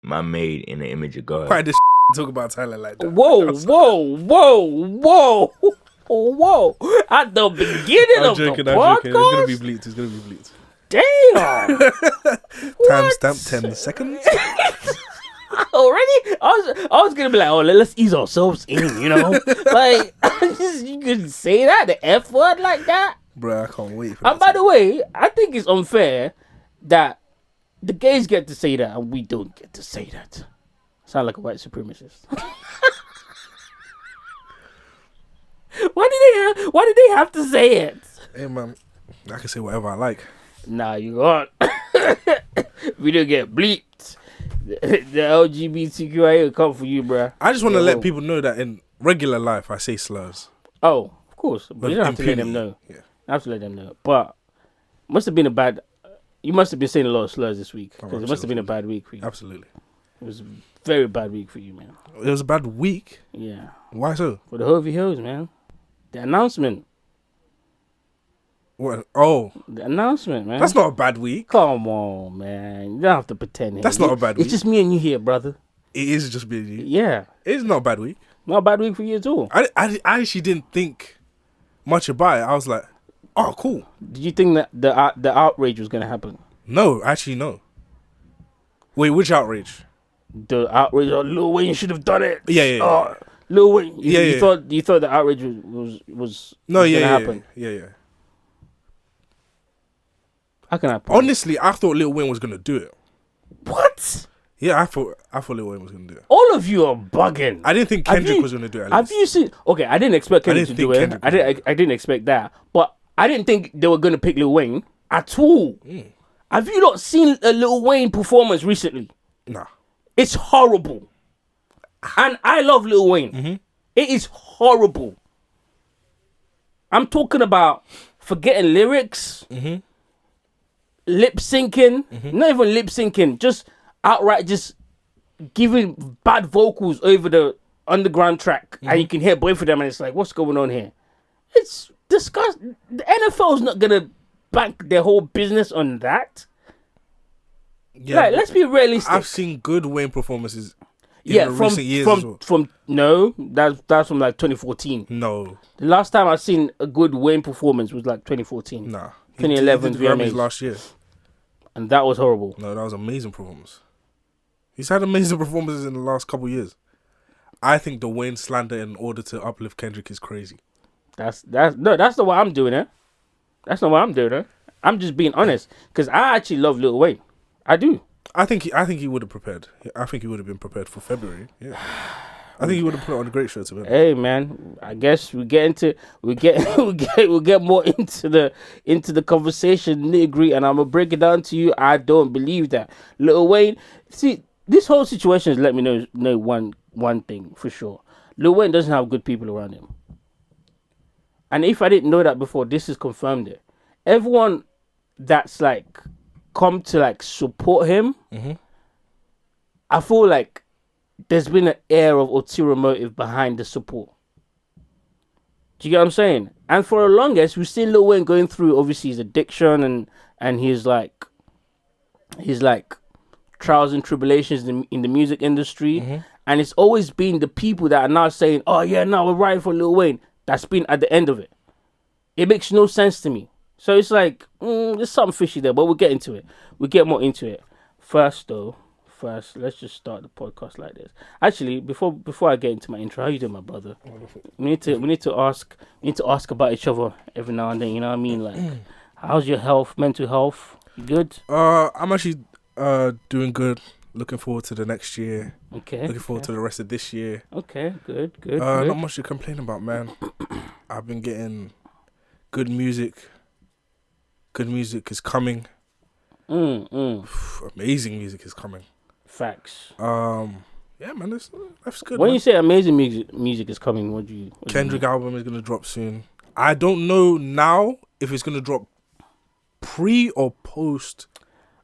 man made in the image of God. Quite this talk about Thailand like that. Whoa. At the beginning of the podcast? It's going to be bleeped. Damn. Timestamp 10 seconds. Already? I was gonna be like, oh, let's ease ourselves in, you know? Like, you could say that, the F word like that? Bro, I can't wait for And by the way, I think it's unfair that the gays get to say that and we don't get to say that. Sound like a white supremacist. Why did they have to say it? Hey, man, I can say whatever I like. Nah, you can't. We don't get bleeped. The LGBTQIA will come for you, bruh. I just want to let people know that in regular life, I say slurs. Oh, of course. But you don't have to let them know. Yeah. I have to let them know. But must have been a bad... You must have been saying a lot of slurs this week. Because it must have been a bad week for you. Absolutely. It was a very bad week for you, man. It was a bad week? Yeah. Why so? For the Hovey Hills, man. The announcement. What? Oh. The announcement, man. That's not a bad week. Come on, man. You don't have to pretend. Here. That's not a bad week. It's just me and you here, brother. It is just me and you. Yeah. It's not a bad week. Not a bad week for you at all. I actually didn't think much about it. I was like, oh, cool. Did you think that the outrage was going to happen? No, actually, no. Wait, which outrage? The outrage of Lil Wayne should have done it. Yeah. Lil Wayne. Yeah. You thought the outrage was going to happen? Yeah. How can I? Honestly, I thought Lil Wayne was going to do it. What? Yeah, I thought Lil Wayne was going to do it. All of you are bugging. I didn't think Kendrick was going to do it. Have you seen? Okay, I didn't expect Kendrick to do it. I didn't expect that, but I didn't think they were going to pick Lil Wayne at all. Have you not seen a Lil Wayne performance recently? Nah. It's horrible. And I love Lil Wayne. Mm-hmm. It is horrible. I'm talking about forgetting lyrics, lip syncing, not even lip syncing, just outright just giving bad vocals over the underground track. And you can hear both of them and it's like, what's going on here? It's disgusting. The NFL's not going to bank their whole business on that. Yeah, like, let's be realistic. I've seen good Wayne performances in recent years as well. That's from like 2014. No. The last time I've seen a good Wayne performance was like 2014. Nah. 2011 he did the Grammys last year. And that was horrible. No, that was an amazing performance. He's had amazing performances in the last couple of years. I think the Wayne slander in order to uplift Kendrick is crazy. That's not what I'm doing, That's not what I'm doing, I'm just being honest. Because I actually love Lil Wayne. I do. I think he would have prepared. I think he would have been prepared for February. Yeah. I think he would have put on a great show to win. Hey man, I guess we'll get more into the conversation, nitty-gritty, and I'm gonna break it down to you. I don't believe that Lil Wayne. See, this whole situation has let me know one thing for sure. Lil Wayne doesn't have good people around him, and if I didn't know that before, this has confirmed it. Everyone that's like come to like support him, I feel like there's been an air of ulterior motive behind the support. Do you get what I'm saying? And for the longest, we've seen Lil Wayne going through obviously his addiction and his trials and tribulations in the music industry. And it's always been the people that are now saying, oh yeah, no, we're riding for Lil Wayne. That's been at the end of it. It makes no sense to me. So it's like, there's something fishy there, but we'll get into it. We'll get more into it. First, let's just start the podcast like this. Actually, before I get into my intro, how you doing, my brother? We need to ask about each other every now and then. You know what I mean? Like, how's your health, mental health? You good? I'm actually doing good. Looking forward to the next year. Okay. Looking forward to the rest of this year. Okay, good. Not much to complain about, man. I've been getting good music. Good music is coming. Amazing music is coming. Facts. Yeah, man, that's good. When you say amazing music is coming, what do you? Kendrick album is gonna drop soon. I don't know now if it's gonna drop pre or post.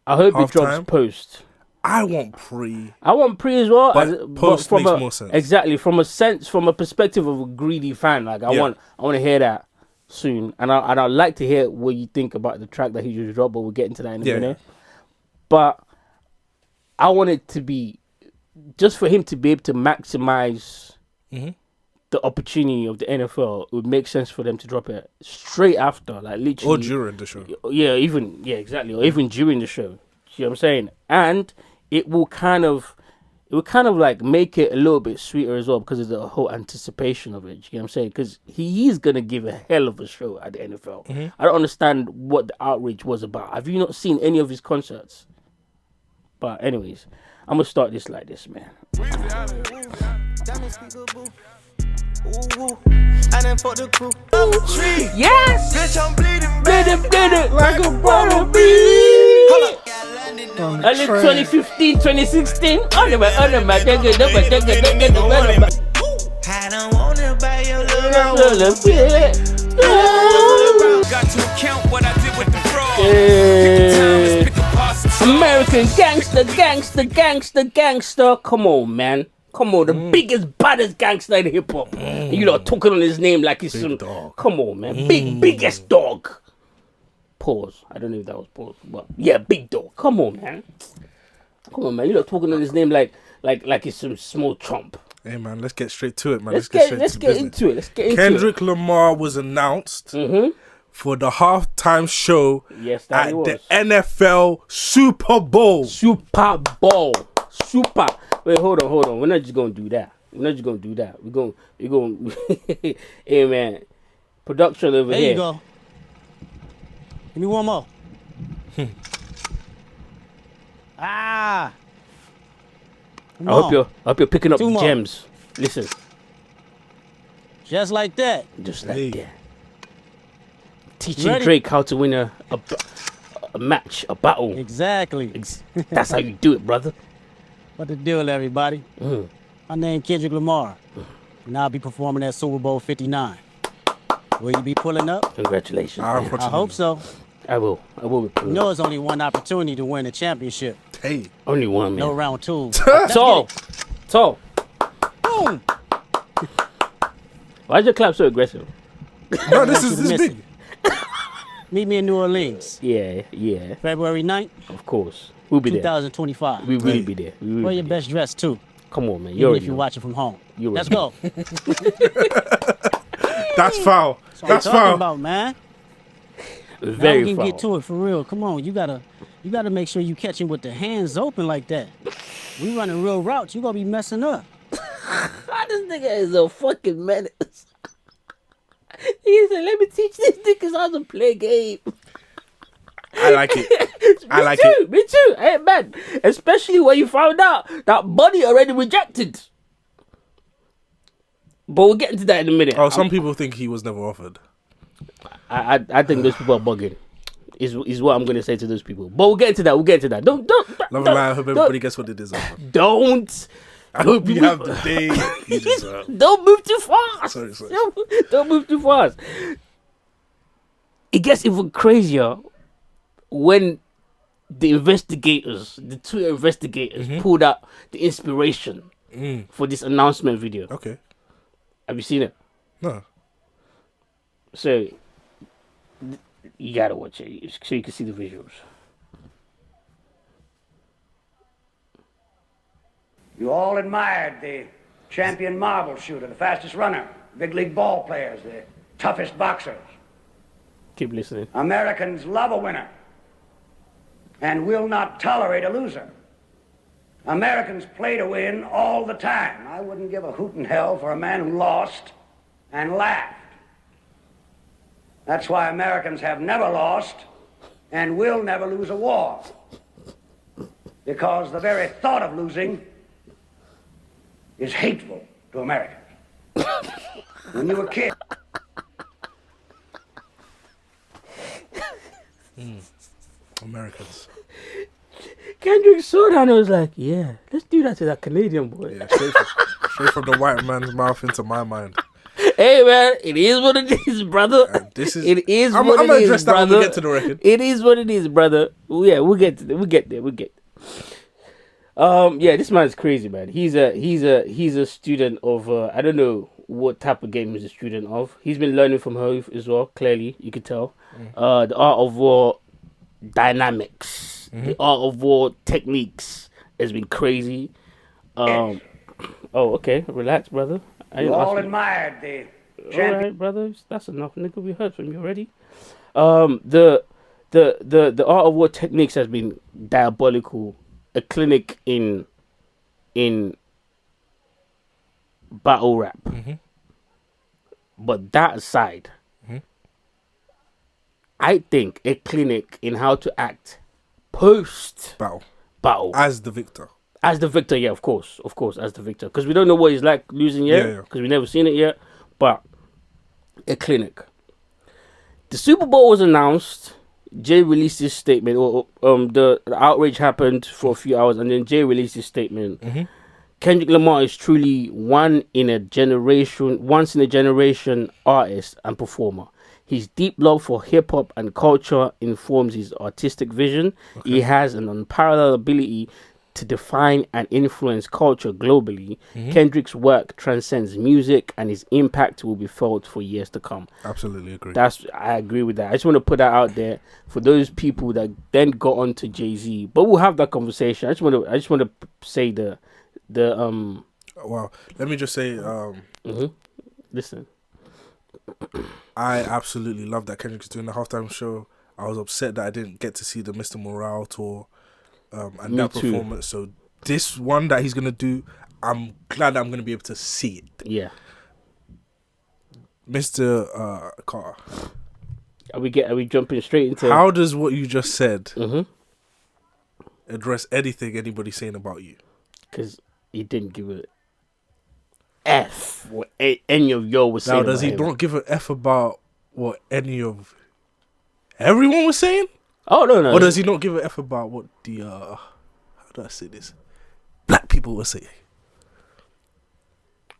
I hope it drops post. I want pre. I want pre as well. But post makes more sense. Exactly, from a perspective of a greedy fan. Like I want to hear that soon, and I'd like to hear what you think about the track that he just dropped. But we'll get into that in a minute. But I want it to be just for him to be able to maximize Mm-hmm. the opportunity of the NFL, it would make sense for them to drop it straight after, like literally, Or during the show. Exactly, or even during the show. See what I'm saying? And it will kind of like make it a little bit sweeter as well because of the whole anticipation of it. You know what I'm saying? Because he is gonna give a hell of a show at the NFL. Mm-hmm. I don't understand what the outrage was about. Have you not seen any of his concerts? But anyways, I'm gonna start this like this, man. I done fought the crew. Tree. Yes! Bitch, I'm bleeding Did it like a brother be. Early 2015, 2016. On the back. I don't wanna buy your little got to account what I did with the fraud. American gangster. Come on, man. Come on, the biggest, baddest gangster in hip hop. And you lot talking on his name like he's some dog. Come on, man. Biggest dog. Pause. I don't know if that was pause, but yeah, big dog. Come on, man. You lot talking on his name like he's some small chump. Hey man, let's get straight to it, man. Let's get into it. Kendrick Lamar was announced for the halftime show Yes, that at he was. the NFL Super Bowl. Super Bowl. Wait, hold on. We're not just gonna do that. We're going. Hey man, production over There here. you go. Give me one more. I hope you're picking up Two more. gems. Listen, Just like that. just like Hey. that. Teaching Ready? Drake how to win a match, a battle. Exactly. That's how you do it, brother. What the deal, everybody? My name Kendrick Lamar, and I'll be performing at Super Bowl 59. Will you be pulling up? Congratulations. I man. I hope so. I will be You pulling know up. it's only one opportunity to win a championship. Hey, Only one, No man. round two. Tall. Boom. Why's your clap so aggressive? no, this you is to this miss big. it. Meet me in New Orleans, Yeah, February 9th, of course. We'll be there. 2025. We will be there. We will Wear be your there. best dress, too, Come on, man. You even already if you're know. watching from home. You Let's already go. That's foul. That's what That's I'm talking foul. about, man. Now Very we can foul. get to it for real. Come on, you gotta make sure you catch him with the hands open like that. We running real routes. You gonna be messing up. This nigga is a fucking menace. He said, "Let me teach these niggas how to play game." I like it. I like it. Me too. Hey man, especially when you found out that Buddy already rejected. But we'll get into that in a minute. Oh, some people think he was never offered. I think those people are bugging. Is what I'm gonna say to those people. But we'll get into that. Don't. Love and lie. I hope everybody gets what they deserve. Don't. I hope you have the day you deserve. Don't move too fast. Sorry. Don't move too fast. It gets even crazier when the investigators, the Twitter investigators, pulled out the inspiration for this announcement video. Okay. Have you seen it? No. So you gotta watch it so you can see the visuals. You all admired the champion marble shooter, the fastest runner, big league ball players, the toughest boxers. Keep listening. Americans love a winner and will not tolerate a loser. Americans play to win all the time. I wouldn't give a hoot in hell for a man who lost and laughed. That's why Americans have never lost and will never lose a war. Because the very thought of losing is hateful to Americans. When you were a kid, Americans. Kendrick saw that and was like, yeah, let's do that to that Canadian boy. Yeah, straight from the white man's mouth into my mind. Hey man, it is what it is, brother. This is. It is I'm what gonna it is, address that brother. when we get to the record. It is what it is, brother. Yeah, we'll get to we'll get there. Yeah, this man's crazy, man. He's a student of I don't know what type of game he's a student of. He's been learning from her as well. Clearly, you could tell. The art of war dynamics, the art of war techniques has been crazy. Oh, okay. Relax, brother. I You ain't all asking- admired the All champion. right, brother. That's enough, nigga. We heard from you already. The art of war techniques has been diabolical. A clinic in battle rap. But that aside, I think a clinic in how to act post Battle. battle As the victor. as the victor. Yeah, of course, as the victor, because we don't know what he's like losing yet, Yeah. because we never seen it yet. But a clinic. The Super Bowl was announced. Jay released his statement. Or the outrage happened for a few hours, and then Jay released his statement. Kendrick Lamar is truly once in a generation artist and performer. His deep love for hip hop and culture informs his artistic vision. He has an unparalleled ability to define and influence culture globally. Kendrick's work transcends music, and his impact will be felt for years to come. Absolutely agree. I agree with that. I just want to put that out there for those people that then got on to Jay-Z. But we'll have that conversation. I just want to say the Wow. Let me just say, listen. I absolutely love that Kendrick is doing the halftime show. I was upset that I didn't get to see the Mr. Morale tour and Me that too. performance. So this one that he's gonna do, I'm glad that I'm gonna be able to see it. Yeah. Mr. Carter, Are we jumping straight into how does what you just said Mhm. address anything anybody's saying about you? Because he didn't give a F what any of y'all was saying. Now, does he about him. not give an F about what any of everyone was saying? Oh no. Or does he not give an F about what the how do I say this? Black people were saying.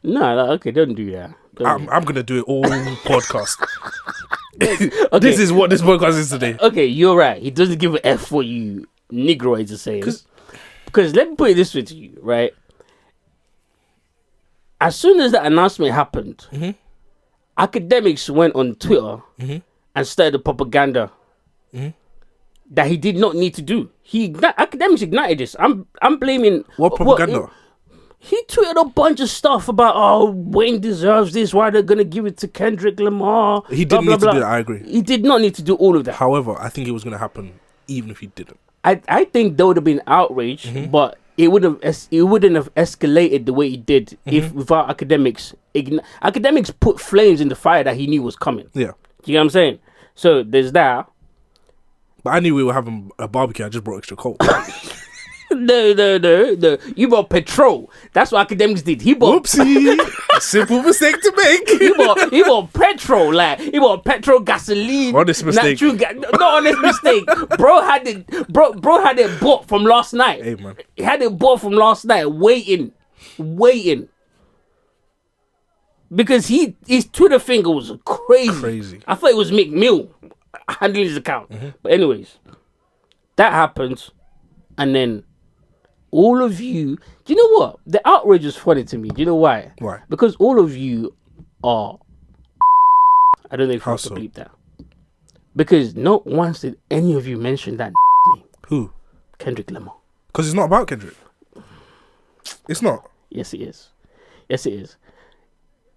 No, okay, don't do that. Don't I'm gonna do it all podcast. Okay. This is what this podcast is today. Okay, you're right. He doesn't give an F what you Negroids are saying. 'Cause- Because let me put it this way to you, right? As soon as that announcement happened, academics went on Twitter and started the propaganda that he did not need to do. Academics ignited this. I'm blaming What propaganda? He tweeted a bunch of stuff about Wayne deserves this. Why they're gonna give it to Kendrick Lamar? He blah, didn't blah, need to blah. do that. I agree. He did not need to do all of that. However, I think it was gonna happen even if he didn't. I think there would have been outrage, but it wouldn't have escalated the way it did if without academics. Academics put flames in the fire that he knew was coming. Yeah, You know what I'm saying? So there's that. but I knew we were having a barbecue. I just brought extra coke. No. You bought petrol. That's what academics did. He bought Whoopsie! Simple mistake to make. he bought petrol, like he bought petrol, gasoline. Honest mistake. Not honest mistake. Bro had it bought from last night. Hey, man. He had it bought from last night, waiting. Because his Twitter finger was crazy. I thought it was McMill handling his account. But anyways, that happens, and then all of you. Do you know what? The outrage is funny to me. Do you know why? Why? Because all of you are. I don't know if you How have to so? bleep that. Because not once did any of you mention that name, Who? Kendrick Lamar. Because it's not about Kendrick. It's not. Yes, it is. Yes, it is.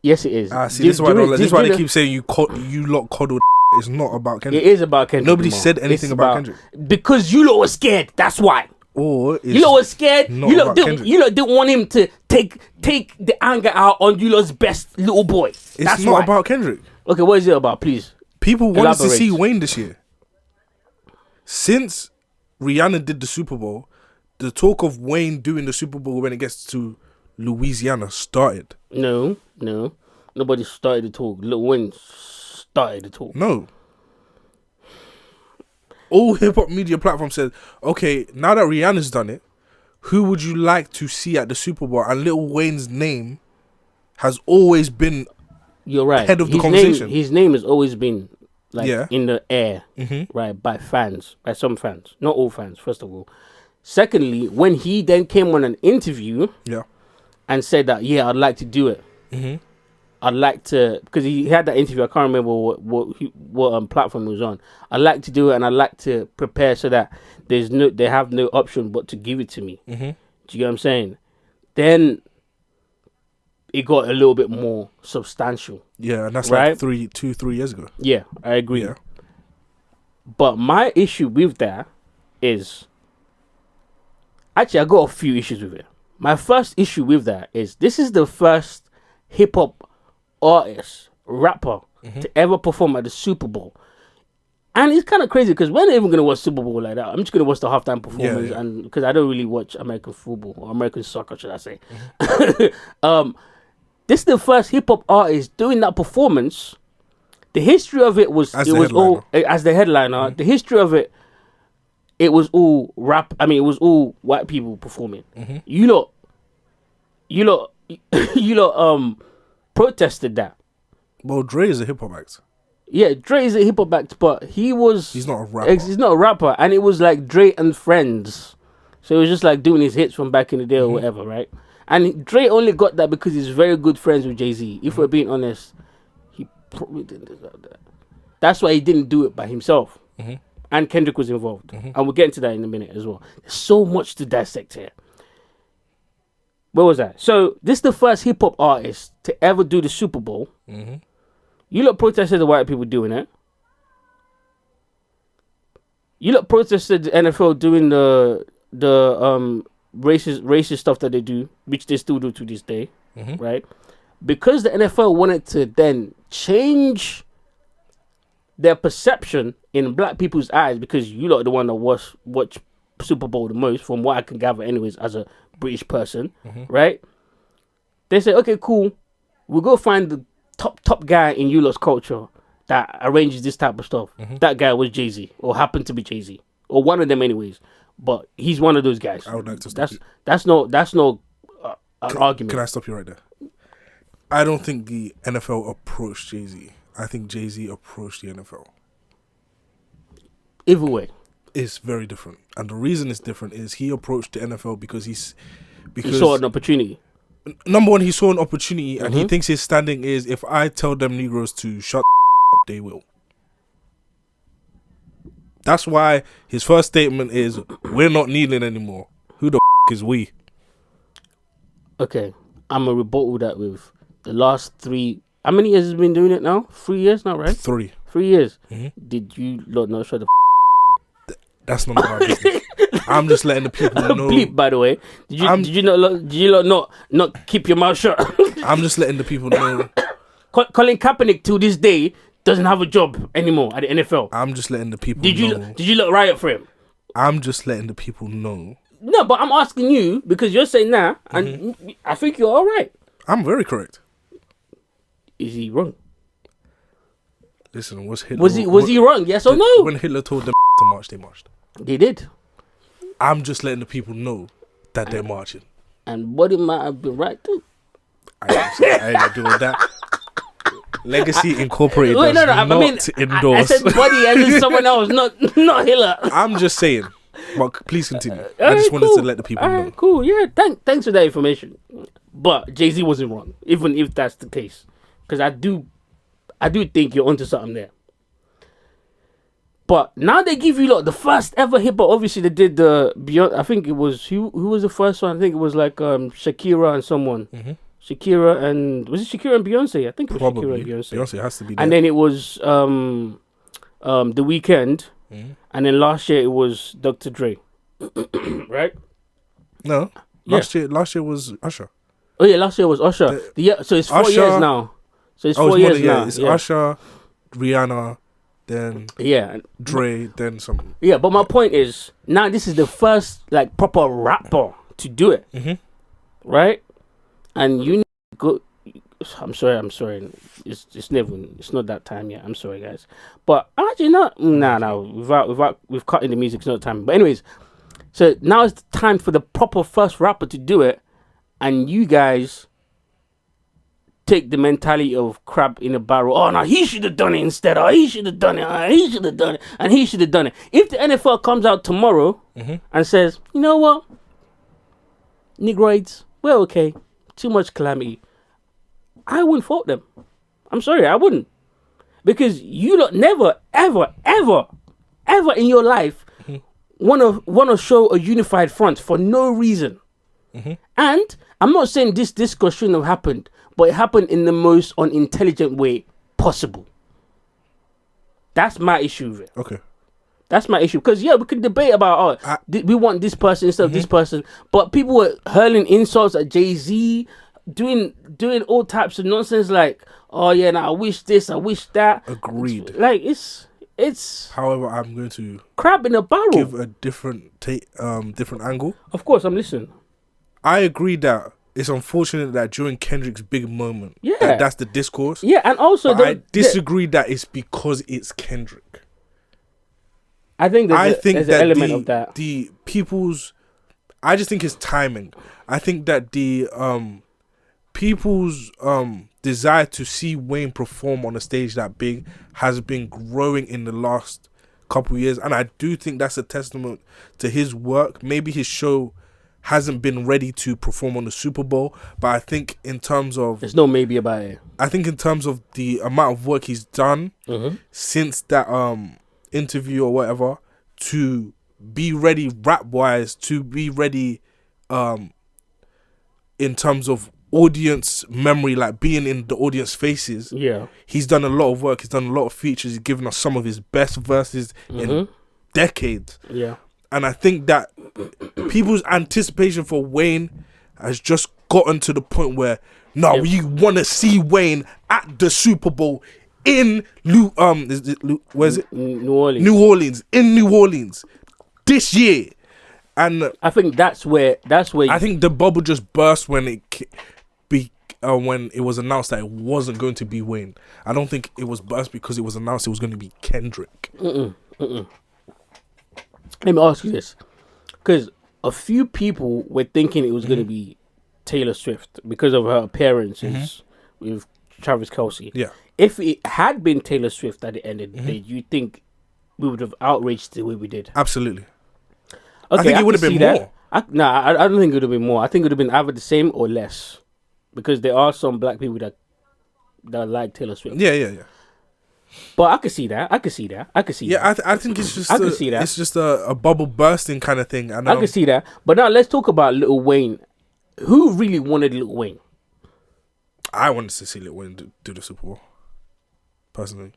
Yes, it is. See, this is why they keep saying you lot coddled. It's not about Kendrick. It is about Kendrick. Nobody Lamar. said anything It's about Kendrick. Because you lot were scared. That's why. Or You lot were scared. not You lot about didn't. Kendrick. You lot didn't want him to take the anger out on you lot's best little boy. It's That's not why. about Kendrick. Okay, what is it about? Please. People wanted to Elaborate. see Wayne this year. Since Rihanna did the Super Bowl, the talk of Wayne doing the Super Bowl when it gets to Louisiana started. No. Nobody started the talk. Lil Wayne started the talk. No. All hip hop media platforms said, okay, now that Rihanna's done it, who would you like to see at the Super Bowl? And Lil Wayne's name has always been You're right. Head of the His conversation. His name has always been like Yeah. in the air, right? By some fans, not all fans. First of all, secondly, when he then came on an interview yeah. and said that I'd like to do it. I'd like to, because he had that interview. I can't remember what platform it was on. I'd like to do it, and I'd like to prepare so that they have no option but to give it to me. Do you get what I'm saying? then it got a little bit more substantial. Yeah, and that's Right? like 3 years ago. Yeah, I agree. Yeah. But my issue with that is, actually, I got a few issues with it. My first issue with that is this is the first hip hop artist, rapper to ever perform at the Super Bowl. And it's kind of crazy because we're not even going to watch Super Bowl like that. I'm just going to watch the halftime performance, Yeah. and because I don't really watch American football or American soccer, should I say. This is the first hip hop artist doing that performance. The history of it was As it the was all headliner. as the headliner. The history of it, it was all rap. I mean, it was all white people performing. You lot, you lot, protested that. Well, Dre is a hip hop act. Yeah, Dre is a hip hop act, but He's not a rapper. He's not a rapper, and it was like Dre and friends. So it was just like doing his hits from back in the day or whatever, right? And Dre only got that because he's very good friends with Jay-Z. If we're being honest, he probably didn't deserve that. That's why he didn't do it by himself. And Kendrick was involved. And we'll get into that in a minute as well. There's so much to dissect here. Where was that? So this is the first hip hop artist to ever do the Super Bowl. You lot protested the white people doing it. You lot protested the NFL doing the racist stuff that they do, which they still do to this day, right? Because the NFL wanted to then change their perception in black people's eyes, because you lot are the one that watch Super Bowl the most, from what I can gather, anyways, as a British person, right? They say, okay, cool, we'll go find the top guy in you lot's culture that arranges this type of stuff. That guy was Jay-Z, or happened to be Jay-Z, or one of them, anyways. But he's one of those guys. I would like to stop you. That's no an argument. Can I stop you right there? I don't think the NFL approached Jay-Z. I think Jay-Z approached the NFL. Either way, It's very different. And the reason it's different is he approached the NFL because he saw an opportunity. number one, he saw an opportunity and he thinks his standing is, if I tell them Negroes to shut up, they will. That's why his first statement is, we're not kneeling anymore. Who the is we? Okay, I'm gonna rebuttal that with the last 3. How many years has he been doing it now? 3 years now, right? 3. 3 years. Did you lot not shut the That's not my business. I'm just letting the people know. bleep, by the way? Did you not keep your mouth shut? I'm just letting the people know. Colin Kaepernick till this day doesn't have a job anymore at the NFL. I'm just letting the people Did know. you look riot for him? I'm just letting the people know. No, but I'm asking you because you're saying that, and I think you're all right. I'm very correct. Is he wrong? Listen, was Hitler... Was he wrong? Yes or no? When Hitler told them to march, they marched. They did, I'm just letting the people know that they're marching. and Buddy might have been right too. I ain't doing that. Legacy Incorporated Wait, does no, I not mean, I endorse. said Buddy and then someone else, not Hitler. I'm just saying. But please continue. I Alright, just wanted cool. to let the people Alright, know. cool. Yeah, thanks for that information. But Jay-Z wasn't wrong, even if that's the case, because I do think you're onto something there. But now they give you the first ever hip hop. Obviously, they did the Beyond. I think it was who was the first one. I think it was like Shakira and someone. Shakira and was it Shakira and Beyonce? I think it was Probably. Shakira and Beyonce. Beyonce has to be there. And then it was The Weeknd, and then last year it was Dr. Dre, right? No. Last year was Usher. Oh yeah, last year was Usher. So it's 4 years Usher- now. So it's Oh, 4 it's more years than- now. It's yeah. Usher, Rihanna, then Yeah, Dre, then some. yeah. But my point is, now this is the first proper rapper to do it, right? And you need to go. I'm sorry. It's not that time yet. I'm sorry, guys. But actually, not. We've cut in the music. It's not time. But anyways, so now it's the time for the proper first rapper to do it, and you guys take the mentality of crab in a barrel. Oh no, he should have done it instead. Oh, he should have done it. Oh, he should have done it, and he should have done it. If the NFL comes out tomorrow and says, you know what, Negroids, we're okay. Too much calamity. I wouldn't fault them. I'm sorry, I wouldn't. Because you lot never, ever, ever, ever in your life want to show a unified front for no reason. And I'm not saying this discourse shouldn't have happened, but it happened in the most unintelligent way possible. That's my issue with it. Okay. That's my issue. Because, yeah, we could debate about, we want this person instead of this person. But people were hurling insults at Jay-Z, doing all types of nonsense like, oh, yeah, I wish this, I wish that. Agreed. Like, it's However, I'm going to crab in a barrel. give a different different angle. Of course, I'm listening. I agree that it's unfortunate that during Kendrick's big moment, Yeah. that's the discourse. Yeah, and also... But I disagree that it's because it's Kendrick. I think there's an that element of that. the people's... I just think it's timing. I think that the people's desire to see Wayne perform on a stage that big has been growing in the last couple of years, and I do think that's a testament to his work. Maybe his show hasn't been ready to perform on the Super Bowl, but I think in terms of... There's no maybe about it. I think in terms of the amount of work he's done since that interview or whatever, to be ready rap-wise, to be ready in terms of audience memory, like being in the audience faces. Yeah. He's done a lot of work. He's done a lot of features. He's given us some of his best verses in decades. Yeah. And I think that people's anticipation for Wayne has just gotten to the point where you want to see Wayne at the Super Bowl in where is it? New Orleans. New Orleans this year. And I think that's where I think the bubble just burst when it was announced that it wasn't going to be Wayne. I don't think it was burst because it was announced it was going to be Kendrick. Let me ask you this, because a few people were thinking it was going to be Taylor Swift because of her appearances with Travis Kelce. Yeah. If it had been Taylor Swift at the end of the day, do you think we would have outraged the way we did? Absolutely. Okay, I think it would have been more. I don't think it would have been more. I think it would have been either the same or less, because there are some black people that like Taylor Swift. Yeah. But I could see that. Yeah, I think it's just I can see that. It's just a bubble bursting kind of thing. And I can see that. But now let's talk about Lil Wayne. Who really wanted Lil Wayne? I wanted to see Lil Wayne do the Super Bowl, personally.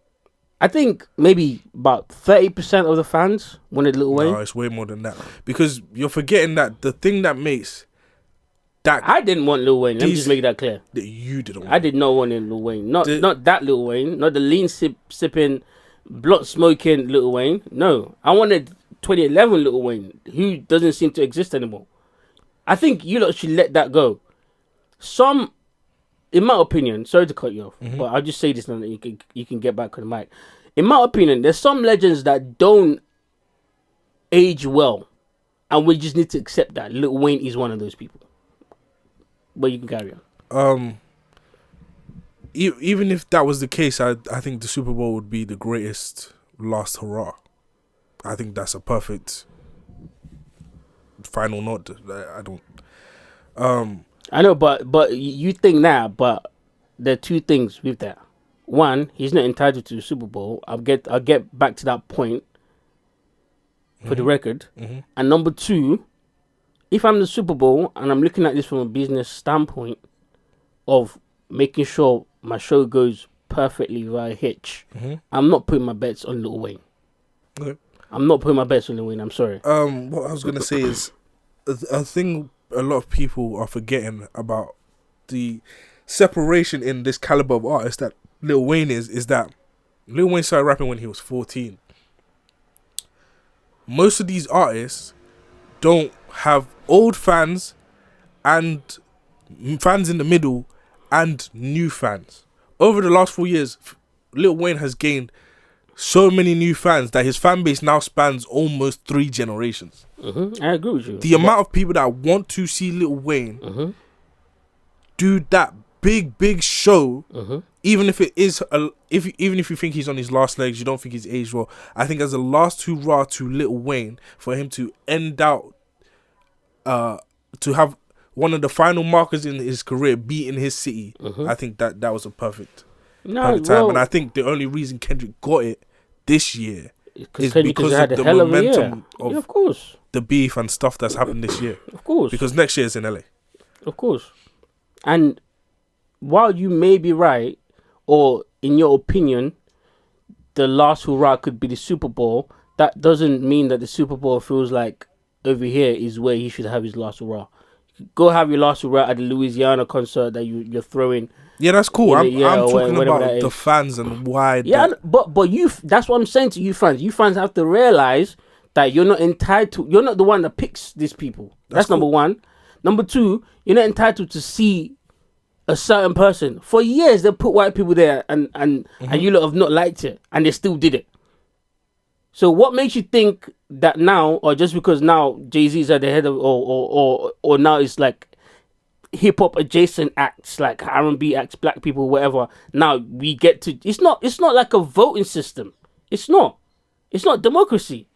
I think maybe about 30% of the fans wanted Lil Wayne. No, it's way more than that. Because you're forgetting that the thing that makes that... I didn't want Lil Wayne. Let me just make that clear. That you didn't want. I did not want Lil Wayne. Not that Lil Wayne. Not the lean sipping, blunt smoking Lil Wayne. No. I wanted 2011 Lil Wayne, who doesn't seem to exist anymore. I think you lot should let that go. In my opinion, sorry to cut you off, but I'll just say this and then you can get back on the mic. In my opinion, there's some legends that don't age well, and we just need to accept that. Lil Wayne is one of those people. But you can carry on. Even if that was the case, I think the Super Bowl would be the greatest last hurrah. I think that's a perfect final note. I don't. I know, but you think that, but there are two things with that. One, he's not entitled to the Super Bowl. I'll get back to that point for the record. And number two, if I'm the Super Bowl and I'm looking at this from a business standpoint of making sure my show goes perfectly via Hitch, I'm not putting my bets on Lil Wayne. Okay. I'm not putting my bets on Lil Wayne. I'm sorry. What I was gonna say is a thing a lot of people are forgetting about the separation in this caliber of artist that Lil Wayne is that Lil Wayne started rapping when he was 14. Most of these artists don't have old fans and fans in the middle and new fans. Over the last 4 years, Lil Wayne has gained so many new fans that his fan base now spans almost 3 generations. I agree with you. The amount of people that want to see Lil Wayne do that big show, even if it is even if you think he's on his last legs, you don't think he's aged well. I think as a last hurrah to Lil Wayne, for him to end out, to have one of the final markers in his career be in his city, I think that was a perfect time. And I think the only reason Kendrick got it this year is Kendrick has because had of a the hell of a year. momentum Yeah, of of course, the beef and stuff that's happened this year. of course, Because next year is in LA. of course. And while you may be right, or in your opinion, the last hurrah could be the Super Bowl, that doesn't mean that the Super Bowl feels like over here is where he should have his last hurrah. Go have your last hurrah at the Louisiana concert that you're throwing. Yeah, that's cool. In a I'm year or talking whatever about that the is. fans and why. Yeah, that, but you, that's what I'm saying to you fans. You fans have to realize that you're not entitled. You're not the one that picks these people. That's number cool. one. Number two, you're not entitled to see a certain person. For years, they put white people there, and you lot have not liked it, and they still did it. So what makes you think that now, or just because now Jay-Z's at the head of, or now it's like hip hop adjacent acts, like R&B acts, black people, whatever. Now we get to. It's not like a voting system. It's not democracy.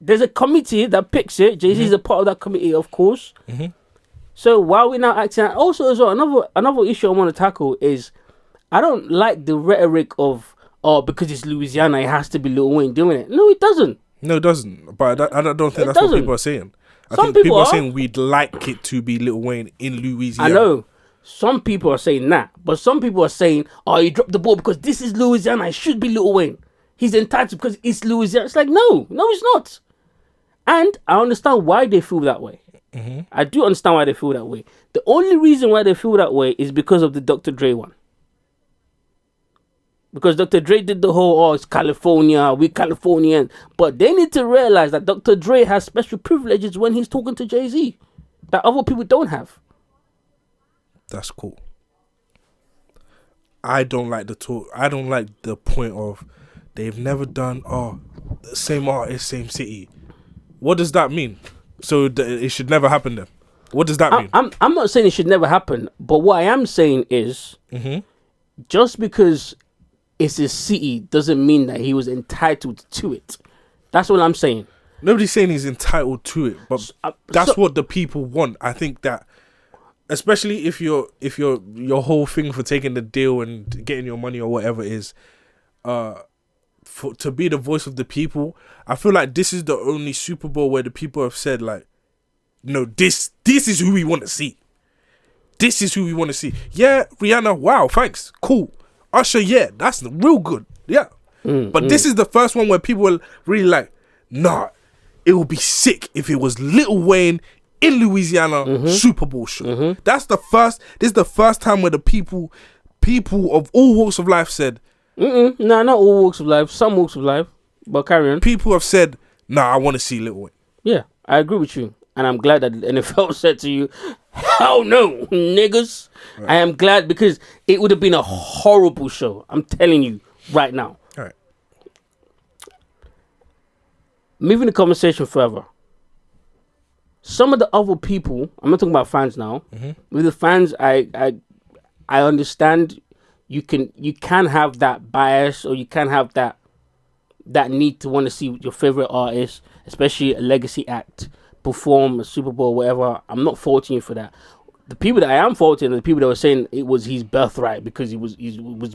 There's a committee that picks it. Jay-Z is a part of that committee, of course. So while we're now acting out, also as well, another issue I want to tackle is I don't like the rhetoric of, oh, because it's Louisiana, it has to be Lil Wayne doing it. No, it doesn't. No, it doesn't. But I don't think It that's what doesn't. people are saying. I Some think people people are are. saying we'd like it to be Lil Wayne in Louisiana. I know. Some people are saying that. But some people are saying, oh, he dropped the ball because this is Louisiana. It should be Lil Wayne. He's entitled because it's Louisiana. It's like, no, it's not. And I understand why they feel that way. I do understand why they feel that way. The only reason why they feel that way is because of the Dr. Dre one. Because Dr. Dre did the whole, oh, it's California, we Californians. But they need to realize that Dr. Dre has special privileges when he's talking to Jay-Z that other people don't have. That's cool. I don't like the talk. I don't like the point of they've never done, same artist, same city. What does that mean? So it should never happen then. What does that mean? I'm not saying it should never happen, but what I am saying is just because it's a city doesn't mean that he was entitled to it. That's what I'm saying. Nobody's saying he's entitled to it, but that's what the people want. I think that, especially if your whole thing for taking the deal and getting your money or whatever is, to be the voice of the people, I feel like this is the only Super Bowl where the people have said like, no, this is who we want to see. This is who we want to see. Yeah, Rihanna, wow, thanks, cool. Usher, yeah, that's real good. Yeah. But this is the first one where people were really like, nah, it would be sick if it was Lil Wayne in Louisiana Super Bowl show. This is the first time where the people of all walks of life said, No, not all walks of life, some walks of life, but carry on. people have said, nah, I want to see Lil Wayne. Yeah, I agree with you. And I'm glad that the NFL said to you, hell no, niggas. Right. I am glad because it would have been a horrible show. I'm telling you right now. All right. Moving the conversation further. Some of the other people, I'm not talking about fans now. With the fans, I understand you can have that bias, or you can have that need to want to see your favorite artist, especially a legacy act, perform a Super Bowl, whatever. I'm not faulting you for that. The people that I am faulting are the people that were saying it was his birthright because he was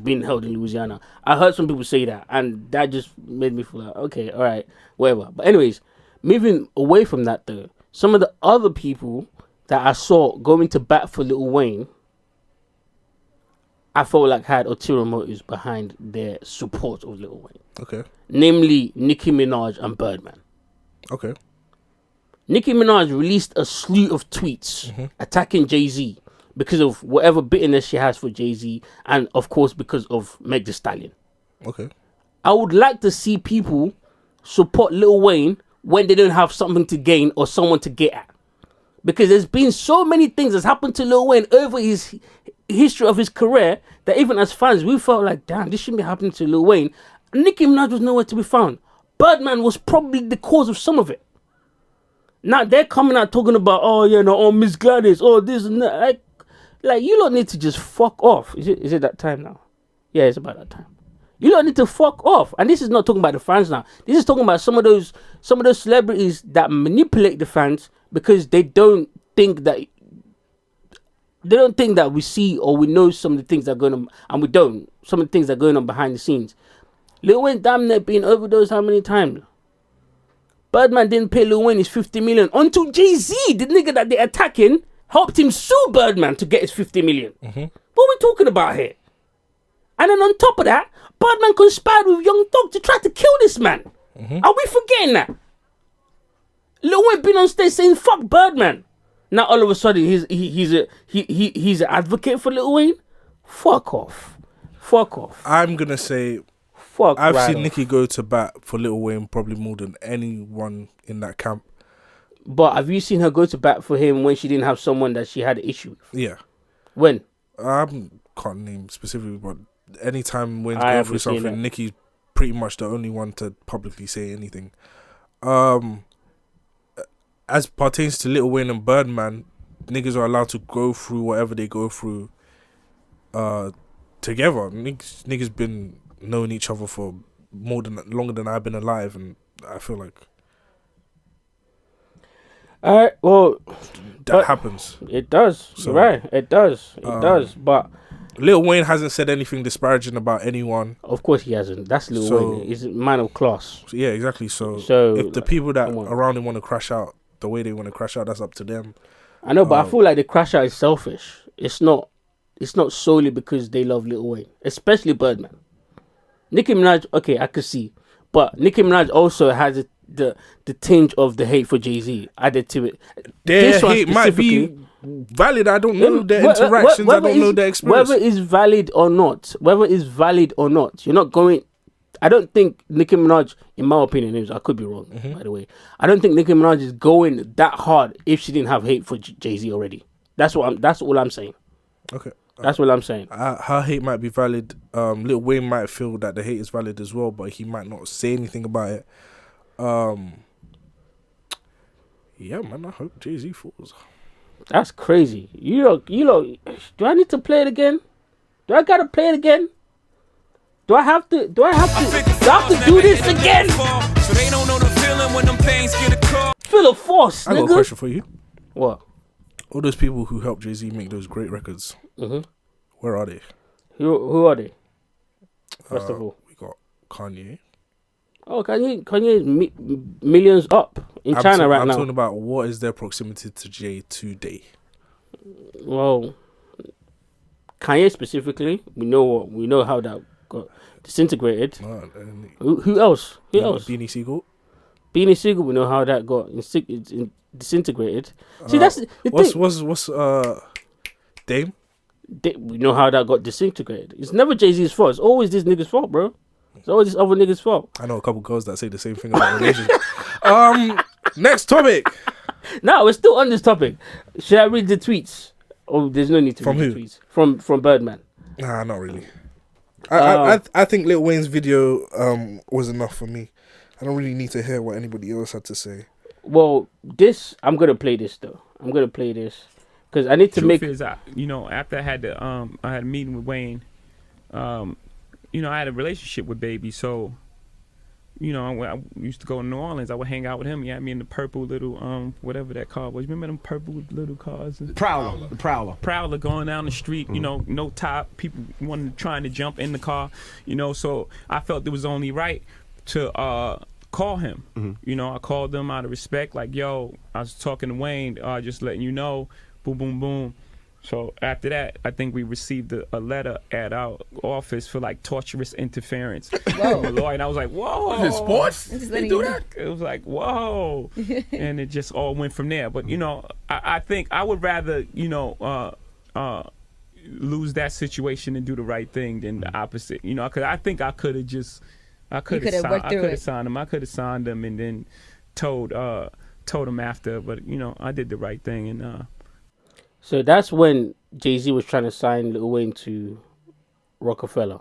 being held in Louisiana. I heard some people say that, and that just made me feel like, okay, all right, whatever. But anyways, moving away from that though, some of the other people that I saw going to bat for Lil Wayne, I felt like had ulterior motives behind their support of Lil Wayne. Okay. Namely, Nicki Minaj and Birdman. Okay. Nicki Minaj released a slew of tweets attacking Jay-Z because of whatever bitterness she has for Jay-Z, and of course because of Meg Thee Stallion. Okay. I would like to see people support Lil Wayne when they don't have something to gain or someone to get at. Because there's been so many things that's happened to Lil Wayne over his history of his career that even as fans, we felt like, damn, this shouldn't be happening to Lil Wayne. Nicki Minaj was nowhere to be found. Birdman was probably the cause of some of it. Now they're coming out talking about, oh, you know, oh, Miss Gladys, oh, this and that. Like you don't need to just fuck off. Is it that time now? Yeah, it's about that time. You don't need to fuck off. And this is not talking about the fans now. This is talking about some of those celebrities that manipulate the fans because they don't think that we see or we know some of the things that are going on, and we don't. Some of the things that are going on behind the scenes. Lil Wayne damn near been overdosed how many times? Birdman didn't pay Lil Wayne his 50 million until Jay-Z, the nigga that they're attacking, helped him sue Birdman to get his 50 million. What are we talking about here? And then on top of that, Birdman conspired with Young Thug to try to kill this man. Are we forgetting that? Lil Wayne been on stage saying fuck Birdman. Now all of a sudden he's an advocate for Lil Wayne. Fuck off. I'm gonna say I've seen Nicki go to bat for Lil Wayne probably more than anyone in that camp. But have you seen her go to bat for him when she didn't have someone that she had an issue with? Yeah. When? I can't name specifically, but anytime Wayne's going through something, Nicki's pretty much the only one to publicly say anything. As pertains to Lil Wayne and Birdman, niggas are allowed to go through whatever they go through together. Niggas been knowing each other for longer than I've been alive, and I feel like well, that happens. It does. So, right. It does. It does. But Lil Wayne hasn't said anything disparaging about anyone. Of course he hasn't. That's Lil Wayne. He's a man of class. Yeah, exactly. So if the people that around him want to crash out the way they want to crash out, that's up to them. I know, but I feel like the crash out is selfish. It's not solely because they love Lil Wayne, especially Birdman. Nicki Minaj, okay, I could see, but Nicki Minaj also has the tinge of the hate for Jay-Z added to it. Their hate might be valid. I don't know their interactions. I don't know their experience. Whether it's valid or not, you're not going. I don't think Nicki Minaj, in my opinion, I could be wrong, by the way. I don't think Nicki Minaj is going that hard if she didn't have hate for Jay-Z already. That's all I'm saying. Okay. That's what I'm saying. Her hate might be valid. Lil Wayne might feel that the hate is valid as well, but he might not say anything about it. Yeah, man, I hope Jay-Z falls. That's crazy. You know, do I need to play it again? Do I gotta play it again? Do I have to do this again? So they don't know the feeling when them pains get a call. Feel a force, I got a question for you. What? All those people who helped Jay-Z make those great records, where are they? Who are they? First of all, we got Kanye. Oh, Kanye millions up in China right now. I'm talking about what is their proximity to Jay today. Well, Kanye specifically, we know how that got disintegrated. Who else? Beanie Siegel. Beanie Siegel, we know how that got disintegrated. See, that's the thing. What's Dame? We know how that got disintegrated. It's never Jay-Z's fault. It's always this nigga's fault, bro. It's always this other nigga's fault. I know a couple girls that say the same thing about religion. Next topic. No, we're still on this topic. Should I read the tweets? Oh, there's no need to read the tweets. From Birdman. Nah, not really. I think Lil Wayne's video was enough for me. I don't really need to hear what anybody else had to say. Well, I'm gonna play this though. I'm gonna play this because I need to make. Is, after I had a meeting with Wayne, I had a relationship with Baby, so, when I used to go to New Orleans, I would hang out with him. He had me in the purple little whatever that car was. Remember them purple little cars? The Prowler. Prowler going down the street. No top. People trying to jump in the car. So I felt it was only right to call him. I called him out of respect, like, yo, I was talking to Wayne, just letting you know, boom, boom, boom. So after that, I think we received a letter at our office for like torturous interference from a lawyer, and I was like, whoa. Was it sports? They do that? It was like, whoa. And it just all went from there. But, I think I would rather, lose that situation and do the right thing than the opposite, because I think I could have just... I could have signed him. I could have signed him and then told him after. But I did the right thing. And so that's when Jay-Z was trying to sign Lil Wayne to Rockefeller.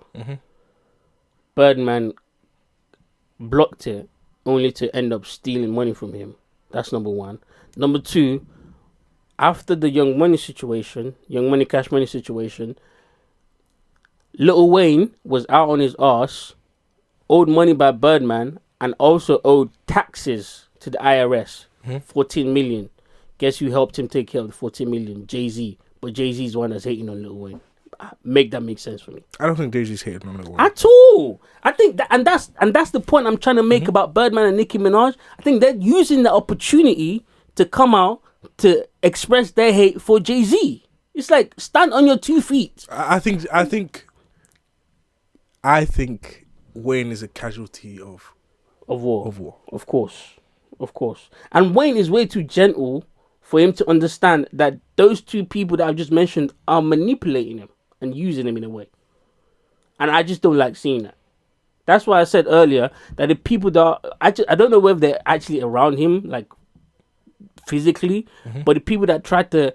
Birdman blocked it, only to end up stealing money from him. That's number one. Number two, after the Young Money Cash Money situation, Lil Wayne was out on his ass, owed money by Birdman, and also owed taxes to the IRS, 14 million. Guess who helped him take care of the 14 million? Jay-Z. But Jay-Z's the one that's hating on Lil Wayne. make that make sense for me I don't think Jay-Z's hated on Lil Wayne. at all. I think that, and that's the point I'm trying to make about Birdman and Nicki Minaj. I think they're using the opportunity to come out to express their hate for Jay-Z. It's like, stand on your 2 feet. I think Wayne is a casualty of War. war. Of course. And Wayne is way too gentle for him to understand that those 2 people that I've just mentioned are manipulating him and using him in a way. And I just don't like seeing that. That's why I said earlier that the people that I don't know whether they're actually around him, like physically, but the people that try to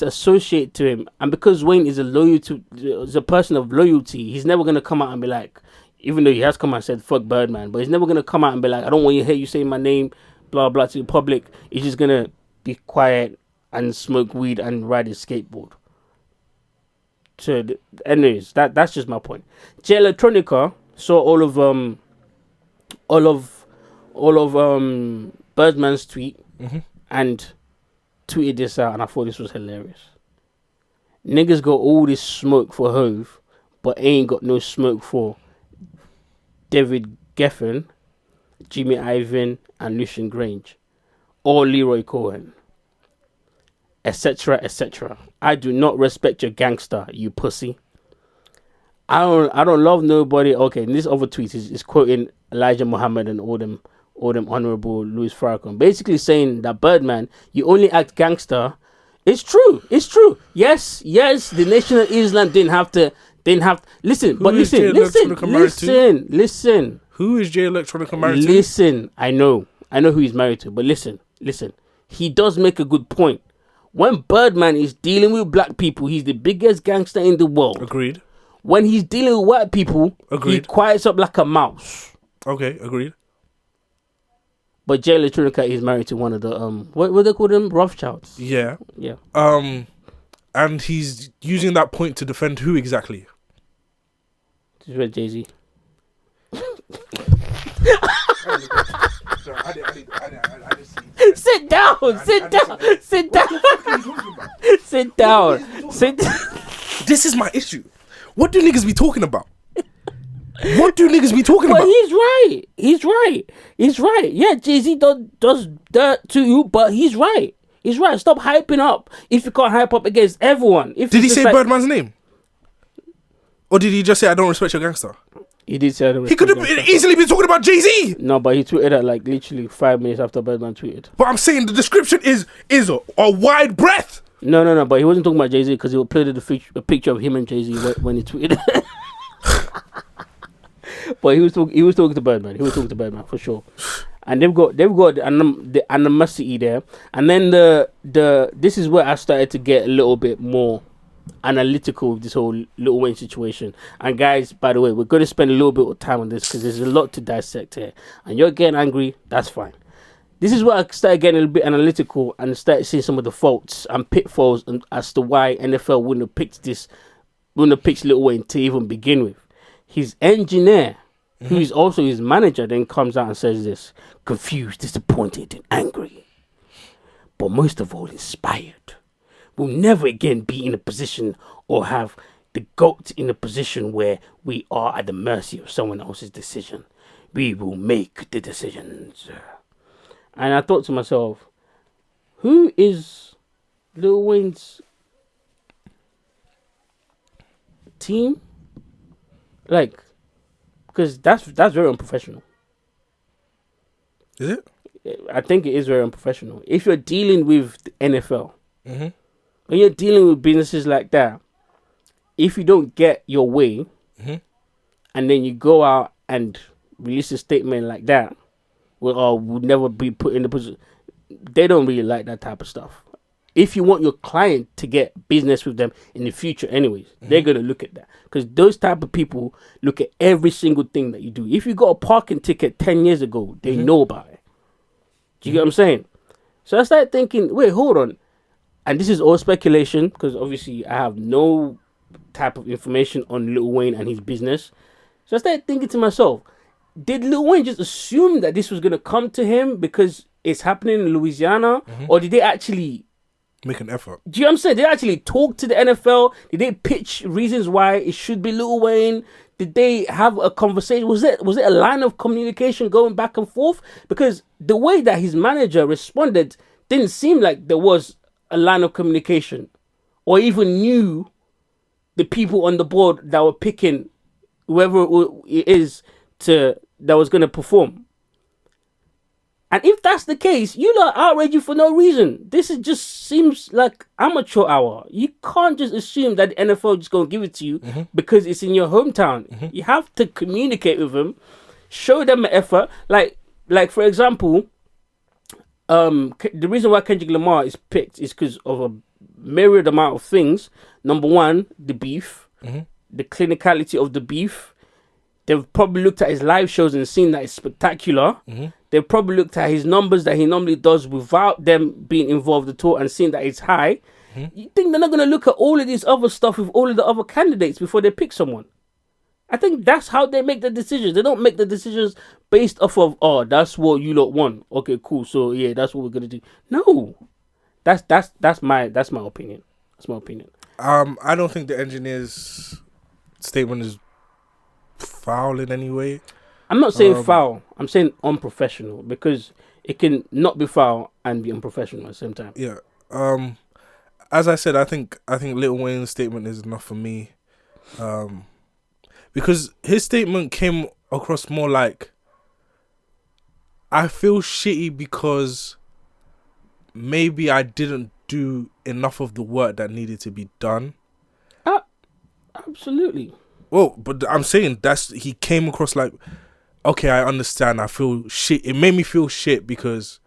associate to him, and because Wayne is a person of loyalty, he's never gonna come out and be like, even though he has come out and said fuck Birdman, but he's never gonna come out and be like, I don't want to hear you say my name, blah blah, to the public. He's just gonna be quiet and smoke weed and ride his skateboard. So, anyways, that's just my point. J Electronica saw all of Birdman's tweet and tweeted this out, and I thought this was hilarious. Niggas got all this smoke for Hove, but ain't got no smoke for David Geffen, Jimmy Iovine, and Lucian Grange, or Leroy Cohen, etc., etc. I do not respect your gangster, you pussy. I don't love nobody. Okay, and this other tweet is quoting Elijah Muhammad and all them honorable Louis Farrakhan, basically saying that Birdman, you only act gangster. It's true. Yes. The Nation of Islam didn't have to. Listen. Who is Jay Electronica married to? Listen. I know who he's married to, but listen. He does make a good point. When Birdman is dealing with black people, he's the biggest gangster in the world. Agreed. When he's dealing with white people, he quiets up like a mouse. Okay, agreed. But J Electronica is married to one of the what they call them, Rothschilds. Yeah. Yeah. And he's using that point to defend who exactly? This is where Jay-Z. Sit down. This is my issue. What do niggas be talking about? But he's right. Yeah, Jay-Z does that to you, but he's right. Stop hyping up if you can't hype up against everyone. Did he say Birdman's name? Or did he just say, I don't respect your gangster? He did say, I don't respect your gangster. He could have easily been talking about Jay-Z. No, but he tweeted that like literally 5 minutes after Birdman tweeted. But I'm saying the description is a wide breadth. No, but he wasn't talking about Jay-Z because he uploaded a picture of him and Jay-Z when he tweeted. But he was talking to Birdman. He was talking to Birdman for sure. And they've got the animosity there. And then this is where I started to get a little bit more analytical with this whole Lil Wayne situation. And guys, by the way, we're going to spend a little bit of time on this because there's a lot to dissect here. And you're getting angry, that's fine. This is where I started getting a little bit analytical and started seeing some of the faults and pitfalls as to why NFL wouldn't have picked Lil Wayne to even begin with. His engineer, who is also his manager, then comes out and says this: confused, disappointed, and angry, but most of all inspired. We'll never again be in a position or have the GOAT in a position where we are at the mercy of someone else's decision. We will make the decisions. And I thought to myself, who is Lil Wayne's team? Like, because that's very unprofessional. Is it? I think it is very unprofessional. If you're dealing with the NFL, when you're dealing with businesses like that, if you don't get your way, and then you go out and release a statement like that, well, would never be put in the position. They don't really like that type of stuff. If you want your client to get business with them in the future anyways, they're going to look at that. Because those type of people look at every single thing that you do. If you got a parking ticket 10 years ago, they know about it. Do you get what I'm saying? So I started thinking, wait, hold on. And this is all speculation because obviously I have no type of information on Lil Wayne and his business. So I started thinking to myself, did Lil Wayne just assume that this was going to come to him because it's happening in Louisiana? Or did they actually make an effort. Do you know what I'm saying? Did they actually talk to the NFL? Did they pitch reasons why it should be Lil Wayne? Did they have a conversation? Was it a line of communication going back and forth? Because the way that his manager responded didn't seem like there was a line of communication, or even knew the people on the board that were picking whoever it is that was going to perform. And if that's the case, you lot outrage you for no reason. This is just seems like amateur hour. You can't just assume that the NFL just gonna give it to you because it's in your hometown. You have to communicate with them, show them an effort. Like for example, the reason why Kendrick Lamar is picked is because of a myriad amount of things. Number one, the beef, the clinicality of the beef. They've probably looked at his live shows and seen that it's spectacular. They've probably looked at his numbers that he normally does without them being involved at all and seen that it's high. You think they're not going to look at all of this other stuff with all of the other candidates before they pick someone? I think that's how they make the decisions. They don't make the decisions based off of, oh, that's what you lot want. Okay, cool. So yeah, that's what we're going to do. No, that's my opinion. That's my opinion. I don't think the engineer's statement is foul in any way. I'm not saying foul. I'm saying unprofessional, because it can not be foul and be unprofessional at the same time. Yeah. As I said, I think Lil Wayne's statement is enough for me. Because his statement came across more like, I feel shitty because maybe I didn't do enough of the work that needed to be done. Absolutely. Well, but I'm saying he came across like, okay, I understand. I feel shit. It made me feel shit because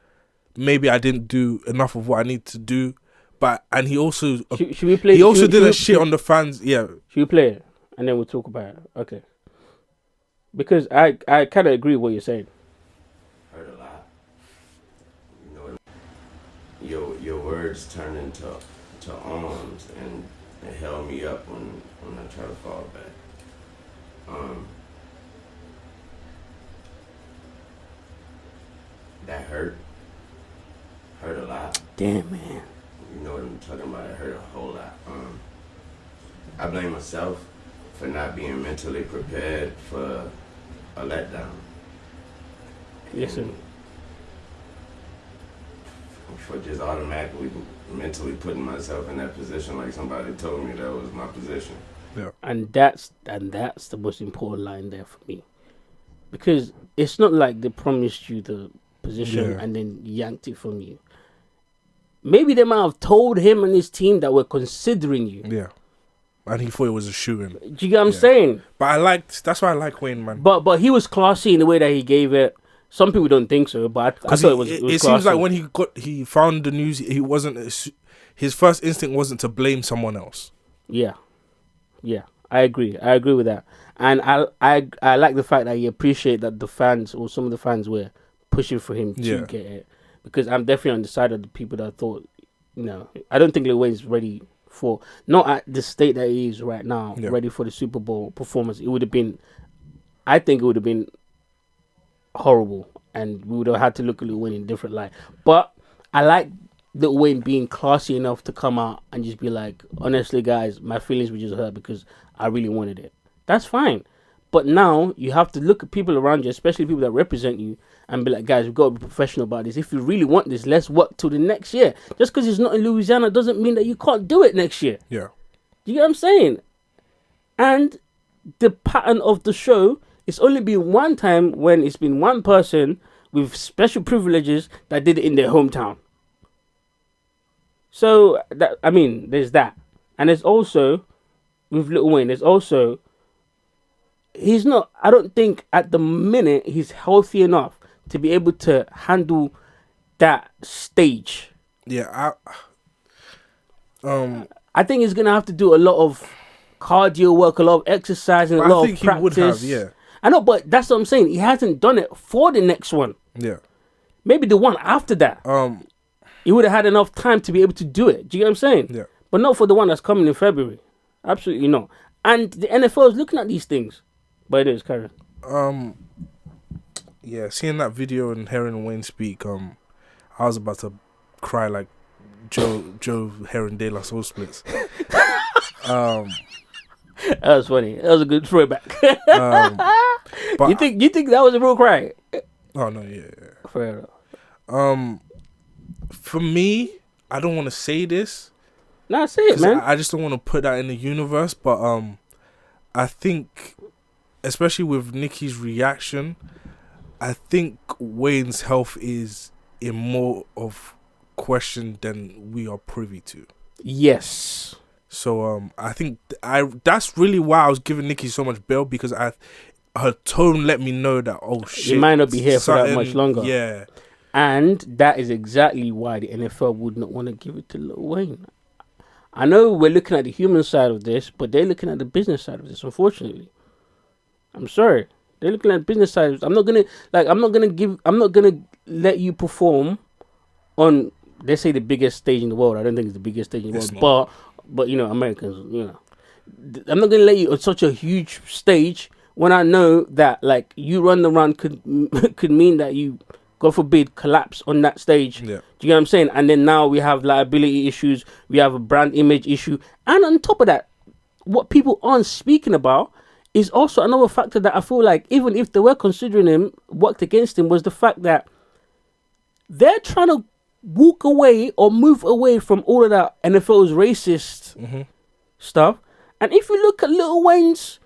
maybe I didn't do enough of what I need to do. And he also should we play? He also didn't shit on the fans. Yeah. Should we play it and then we'll talk about it? Okay. Because I kind of agree with what you're saying. Heard a lot. You know, your words turned into arms, and it held me up when I try to fall back. That hurt a lot. Damn, man. You know what I'm talking about? It hurt a whole lot. I blame myself for not being mentally prepared for a letdown. Listen. For just automatically mentally putting myself in that position, like somebody told me that was my position. Yeah. And that's the most important line there for me, because it's not like they promised you the position and then yanked it from you. Maybe they might have told him and his team that we're considering you. Yeah. And he thought it was a shooting. Do you get what I'm saying? But that's why I like Wayne, man. But he was classy in the way that he gave it. Some people don't think so, but I thought it was it seems like when he found the news, his first instinct wasn't to blame someone else. Yeah, I agree with that, and I like the fact that he appreciated that the fans, or some of the fans, were pushing for him to get it, because I'm definitely on the side of the people that thought, I don't think Lil Wayne's ready for, not at the state that he is right now, ready for the Super Bowl performance. I think it would have been horrible, and we would have had to look at Lil Wayne in a different light. But I like Lil Wayne being classy enough to come out and just be like, honestly guys, my feelings were just hurt because I really wanted it. That's fine. But now you have to look at people around you, especially people that represent you, and be like, guys, we've got to be professional about this. If you really want this, let's work till the next year. Just because it's not in Louisiana doesn't mean that you can't do it next year. Yeah. Do you get what I'm saying? And the pattern of the show, it's only been one time when it's been one person with special privileges that did it in their hometown. So, there's that. And there's also, with Lil Wayne, I don't think at the minute he's healthy enough to be able to handle that stage. Yeah, I think he's going to have to do a lot of cardio work, a lot of exercise, and a lot of practice. He would have, yeah. I know, but that's what I'm saying. He hasn't done it for the next one. Yeah. Maybe the one after that. He would have had enough time to be able to do it. Do you get what I'm saying? Yeah. But not for the one that's coming in February. Absolutely not. And the NFL is looking at these things. But it is, Karen. Yeah, seeing that video and hearing Wayne speak, I was about to cry like Joe Heron De La Soul splits. That was funny. That was a good throwback. But you think that was a real cry? oh no, yeah. Fair enough. For me, I don't want to say this. Nah, say it, 'Cause man. I just don't want to put that in the universe, but I think, especially with Nicki's reaction, I think Wayne's health is in more of question than we are privy to. Yes. So I think that's really why I was giving Nicki so much bail, because her tone let me know that, oh shit, You might not be here for that something- much longer. Yeah. And that is exactly why the NFL would not want to give it to Lil Wayne. I know we're looking at the human side of this, but they're looking at the business side of this, unfortunately. I'm sorry. They're looking at the business side of this. I'm not gonna let you perform on, they say, the biggest stage in the world. I don't think it's the biggest stage in the It's world. But you know, Americans, you know. I'm not gonna let you on such a huge stage when I know that, like, you run the run could mean that you, God forbid, collapse on that stage. Yeah. Do you know what I'm saying? And then now we have liability issues, we have a brand image issue, and on top of that, what people aren't speaking about is also another factor that I feel like, even if they were considering him, worked against him, was the fact that they're trying to walk away or move away from all of that NFL's racist stuff. And if you look at Lil Wayne's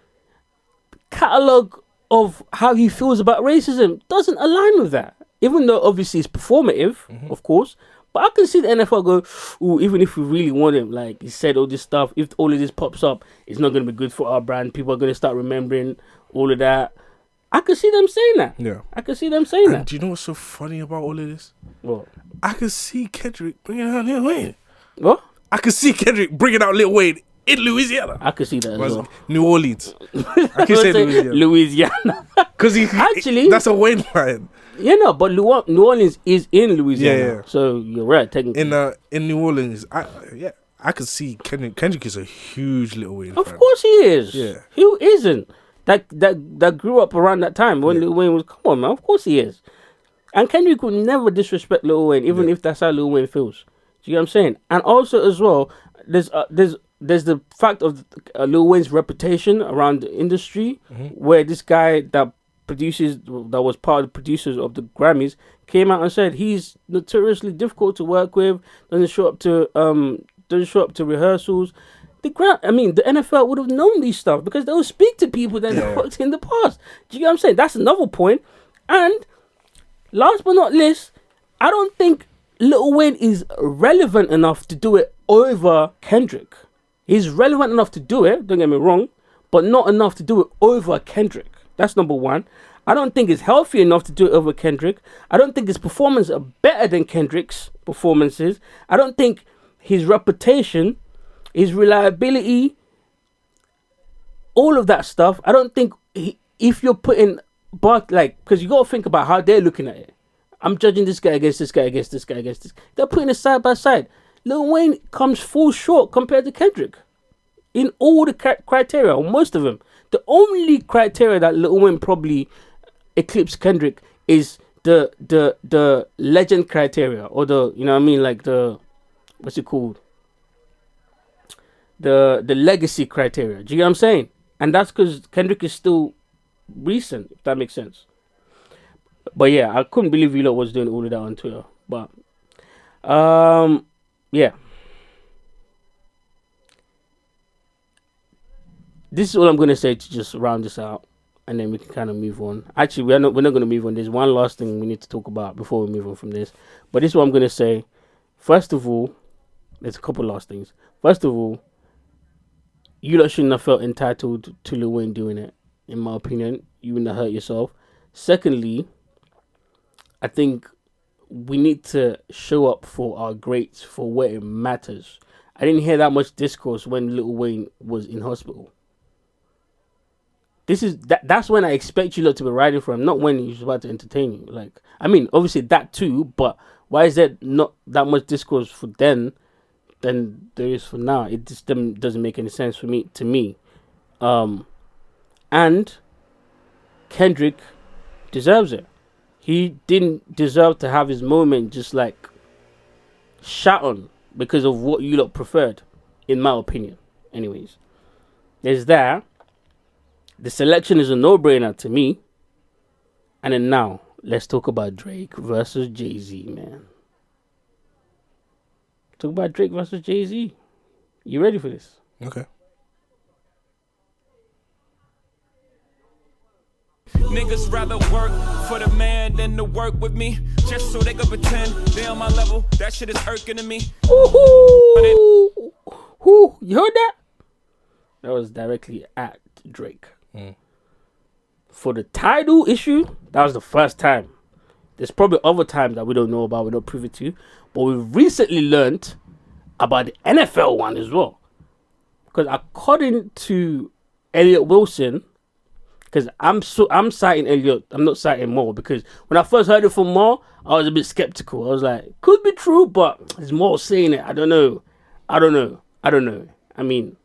catalogue of how he feels about racism, doesn't align with that. Even though obviously it's performative, of course. But I can see the NFL go, ooh, even if we really want him, like he said all this stuff, if all of this pops up, it's not going to be good for our brand. People are going to start remembering all of that. I can see them saying that. Yeah. I can see them saying And that. do you know what's so funny about all of this? What? I could see Kendrick bringing out Lil Wayne. What? I could see Kendrick bringing out Lil Wayne in Louisiana. I can see that as well. New Orleans. I can say Louisiana. Louisiana. Because Actually- that's a Wayne line. Yeah, no, but New Orleans is in Louisiana. Yeah. So you're right, technically. In New Orleans, I could see Kendrick. Kendrick is a huge Lil Wayne Of fan. course he is. Yeah. Who isn't? That grew up around that time when Lil Wayne was. Come on, man. Of course he is. And Kendrick would never disrespect Lil Wayne, even if that's how Lil Wayne feels. Do you know what I'm saying? And also as well, there's the fact of Lil Wayne's reputation around the industry, where this guy that was part of the producers of the Grammys came out and said he's notoriously difficult to work with, doesn't show up to rehearsals. The NFL would have known these stuff because they would speak to people that they worked in the past. Do you know what I'm saying? That's another point. And last but not least, I don't think Lil Wayne is relevant enough to do it over Kendrick. He's relevant enough to do it, don't get me wrong, but not enough to do it over Kendrick. That's number one. I don't think he's healthy enough to do it over Kendrick. I don't think his performances are better than Kendrick's performances. I don't think his reputation, his reliability, all of that stuff, I don't think if you're putting, because you got to think about how they're looking at it. I'm judging this guy against this guy against this guy against this. They're putting it side by side. Lil Wayne comes full short compared to Kendrick in all the criteria, or most of them. The only criteria that Lil Wayne probably eclipsed Kendrick is the legend criteria, or the, you know what I mean, like the, what's it called? The legacy criteria. Do you get what I'm saying? And that's because Kendrick is still recent, if that makes sense. But yeah, I couldn't believe you lot was doing all of that on Twitter. But yeah. This is all I'm gonna say to just round this out, and then we can kind of move on. Actually, we're not gonna move on. There's one last thing we need to talk about before we move on from this. But this is what I'm gonna say. First of all, there's a couple last things. First of all, you lot shouldn't have felt entitled to Lil Wayne doing it. In my opinion, you wouldn't have hurt yourself. Secondly, I think we need to show up for our greats for where it matters. I didn't hear that much discourse when Lil Wayne was in hospital. That's when I expect you lot to be riding for him, not when he's about to entertain you. Like, I mean, obviously that too, but why is there not that much discourse for then than there is for now? It just doesn't make any sense to me. And Kendrick deserves it. He didn't deserve to have his moment just like shat on. because of what you lot preferred, in my opinion. Anyways, there's that. The selection is a no-brainer to me. And then now, let's talk about Drake versus Jay-Z, man. Talk about Drake versus Jay-Z. You ready for this? Okay. Niggas rather work for the man than to work with me, just so they can pretend they on my level. That shit is irking to me. Woohoo! Whoo, you heard that? That was directly at Drake. For the title issue, that was the first time. There's probably other times that we don't know about, we're not privy to, but we've recently learned about the NFL one as well. Because according to Elliot Wilson, because I'm citing Elliot, I'm not citing Mo, because when I first heard it from Mo, I was a bit skeptical. I was like, could be true, but there's more saying it. I don't know. I mean,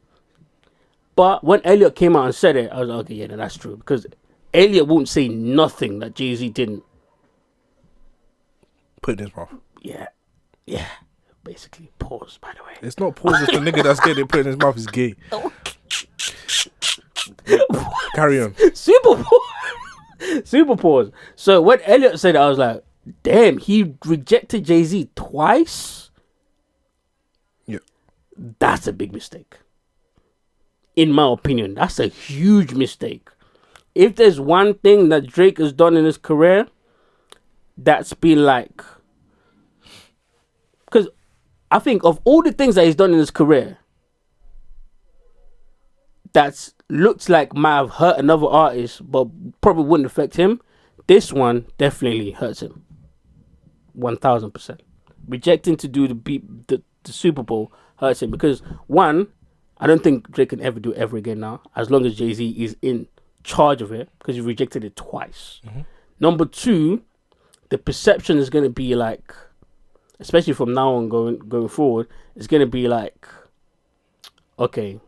but when Elliot came out and said it, I was like, okay, yeah, that's true. Because Elliot won't say nothing that Jay-Z didn't Put in his mouth. Yeah. Basically, pause, by the way. It's not pause if the nigga that's getting it put in his mouth is gay. Carry on. Super pause. So when Elliot said it, I was like, damn, he rejected Jay-Z twice? Yeah. That's a big mistake. In my opinion, that's a huge mistake. If there's one thing that Drake has done in his career, that's been like... Because I think of all the things that he's done in his career, that's looks like might have hurt another artist, but probably wouldn't affect him. This one definitely hurts him. 1000%. Rejecting to do the Super Bowl hurts him because, one, I don't think Drake can ever do it ever again now, as long as Jay-Z is in charge of it, because he rejected it twice. Number two, the perception is going to be like, especially from now on going forward, it's going to be like, okay,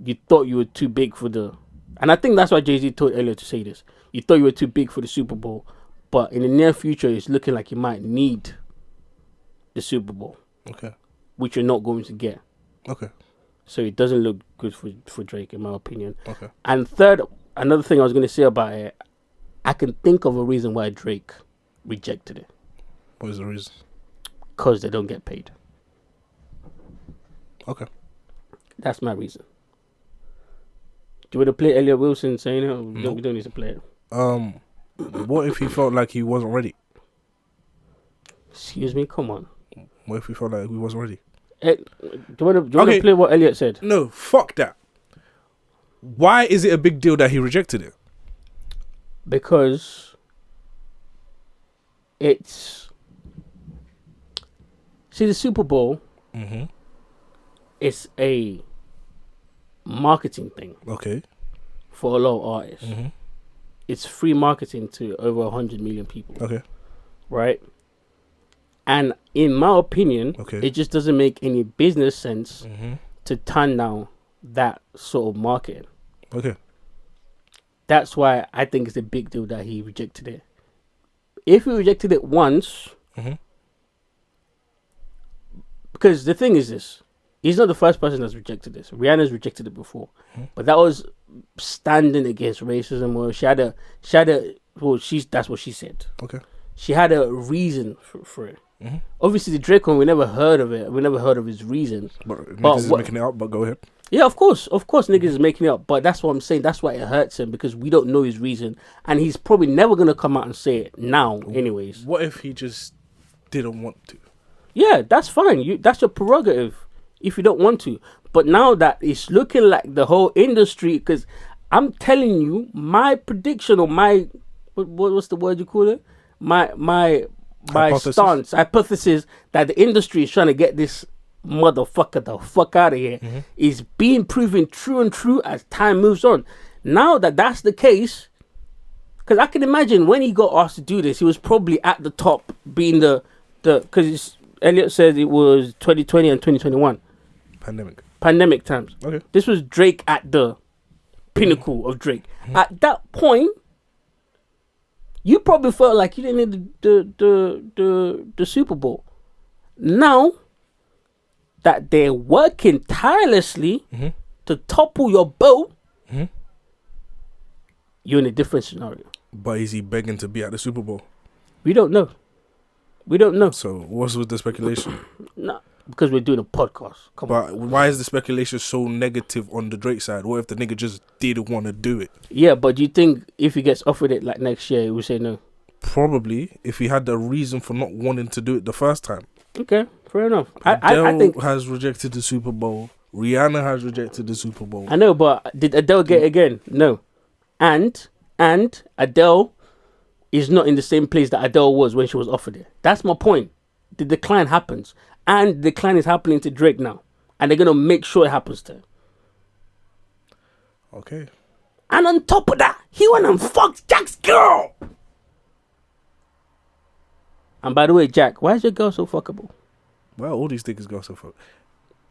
you thought you were too big for the... And I think that's why Jay-Z told Elliot to say this. You thought you were too big for the Super Bowl, but in the near future, it's looking like you might need the Super Bowl. Okay. Which you're not going to get. Okay. So it doesn't look good for Drake, in my opinion. Okay. And third, another thing I was going to say about it, I can think of a reason why Drake rejected it. What is the reason? Because they don't get paid. Okay. That's my reason. Do you want to play Elliot Wilson saying it? Or No. we don't need to play it. What if he felt like he wasn't ready? Excuse me? Come on. What if he felt like he wasn't ready? Do you want to play what Elliot said? No, fuck that. Why is it a big deal that he rejected it? Because it's... See, the Super Bowl, it's a marketing thing. Okay. For a lot of artists. It's free marketing to over 100 million people. Okay. Right? And in my opinion, Okay. it just doesn't make any business sense to turn down that sort of marketing. Okay. That's why I think it's a big deal that he rejected it. If he rejected it once, because the thing is this, he's not the first person that's rejected this. Rihanna's rejected it before, but that was standing against racism. Or that's what she said. Okay. She had a reason for it. Obviously, the Drake one, we never heard of it. We never heard of his reasons. But niggas is making it up, but go ahead. Yeah, of course, niggas is making it up. But that's what I'm saying. That's why it hurts him, because we don't know his reason, and he's probably never gonna come out and say it now. Anyways, What if he just didn't want to? yeah, that's fine. That's your prerogative if you don't want to. But now that it's looking like the whole industry, because I'm telling you, my prediction or my what's the word you call it? My hypothesis that the industry is trying to get this motherfucker the fuck out of here is being proven true and true as time moves on. Now that that's the case, because I can imagine when he got asked to do this, he was probably at the top, being because Elliot said it was 2020 and 2021 pandemic times. Okay. This was Drake at the pinnacle of Drake. At that point, you probably felt like you didn't need the Super Bowl. Now that they're working tirelessly to topple your boat, you're in a different scenario. But is he begging to be at the Super Bowl? We don't know. We don't know. So what's with the speculation? No, because we're doing a podcast. Come on. But why is the speculation so negative on the Drake side? What if the nigga just didn't want to do it? Yeah, but do you think if he gets offered it like next year, he would say no? Probably, if he had the reason for not wanting to do it the first time. Okay, fair enough. Adele I think has rejected the Super Bowl. Rihanna has rejected the Super Bowl. I know, but did Adele get it again? No. And Adele is not in the same place that Adele was when she was offered it. That's my point. The decline happens. And the decline is happening to Drake now. And they're going to make sure it happens to him. Okay. And on top of that, he went and fucked Jack's girl. And by the way, Jack, why is your girl so fuckable? Well, all these niggas go so fuck.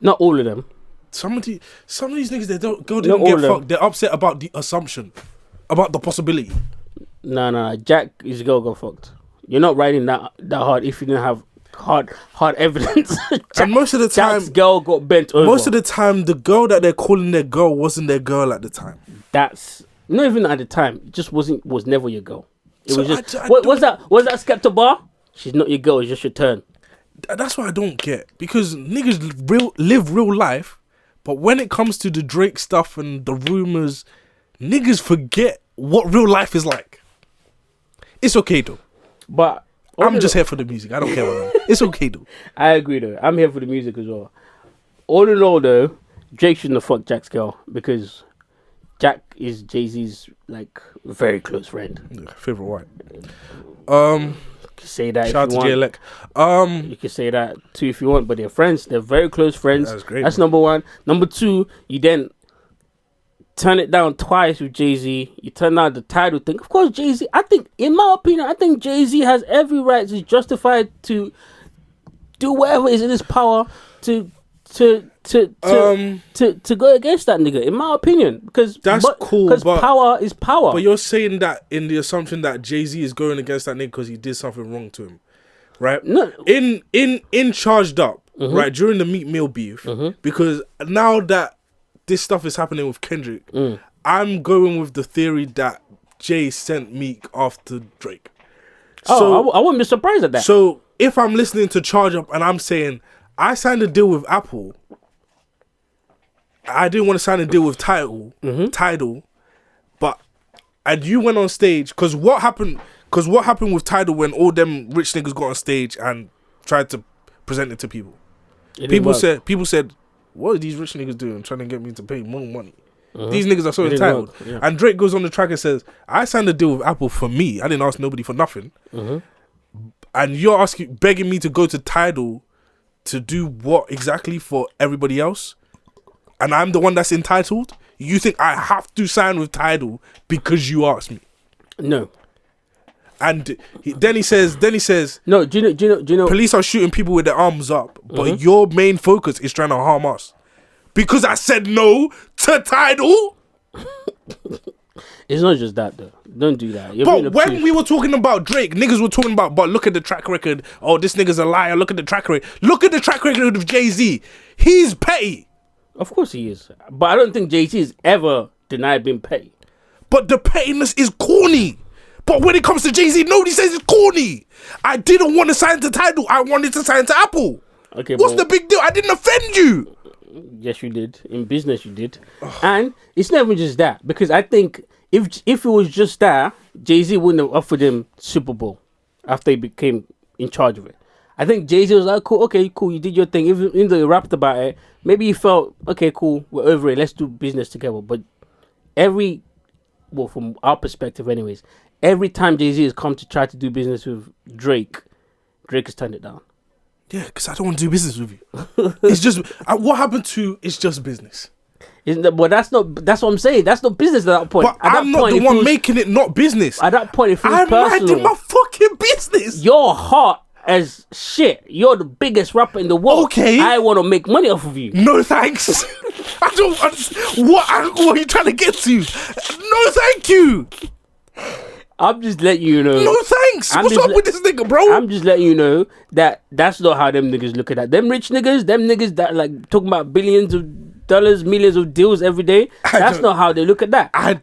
Not all of them. Some of these niggas, they don't Not get all of them. fucked. They're upset about the assumption, about the possibility. No. Jack, his girl got fucked. You're not riding that hard if you didn't have hard evidence. And most of the time, Jack's girl got bent over. most of the time, the girl that they're calling their girl wasn't their girl at the time. That's not even at the time. It just was never your girl. It So was just I was don't- that Skepta bar? She's not your girl. It's just your turn. That's what I don't get, because niggas live real life, but when it comes to the Drake stuff and the rumors, niggas forget what real life is like. It's okay though. But I'm just here for the music. I don't care what it's okay though. I agree though. I'm here for the music as well. All in all though, Drake shouldn't have fucked Jack's girl because Jack is Jay-Z's like very close friend. Yeah, favorite white. You can say that Shout if out you to want. J-Elec. You can say that too if you want, but they're friends. They're very close friends. That's great, That's man. number one. Number two, you then turn it down twice with Jay-Z. You turn down the title thing. Of course, Jay-Z, I think, in my opinion, I think Jay-Z has every right to justify to do whatever is in his power to go against that nigga, in my opinion. Because That's cool, because but- power is power. But you're saying that in the assumption that Jay-Z is going against that nigga because he did something wrong to him, right? No. In Charged Up, right, during the Meat Meal beef, because now that this stuff is happening with Kendrick, I'm going with the theory that Jay sent Meek after Drake. I wouldn't be surprised at that. So if I'm listening to Charge Up and I'm saying, I signed a deal with Apple, I didn't want to sign a deal with Tidal, and you went on stage, because what happened with Tidal when all them rich niggas got on stage and tried to present it to people? It didn't work. People said, what are these rich niggas doing, trying to get me to pay more money? These niggas are so It didn't entitled. work, yeah. And Drake goes on the track and says, I signed a deal with Apple for me. I didn't ask nobody for nothing. And you're begging me to go to Tidal to do what exactly for everybody else? And I'm the one that's entitled? You think I have to sign with Tidal because you asked me? No. And then he says, No, do you know police are shooting people with their arms up, but your main focus is trying to harm us. Because I said no to Tidal? it's not just that though. Don't do that. You're being But when obtuse. we were talking about Drake, niggas were talking about, but look at the track record. Oh, this nigga's a liar. Look at the track record. Look at the track record of Jay-Z. He's petty. Of course he is. But I don't think Jay-Z has ever denied being petty. But the pettiness is corny. But when it comes to Jay-Z, nobody says it's corny. I didn't want to sign to Tidal. I wanted to sign to Apple. Okay, What's but the big deal? I didn't offend you. yes, you did. In business, you did. And it's not even just that. Because I think if it was just that, Jay-Z wouldn't have offered him Super Bowl after he became in charge of it. I think Jay-Z was like, cool, okay, cool, you did your thing. Even though he rapped about it, maybe he felt, okay, cool, we're over it, let's do business together. But from our perspective anyways, every time Jay-Z has come to try to do business with Drake has turned it down. Yeah, because I don't want to do business with you. It's just, what happened to, it's just business. But that's what I'm saying. That's not business at that point. But At that I'm not point, the it one feels- making it not business. At that point, it feels I'm personal. minding my fucking business. Your heart as shit. You're the biggest rapper in the world. Okay. I want to make money off of you. No thanks. I don't understand. What are you trying to get to? No thank you. I'm just letting you know. No thanks. I'm What's just up with this nigga, bro? I'm just letting you know that that's not how them niggas look at that. Them rich niggas, them niggas that like talking about billions of dollars, millions of deals every day. That's not how they look at that. I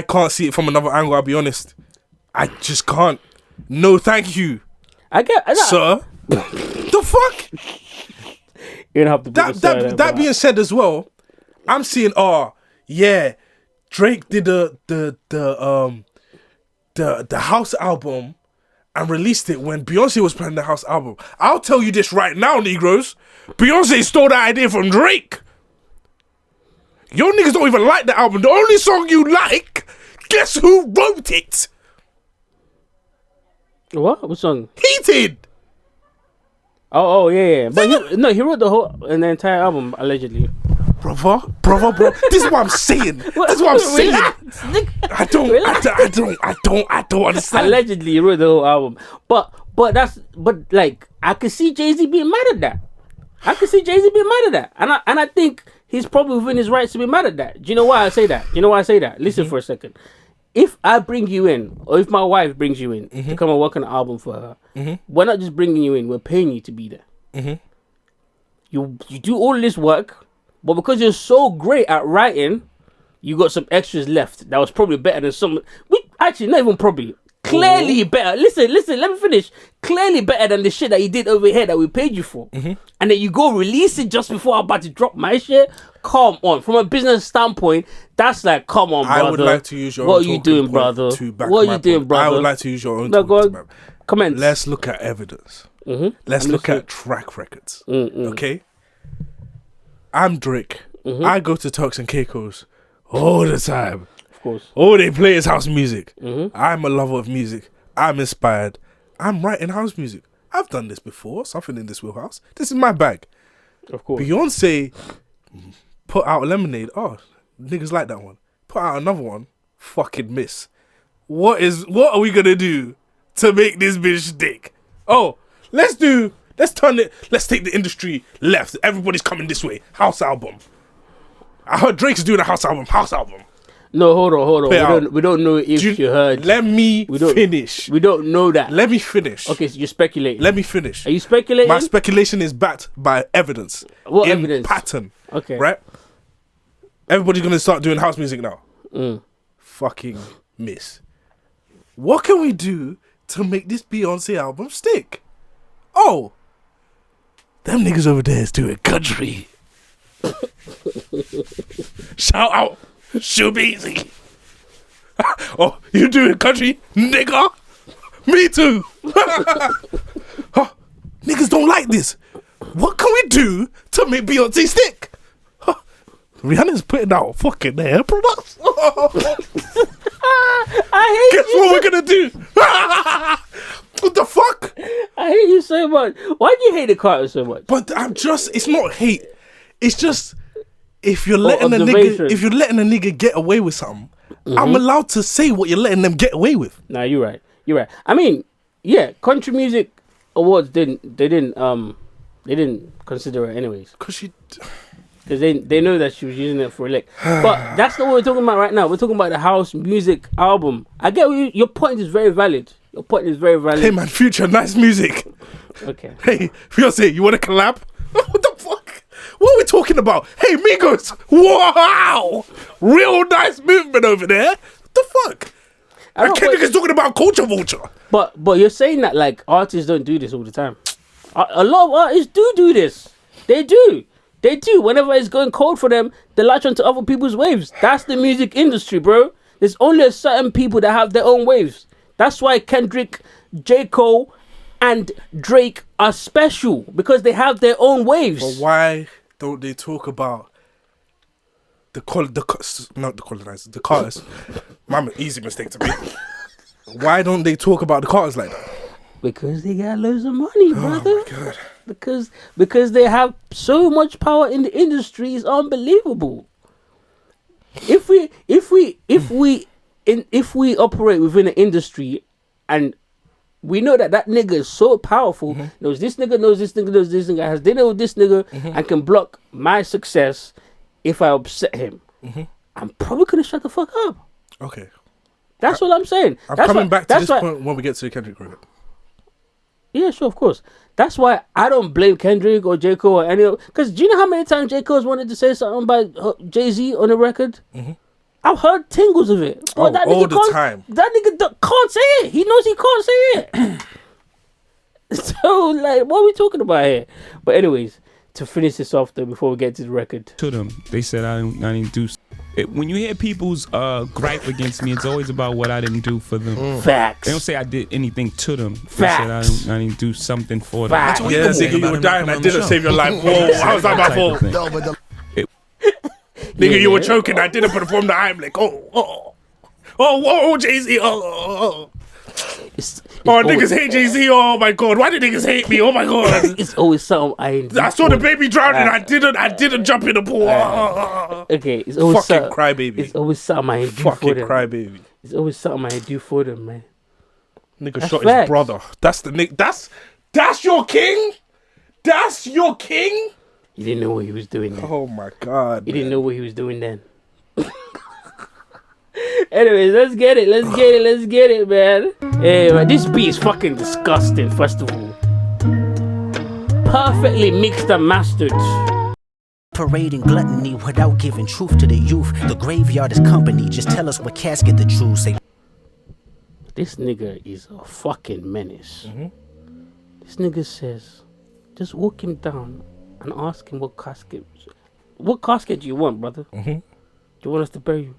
can't see it from another angle. I'll be honest. I just can't. No, thank you, I get sir. The fuck? You don't have to. That being said as well, I'm seeing. Oh yeah, Drake did the house album and released it when Beyonce was playing the house album. I'll tell you this right now, Negroes. Beyonce stole that idea from Drake. Your niggas don't even like the album. The only song you like, guess who wrote it? What song? Heated. Oh yeah. But he wrote the entire album allegedly. Brother. This is what I'm saying. I don't understand. Allegedly, he wrote the whole album. But like I could see Jay-Z being mad at that. And I think he's probably within his rights to be mad at that. Do you know why I say that? Listen for a second. If I bring you in, or if my wife brings you in to come and work on an album for her, we're not just bringing you in, we're paying you to be there. You do all this work, but because you're so great at writing, you got some extras left that was probably better than some. Actually, not even probably. Clearly better. Listen, let me finish. Clearly better than the shit that you did over here that we paid you for. And then you go release it just before I'm about to drop my shit. Come on. From a business standpoint, that's like, come on, brother. I would like to use your what own are you doing, brother? What are you doing, brother? I would like to use your own Comment. Let's look at evidence. Let's look at track records. Okay? I'm Drake. I go to Turks and Caicos all the time. Of course. All they play is house music. I'm a lover of music. I'm inspired. I'm writing house music. I've done this before. Something in this wheelhouse. This is my bag. Of course. Beyonce put out Lemonade. Oh, niggas like that one. Put out another one. Fucking miss. What are we gonna do to make this bitch stick? Oh, let's turn it. Let's take the industry left. Everybody's coming this way. House album. I heard Drake's doing a house album. No, hold on. We don't know if you heard. Let me finish. We don't know that. Let me finish. Okay, so you're speculating. Let me finish. Are you speculating? My speculation is backed by evidence. What evidence? Pattern. Okay. Right? Everybody's going to start doing house music now. Fucking miss. What can we do to make this Beyonce album stick? Oh, them niggas over there is doing country. Shout out. Shoebeezy. Oh, you doing country, nigga? Me too. Huh, niggas don't like this. What can we do to make Beyonce stick? Huh, Rihanna's putting out fucking hair products. I hate Guess you. what we're gonna do? What the fuck? I hate you so much. Why do you hate the Carter so much? But it's not hate. It's just if you're letting a nigga get away with something, I'm allowed to say what you're letting them get away with. Nah, you're right. I mean, yeah, country music awards didn't consider it anyways. Because they know that she was using it for a lick. But that's not what we're talking about right now. We're talking about the house music album. I get your point is very valid. Hey man, Future, nice music. Okay. Hey, Beyonce, you want to collab? What the fuck? What are we talking about? Hey, Migos, wow, real nice movement over there. What the fuck? And Kendrick is talking about culture vulture. But you're saying that like artists don't do this all the time. A lot of artists do this. They do. Whenever it's going cold for them, they latch onto other people's waves. That's the music industry, bro. There's only a certain people that have their own waves. That's why Kendrick, J. Cole, and Drake are special, because they have their own waves. But why don't they talk about the colonizers, the Carters? Man, easy mistake to make. Why don't they talk about the Carters like that? Because they got loads of money, brother. Oh my God. Because they have so much power in the industry, it's unbelievable. If we operate within an industry and we know that nigga is so powerful, knows this nigga, has dinner with this nigga, and can block my success if I upset him, I'm probably gonna shut the fuck up. Okay. That's what I'm saying. I'm That's coming why, back to that's this why, point when we get to the Kendrick record. Yeah, sure, of course. That's why I don't blame Kendrick or J. Cole or any. Because do you know how many times J. Cole's wanted to say something about Jay-Z on the record? Mm-hmm. I've heard tingles of it. Oh, that all nigga the can't- time. That nigga can't say it. He knows he can't say it. So, like, what are we talking about here? But anyways, to finish this off, though, before we get to the record. To them, they said I didn't do. When you hear people's gripe against me, it's always about what I didn't do for them. Facts. They don't say I did anything to them. They Facts. said I didn't do something for them. Facts. That's Yeah, what nigga, you were dying. I didn't save your life. Whoa, how was that my fault? Nigga, you were choking. I didn't perform the Heimlich. Whoa, Jay-Z. It's Niggas hate Jay-Z. Oh my God, why do niggas hate me? Oh my God. It's always something I saw the baby drowning. I didn't jump in the pool. Okay, it's always Fucking crybaby. It's always something I do for Fucking them. crybaby. It's always something I do for them, man. Nigga That's shot facts. his brother. That's the nigga. That's your king. That's your king. You didn't know what he was doing then. Oh my God. You didn't know what he was doing then. Anyways, let's get it, man. Hey, man, this beat is fucking disgusting, first of all. Perfectly mixed and mastered. Parading gluttony without giving truth to the youth. The graveyard is company, just tell us what casket the truth. Say This nigga is a fucking menace. Mm-hmm. This nigga says, just walk him down and ask him what casket do you want, brother? Mm-hmm. Do you want us to bury you?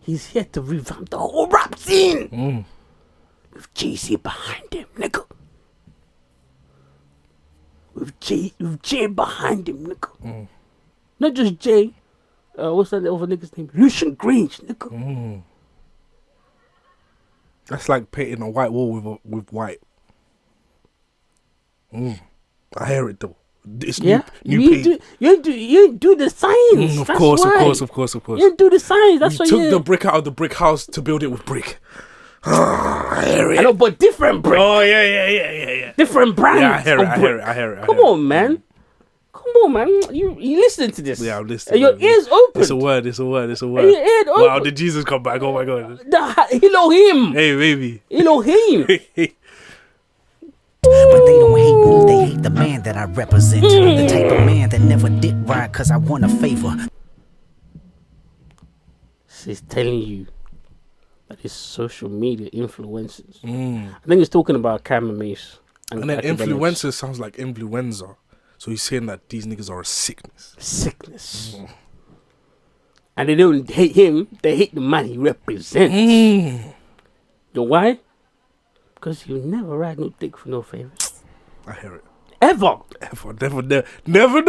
He's here to revamp the whole rap scene. With Jay-Z behind him, nigga. With Jay behind him, nigga. Not just Jay. What's that other nigga's name? Lucian Grange, nigga. That's like painting a white wall with white. I hear it though. It's Yeah, new paint. you do the science. Of That's course. why. You do the science. That's why You took you the brick out of the brick house to build it with brick. I hear it. I know, but different brick, Oh yeah. different brands. Yeah, I hear of it. brick. I hear it. Come on, man. Come on, man. You listening to this? Yeah, I'm listening. Your ears open. It's a word. Your ears open. Wow, did Jesus come back? Oh my God. Elohim. Hey, baby. Elohim. but they don't hate me, they hate the man that I represent. The type of man that never did right cause I want a favor. She's telling you that it's social media influencers. I think he's talking about Cameron Mace. And then academics. influencer sounds like influenza. So he's saying that these niggas are a sickness. And they don't hate him, they hate the man he represents. You know why? Because you never ride no dick for no favors. I hear it. Ever. Never, Never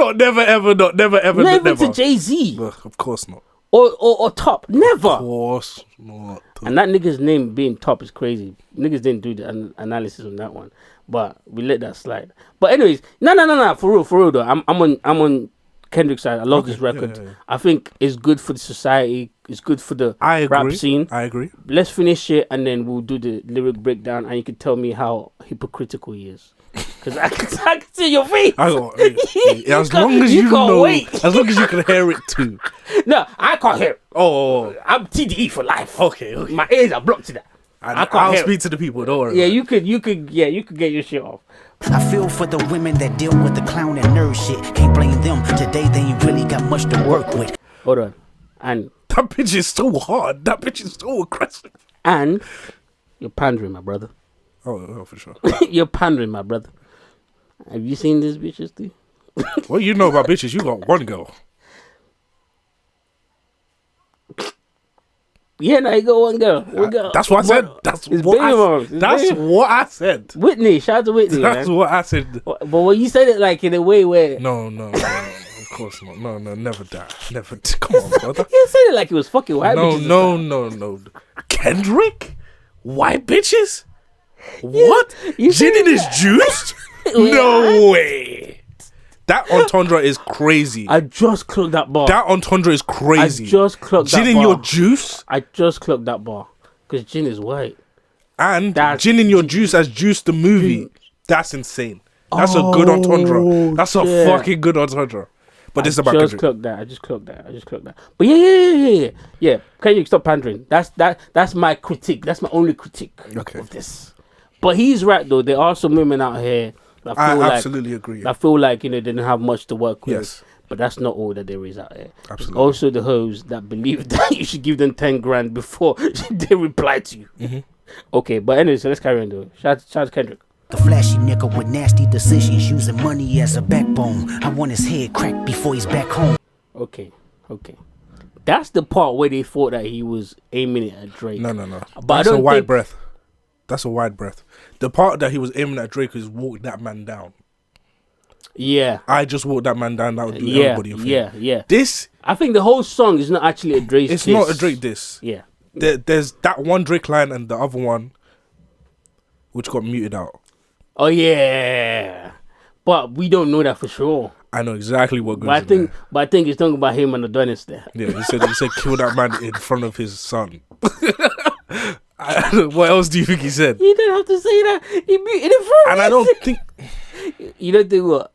to Jay-Z. Of course not. Or Top. Never. Of course not. And that nigga's name being Top is crazy. Niggas didn't do the analysis on that one. But we let that slide. But anyways, no. For real though. I'm on Kendrick's side. I love this record. Yeah. I think it's good for the society. It's good for the rap scene. I agree. Let's finish it and then we'll do the lyric breakdown and you can tell me how hypocritical he is. Because I can see your face. As long as you know, as long as you can hear it too. No, I can't hear it. Oh. I'm TDE for life. Okay. My ears are blocked to that. I'll speak to the people. Don't worry. Yeah, you could get your shit off. I feel for the women that deal with the clown and nerd shit. Can't blame them. Today they ain't really got much to work with. Hold on. And that bitch is so hard. That bitch is so aggressive. And you're pandering, my brother. Oh, for sure. You're pandering, my brother. Have you seen these bitches, dude? What you know about bitches? You got one girl. Yeah, no, you got one girl. That's what I said. That's what I said. Whitney, shout out to Whitney. That's man. what I said. But when you said it like in a way where No. Of course not. No, never that. Never. Come on, brother. you said it like it was fucking white bitches. No. Kendrick? White bitches? What? you Gin in his juice? No way. That entendre is crazy. I just clocked that bar. That entendre is crazy. I just clocked that bar. Gin in your juice? I just clocked that bar. Because gin is white. And gin in your juice as Juice the movie. That's insane. That's a good entendre. That's a fucking good entendre. But this is about just Kendrick. I just clocked that. But yeah. Kendrick, stop pandering. That's my critique. That's my only critique of this. But he's right though. There are some women out here that I feel absolutely agree. I feel like they didn't have much to work with. Yes. But that's not all that there is out there. Absolutely. There's also the hoes that believe that you should give them 10 grand before they reply to you. Mm-hmm. Okay, but anyway, so let's carry on though. Shout out to Kendrick. The flashy nigga with nasty decisions, using money as a backbone. I want his head cracked before he's back home. Okay. That's the part where they thought that he was aiming it at Drake. No. But That's I don't a wide think... breath. That's a wide breath. The part that he was aiming at Drake is walk that man down. Yeah. I just walked that man down. That would do everybody a favor. Yeah. This, I think the whole song is not actually a Drake it's diss. not a Drake diss. Yeah. There's that one Drake line and the other one, which got muted out. Oh yeah. But we don't know that for sure. I know exactly what goes. But I think he's talking about him and Adonis there. Yeah, he said kill that man in front of his son. What else do you think he said? You don't have to say that. He muted in front. And I don't think. You don't think what?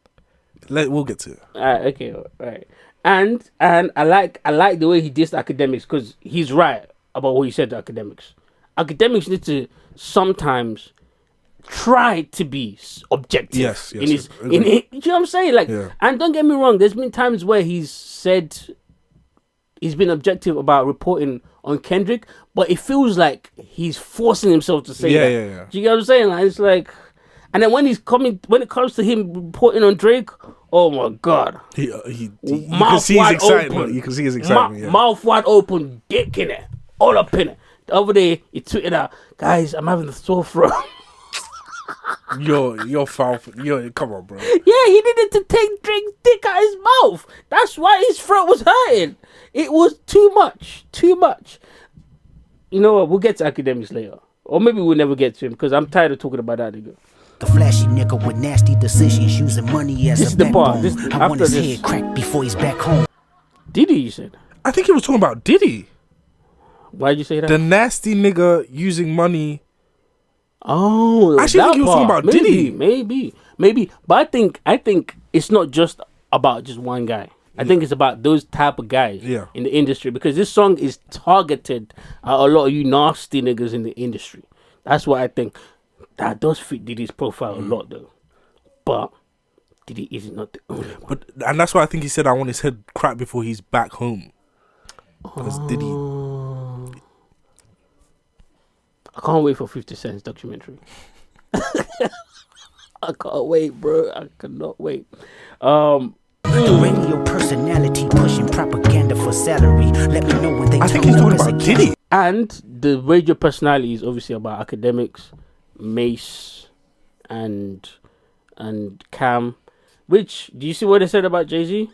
We'll get to it. Okay, all right. And I like the way he dissed academics because he's right about what he said to academics. Academics need to sometimes try to be objective. Yes. You know what I'm saying? Like, and don't get me wrong. There's been times where he's been objective about reporting on Kendrick, but it feels like he's forcing himself to say that. Yeah. Do you get what I'm saying? Like, it's like, and then when it comes to him reporting on Drake, oh my God, you can see his excitement. You can see his excitement. Mouth wide open, dick in it, all up in it. The other day, he tweeted out, "Guys, I'm having the sore throat." You're foul. Come on, bro. Yeah, he needed to take Drake's dick out his mouth. That's why his throat was hurting. It was too much. You know what? We'll get to academics later. Or maybe we'll never get to him because I'm tired of talking about that nigga. The flashy nigga with nasty decisions, using money as This a is the part. backbone. I want his head cracked before he's back home. Diddy, you said? I think he was talking about Diddy. Why'd you say that? The nasty nigga using money. Oh, I actually think he was talking about Diddy. Maybe. But I think it's not just about just one guy. I think it's about those type of guys in the industry because this song is targeted at a lot of you nasty niggas in the industry. That's what I think. That does fit Diddy's profile a lot though. But Diddy is not the only one. And that's why I think he said I want his head cracked before he's back home. Because Diddy. I can't wait for 50 Cent's documentary. I can't wait, bro. I cannot wait. The radio personality pushing propaganda for salary. Let me know when they. I think he's talking about Diddy. And the radio personality is obviously about academics, Mace, and Cam. Which do you see what they said about Jay-Z?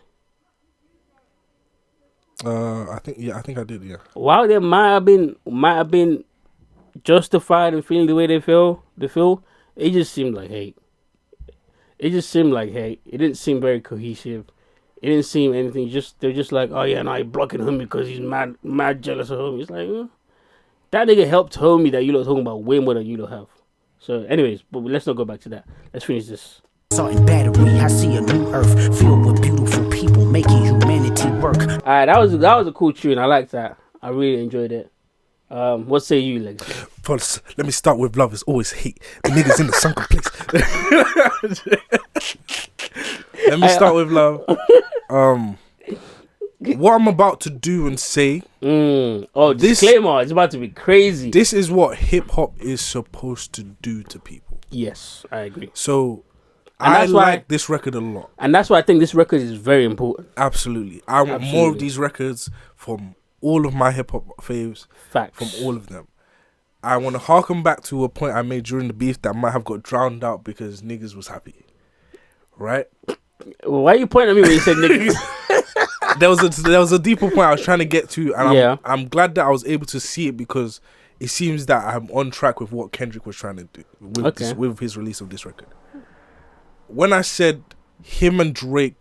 I think I did. Yeah. While they might have been justified in feeling the way they feel, it just seemed like hate. It didn't seem very cohesive. It didn't seem anything. They're just like, oh yeah, no, you're blocking homie because he's mad jealous of homie. It's like, that nigga helped homie that you lot talking about way more than you lot have. So, anyways, but let's not go back to that. Let's finish this. Salt and battery, I see a new earth filled with beautiful people making humanity work. Alright, that was a cool tune. I like that. I really enjoyed it. What say you, Legacy? First, let me start with love is always hate. The niggas in the sunken place. Let me start with love. What I'm about to do and say. Disclaimer, it's about to be crazy. This is what hip hop is supposed to do to people. Yes, I agree. So I like this record a lot. And that's why I think this record is very important. Absolutely. I want more of these records from all of my hip hop faves. Facts. From all of them. I want to harken back to a point I made during the beef that might have got drowned out because niggas was happy. Right? Why are you pointing at me when you said niggas? there was a deeper point I was trying to get to, and I'm glad that I was able to see it because it seems that I'm on track with what Kendrick was trying to do with his release of this record. When I said him and Drake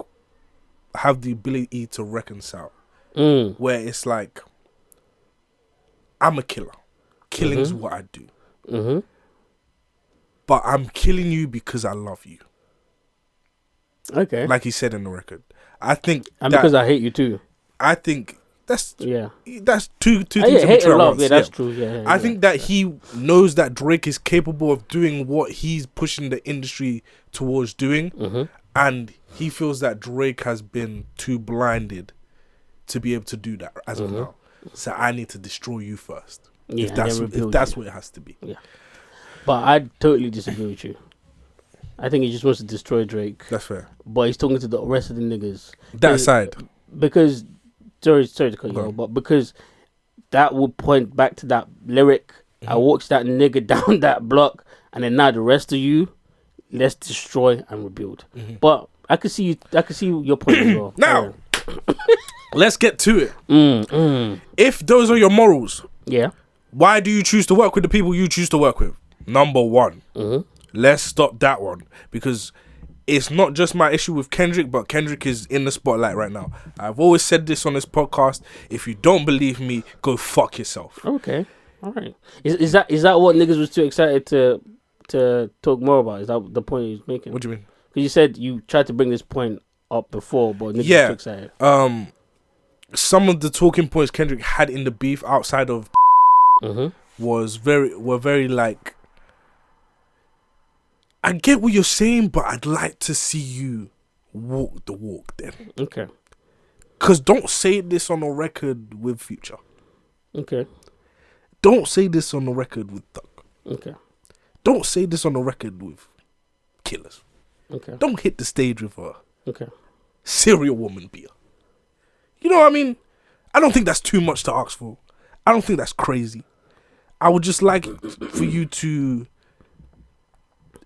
have the ability to reconcile, where it's like, I'm a killer. Killing is what I do. But I'm killing you because I love you. Okay. Like he said in the record. I think And because I hate you too. I think that's Yeah. that's two things to be hate true and at love. once. Yeah, that's true. Yeah. I think that he knows that Drake is capable of doing what he's pushing the industry towards doing, and he feels that Drake has been too blinded to be able to do that as of now. So I need to destroy you first. Yeah, if that's what it has to be. Yeah. But I totally disagree with you. I think he just wants to destroy Drake. That's fair. But he's talking to the rest of the niggas. That side. Because sorry to cut you off, but because that would point back to that lyric. I walked that nigga down that block, and then now the rest of you, let's destroy and rebuild. But I could see your point as well. Now, let's get to it. If those are your morals, yeah, why do you choose to work with the people you choose to work with? Number one. Let's stop that one, because it's not just my issue with Kendrick, but Kendrick is in the spotlight right now. I've always said this on this podcast. If you don't believe me, go fuck yourself. Okay, all right. Is that what niggas was too excited to talk more about? Is that the point he's making? What do you mean? Because you said you tried to bring this point up before, but niggas was too excited. Some of the talking points Kendrick had in the beef outside of were very like, I get what you're saying, but I'd like to see you walk the walk then. Okay. Because don't say this on a record with Future. Okay. Don't say this on the record with Thug. Okay. Don't say this on the record with Killers. Okay. Don't hit the stage with a serial woman beer. You know what I mean? I don't think that's too much to ask for. I don't think that's crazy. I would just like for you to,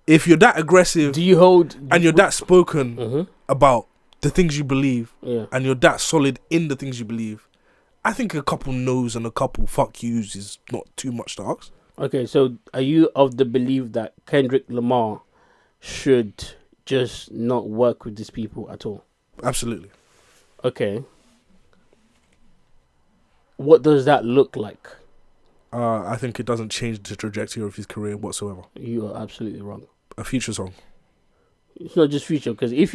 if you're that aggressive, and you're that spoken about the things you believe, and you're that solid in the things you believe, I think a couple no's and a couple fuck yous is not too much to ask. Okay, so are you of the belief that Kendrick Lamar should just not work with these people at all? Absolutely. Okay. What does that look like? I think it doesn't change the trajectory of his career whatsoever. You are absolutely wrong. A Future song. It's not just Future, because if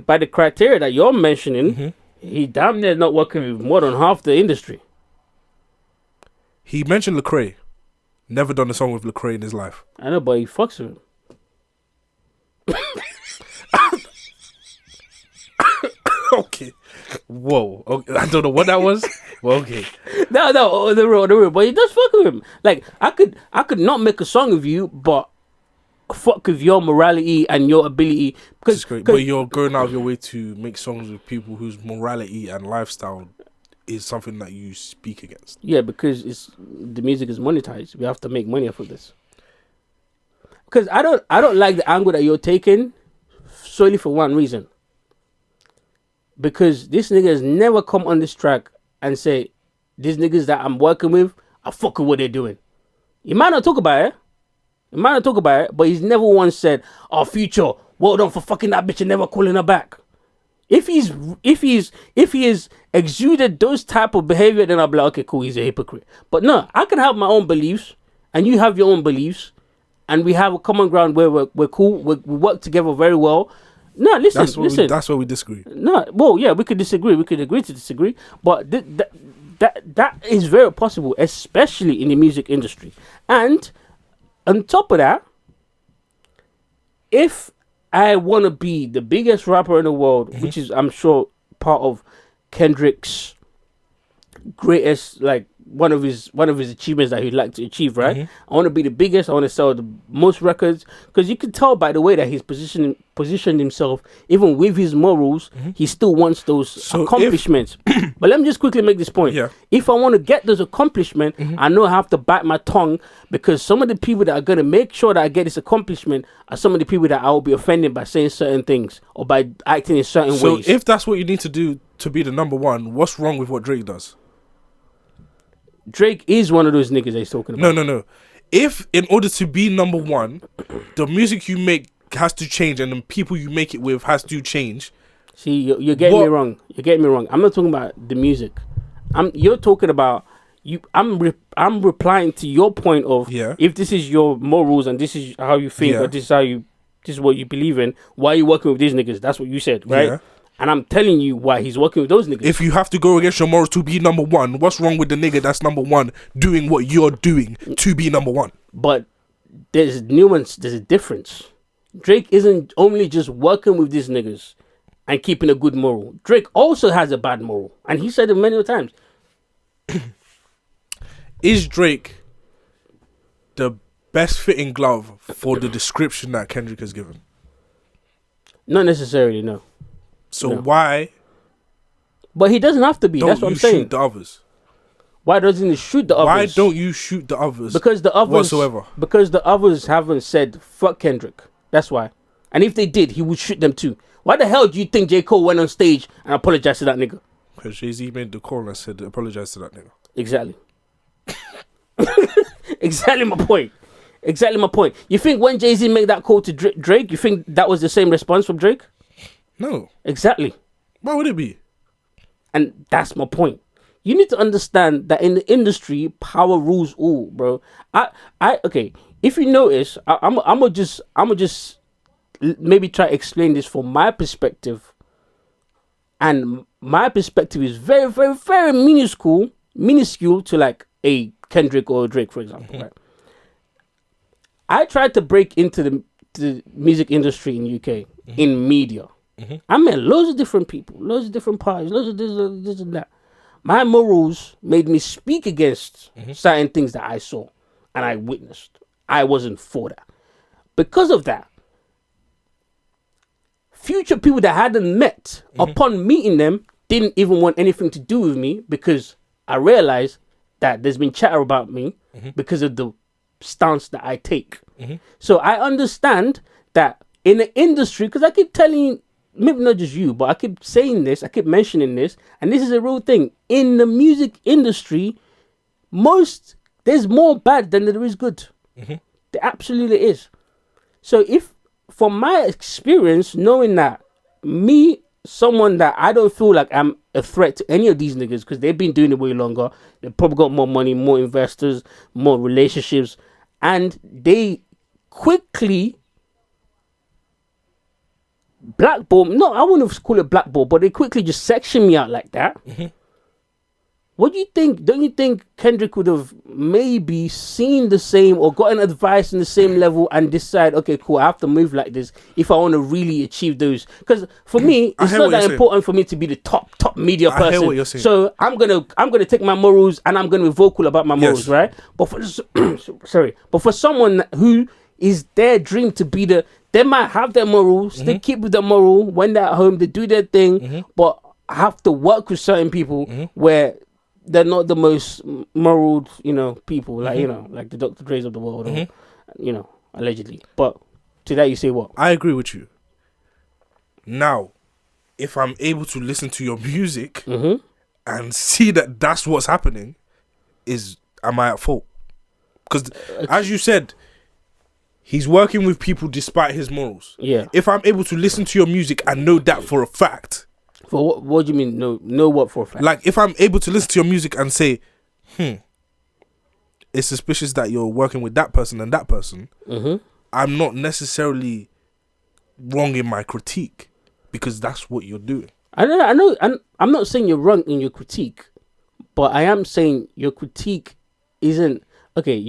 by the criteria that you're mentioning, he damn near not working with more than half the industry. He mentioned Lecrae. Never done a song with Lecrae in his life. I know, but he fucks with him. Okay. Whoa. Okay. I don't know what that was. Well, okay. No, the real. But he does fuck with him. Like, I could not make a song with you, but fuck with your morality and your ability. Because but you're going out of your way to make songs with people whose morality and lifestyle is something that you speak against. Yeah, because the music is monetized. We have to make money off of this. Because I don't like the angle that you're taking solely for one reason. Because this nigga has never come on this track and say, these niggas that I'm working with are fucking what they're doing. He might not talk about it. But he's never once said, "Oh, Future, well done for fucking that bitch and never calling her back." If he is exuded those type of behavior, then I'll be like, okay, cool, he's a hypocrite. But no, I can have my own beliefs, and you have your own beliefs, and we have a common ground where we're cool. We work together very well. No, listen. That's where we disagree. No, well, yeah, we could disagree. We could agree to disagree. But that is very possible, especially in the music industry. And on top of that, if I want to be the biggest rapper in the world, which is, I'm sure, part of Kendrick's greatest, like, one of his achievements that he'd like to achieve, right? I want to be the biggest. I want to sell the most records, because you can tell by the way that he's positioned himself, even with his morals, he still wants those accomplishments. But let me just quickly make this point. Yeah. If I want to get those accomplishments, I know I have to bite my tongue, because some of the people that are going to make sure that I get this accomplishment are some of the people that I will be offended by saying certain things or by acting in certain ways. So if that's what you need to do to be the number one, what's wrong with what Drake does? Drake is one of those niggas that he's talking about. No. If in order to be number one, the music you make has to change and the people you make it with has to change. See, you're getting me wrong. You're getting me wrong. I'm not talking about the music. You're talking about you. I'm replying to your point of if this is your morals and this is how you think or this is how you this is what you believe in. Why are you working with these niggas? That's what you said, right? Yeah. And I'm telling you why he's working with those niggas. If you have to go against your morals to be number one, what's wrong with the nigga that's number one doing what you're doing to be number one? But there's nuance, there's a difference. Drake isn't only just working with these niggas and keeping a good moral. Drake also has a bad moral. And he said it many times. Is Drake the best fitting glove for the description that Kendrick has given? Not necessarily, no. So No. why But he doesn't have to be. don't That's what you I'm saying. shoot the others? Why doesn't he shoot the others? Why don't you shoot the others? Because the others whatsoever. Because the others haven't said fuck Kendrick. That's why. And if they did, he would shoot them too. Why the hell do you think J. Cole went on stage and apologized to that nigga? Because Jay-Z made the call and said apologize to that nigga. Exactly. Exactly my point. Exactly my point. You think when Jay-Z made that call to Drake, you think that was the same response from Drake? No. Exactly. Why would it be? And that's my point. You need to understand that in the industry, power rules all, bro. Okay. If you notice, I'm gonna just maybe try to explain this from my perspective. And my perspective is very, very, very minuscule to like a Kendrick or a Drake, for example. Right? I tried to break into the music industry in UK in media. I met loads of different people, loads of different parties, loads of this and that. My morals made me speak against certain things that I saw and I witnessed. I wasn't for that. Because of that, future people that I hadn't met, upon meeting them, didn't even want anything to do with me because I realized that there's been chatter about me because of the stance that I take. So I understand that in the industry, because I keep telling you, maybe not just you, but I keep saying this, I keep mentioning this, and this is a real thing. In the music industry, there's more bad than there is good. There absolutely is. So if, from my experience, knowing that me, someone that I don't feel like I'm a threat to any of these niggas because they've been doing it way longer, they've probably got more money, more investors, more relationships, and they quickly blackball. No, I wouldn't call it blackball, but they quickly just section me out like that. What do you think? Don't you think Kendrick would have maybe seen the same or gotten advice in the same level and decide, okay, cool, I have to move like this if I want to really achieve those? Because for me, it's not that important for me to be the top media person. I hear what you're saying. So I'm gonna take my morals and I'm gonna be vocal about my morals, right? But for someone who is their dream to be they might have their morals, they keep with their moral when they're at home, they do their thing, but have to work with certain people where they're not the most moral, people, like, like the Dr. Dre's of the world, or, allegedly. But to that you say what? I agree with you. Now, if I'm able to listen to your music and see that that's what's happening, am I at fault? Because as you said, he's working with people despite his morals. Yeah. If I'm able to listen to your music and know that for a fact. For what do you mean? Know what for a fact? Like, if I'm able to listen to your music and say, it's suspicious that you're working with that person and that person, I'm not necessarily wrong in my critique because that's what you're doing. I know. I'm not saying you're wrong in your critique, but I am saying your critique isn't okay.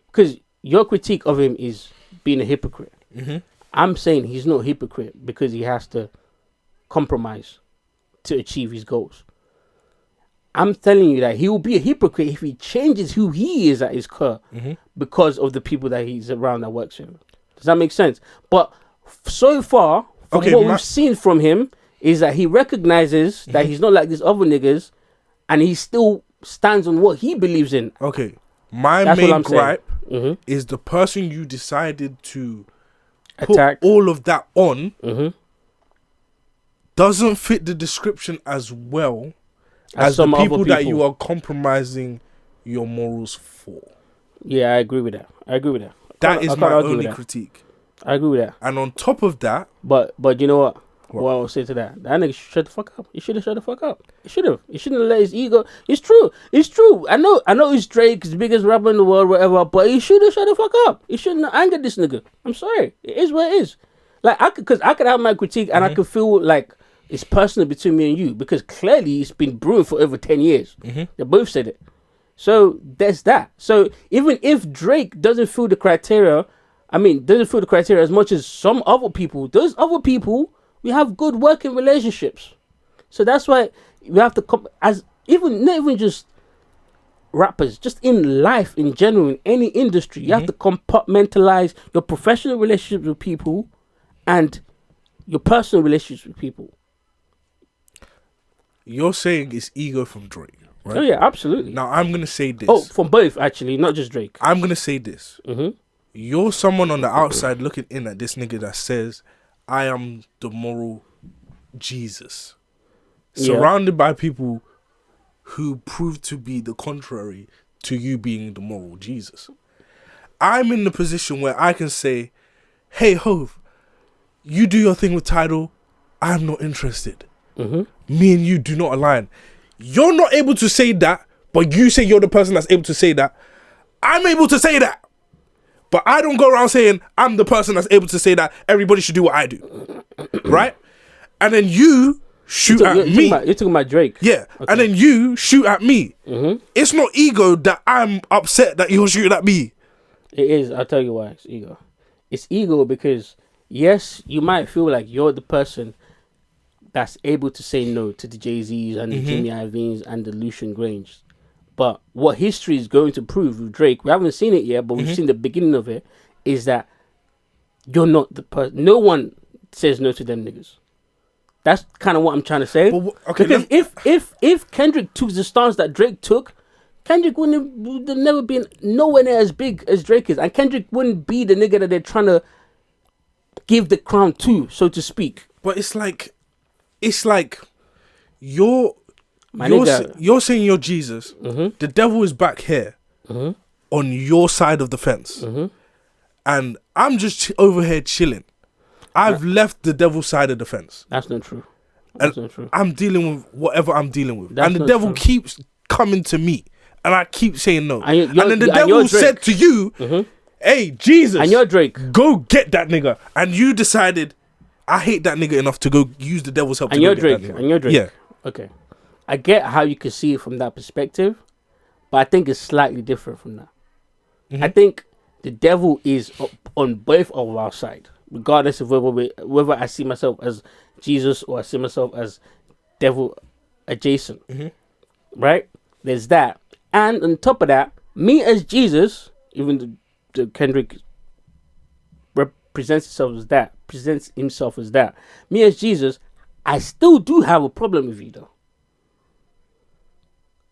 Because your critique of him is being a hypocrite. I'm saying he's not a hypocrite because he has to compromise to achieve his goals. I'm telling you that he will be a hypocrite if he changes who he is at his core because of the people that he's around that works with him. Does that make sense? But so far, from what we've seen from him, is that he recognizes that he's not like these other niggas, and he still stands on what he believes in. Okay, my main gripe is the person you decided to attack, put all of that on, doesn't fit the description as well as the people that you are compromising your morals for. Yeah, I agree with that. That is my only critique. I agree with that. And on top of that, but you know what? What I will say to that? That nigga should shut the fuck up. He should have shut the fuck up. He should have. He shouldn't have let his ego. It's true. It's true. I know he's Drake's biggest rapper in the world, whatever. But he should have shut the fuck up. He shouldn't have angered this nigga. I'm sorry. It is what it is. Like I could have my critique, and I could feel like it's personal between me and you because clearly it's been brewing for over 10 years. They both said it. So there's that. So even if Drake doesn't fill the criteria, doesn't fill the criteria as much as some other people, those other people, we have good working relationships. So that's why we have to not even just rappers, just in life in general, in any industry, you have to compartmentalize your professional relationships with people and your personal relationships with people. You're saying it's ego from Drake, right? Oh yeah, absolutely. Now I'm gonna say this. Oh, from both actually, not just Drake. I'm gonna say this. You're someone on the outside looking in at this nigga that says, I am the moral Jesus. Surrounded by people who prove to be the contrary to you being the moral Jesus. I'm in the position where I can say, hey, Hove, you do your thing with Tidal. I'm not interested. Me and you do not align. You're not able to say that, but you say you're the person that's able to say that. I'm able to say that. But I don't go around saying I'm the person that's able to say that everybody should do what I do. Right? And then you shoot at me. You're talking about Drake. Yeah. Okay. And then you shoot at me. It's not ego that I'm upset that you're shooting at me. It is. I'll tell you why it's ego. It's ego because, yes, you might feel like you're the person that's able to say no to the Jay-Z's and the Jimmy Iovine's and the Lucian Grange. But what history is going to prove with Drake, we haven't seen it yet, but we've seen the beginning of it, is that you're not the person. No one says no to them niggas. That's kind of what I'm trying to say. Because if Kendrick took the stance that Drake took, Kendrick would have never been nowhere near as big as Drake is. And Kendrick wouldn't be the nigga that they're trying to give the crown to, so to speak. But it's like you're saying you're Jesus. The devil is back here on your side of the fence. And I'm just over here chilling. I've left the devil's side of the fence. That's not true. That's not true. I'm dealing with whatever I'm dealing with. And the devil keeps coming to me. And I keep saying no. And then the devil said to you, hey, Jesus. And you're Drake. Go get that nigga. And you decided, I hate that nigga enough to go use the devil's help and to you're go Drake. get that nigga. And you're Drake. Yeah. Okay. I get how you can see it from that perspective, but I think it's slightly different from that. I think the devil is on both of our side, regardless of whether I see myself as Jesus or I see myself as devil adjacent. Right? There's that. And on top of that, me as Jesus, even the Kendrick presents himself as that. Me as Jesus, I still do have a problem with you though.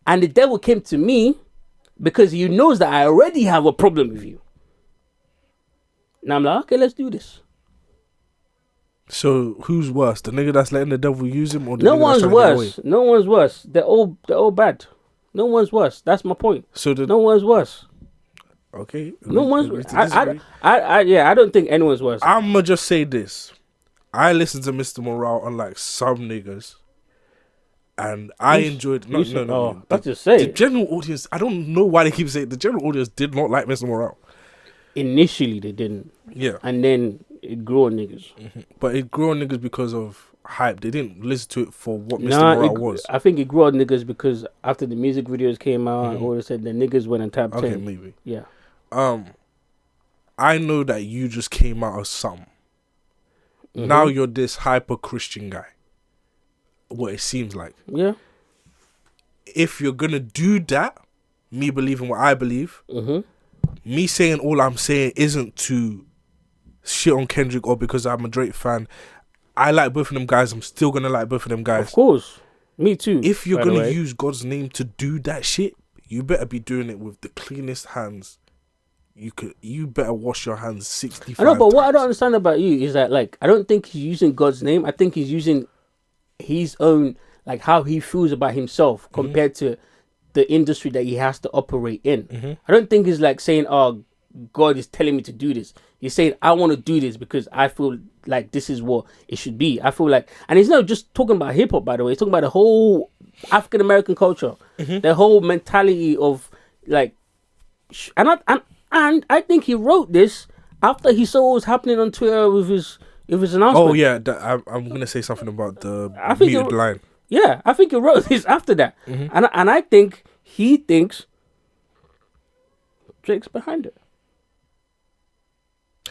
And the devil came to me because he knows that I already have a problem with you. Now I'm like, okay, let's do this. So who's worse? The nigga that's letting the devil use him, or the No nigga one's that's trying to get worse. away? No one's worse. They're all bad. No one's worse. That's my point. So no one's worse. Okay. No one's. I don't think anyone's worse. I'ma just say this. I listened to Mr. Morale unlike some niggas. And I enjoyed. No. That's just say the general audience. I don't know why they keep saying the general audience did not like Mr. Morale. Initially, they didn't. Yeah. And then it grew on niggas. But it grew on niggas because of hype. They didn't listen to it for what Mr. Morale was. I think it grew on niggas because after the music videos came out, and all of a sudden the niggas went on top 10. Okay, maybe. Yeah. I know that you just came out of some. Now you're this hyper Christian guy. What it seems like. Yeah. If you're gonna do that, me believing what I believe, me saying all I'm saying isn't to shit on Kendrick or because I'm a Drake fan. I like both of them guys. I'm still gonna like both of them guys. Of course. Me too. If you're gonna use God's name to do that shit, you better be doing it with the cleanest hands. You better wash your hands 65 I know, but times. what I don't understand about you is that, like, I don't think he's using God's name. I think he's using his own, like, how he feels about himself compared to the industry that he has to operate in. I don't think he's like saying, oh, God is telling me to do this. He's saying, I want to do this because I feel like this is what it should be. I feel like, and he's not just talking about hip hop, by the way. He's talking about the whole African American culture, the whole mentality of like, and I think he wrote this after he saw what was happening on Twitter with his announcement. Oh yeah, I'm gonna say something about the muted line. Yeah, I think he wrote this after that, and I think he thinks Drake's behind it.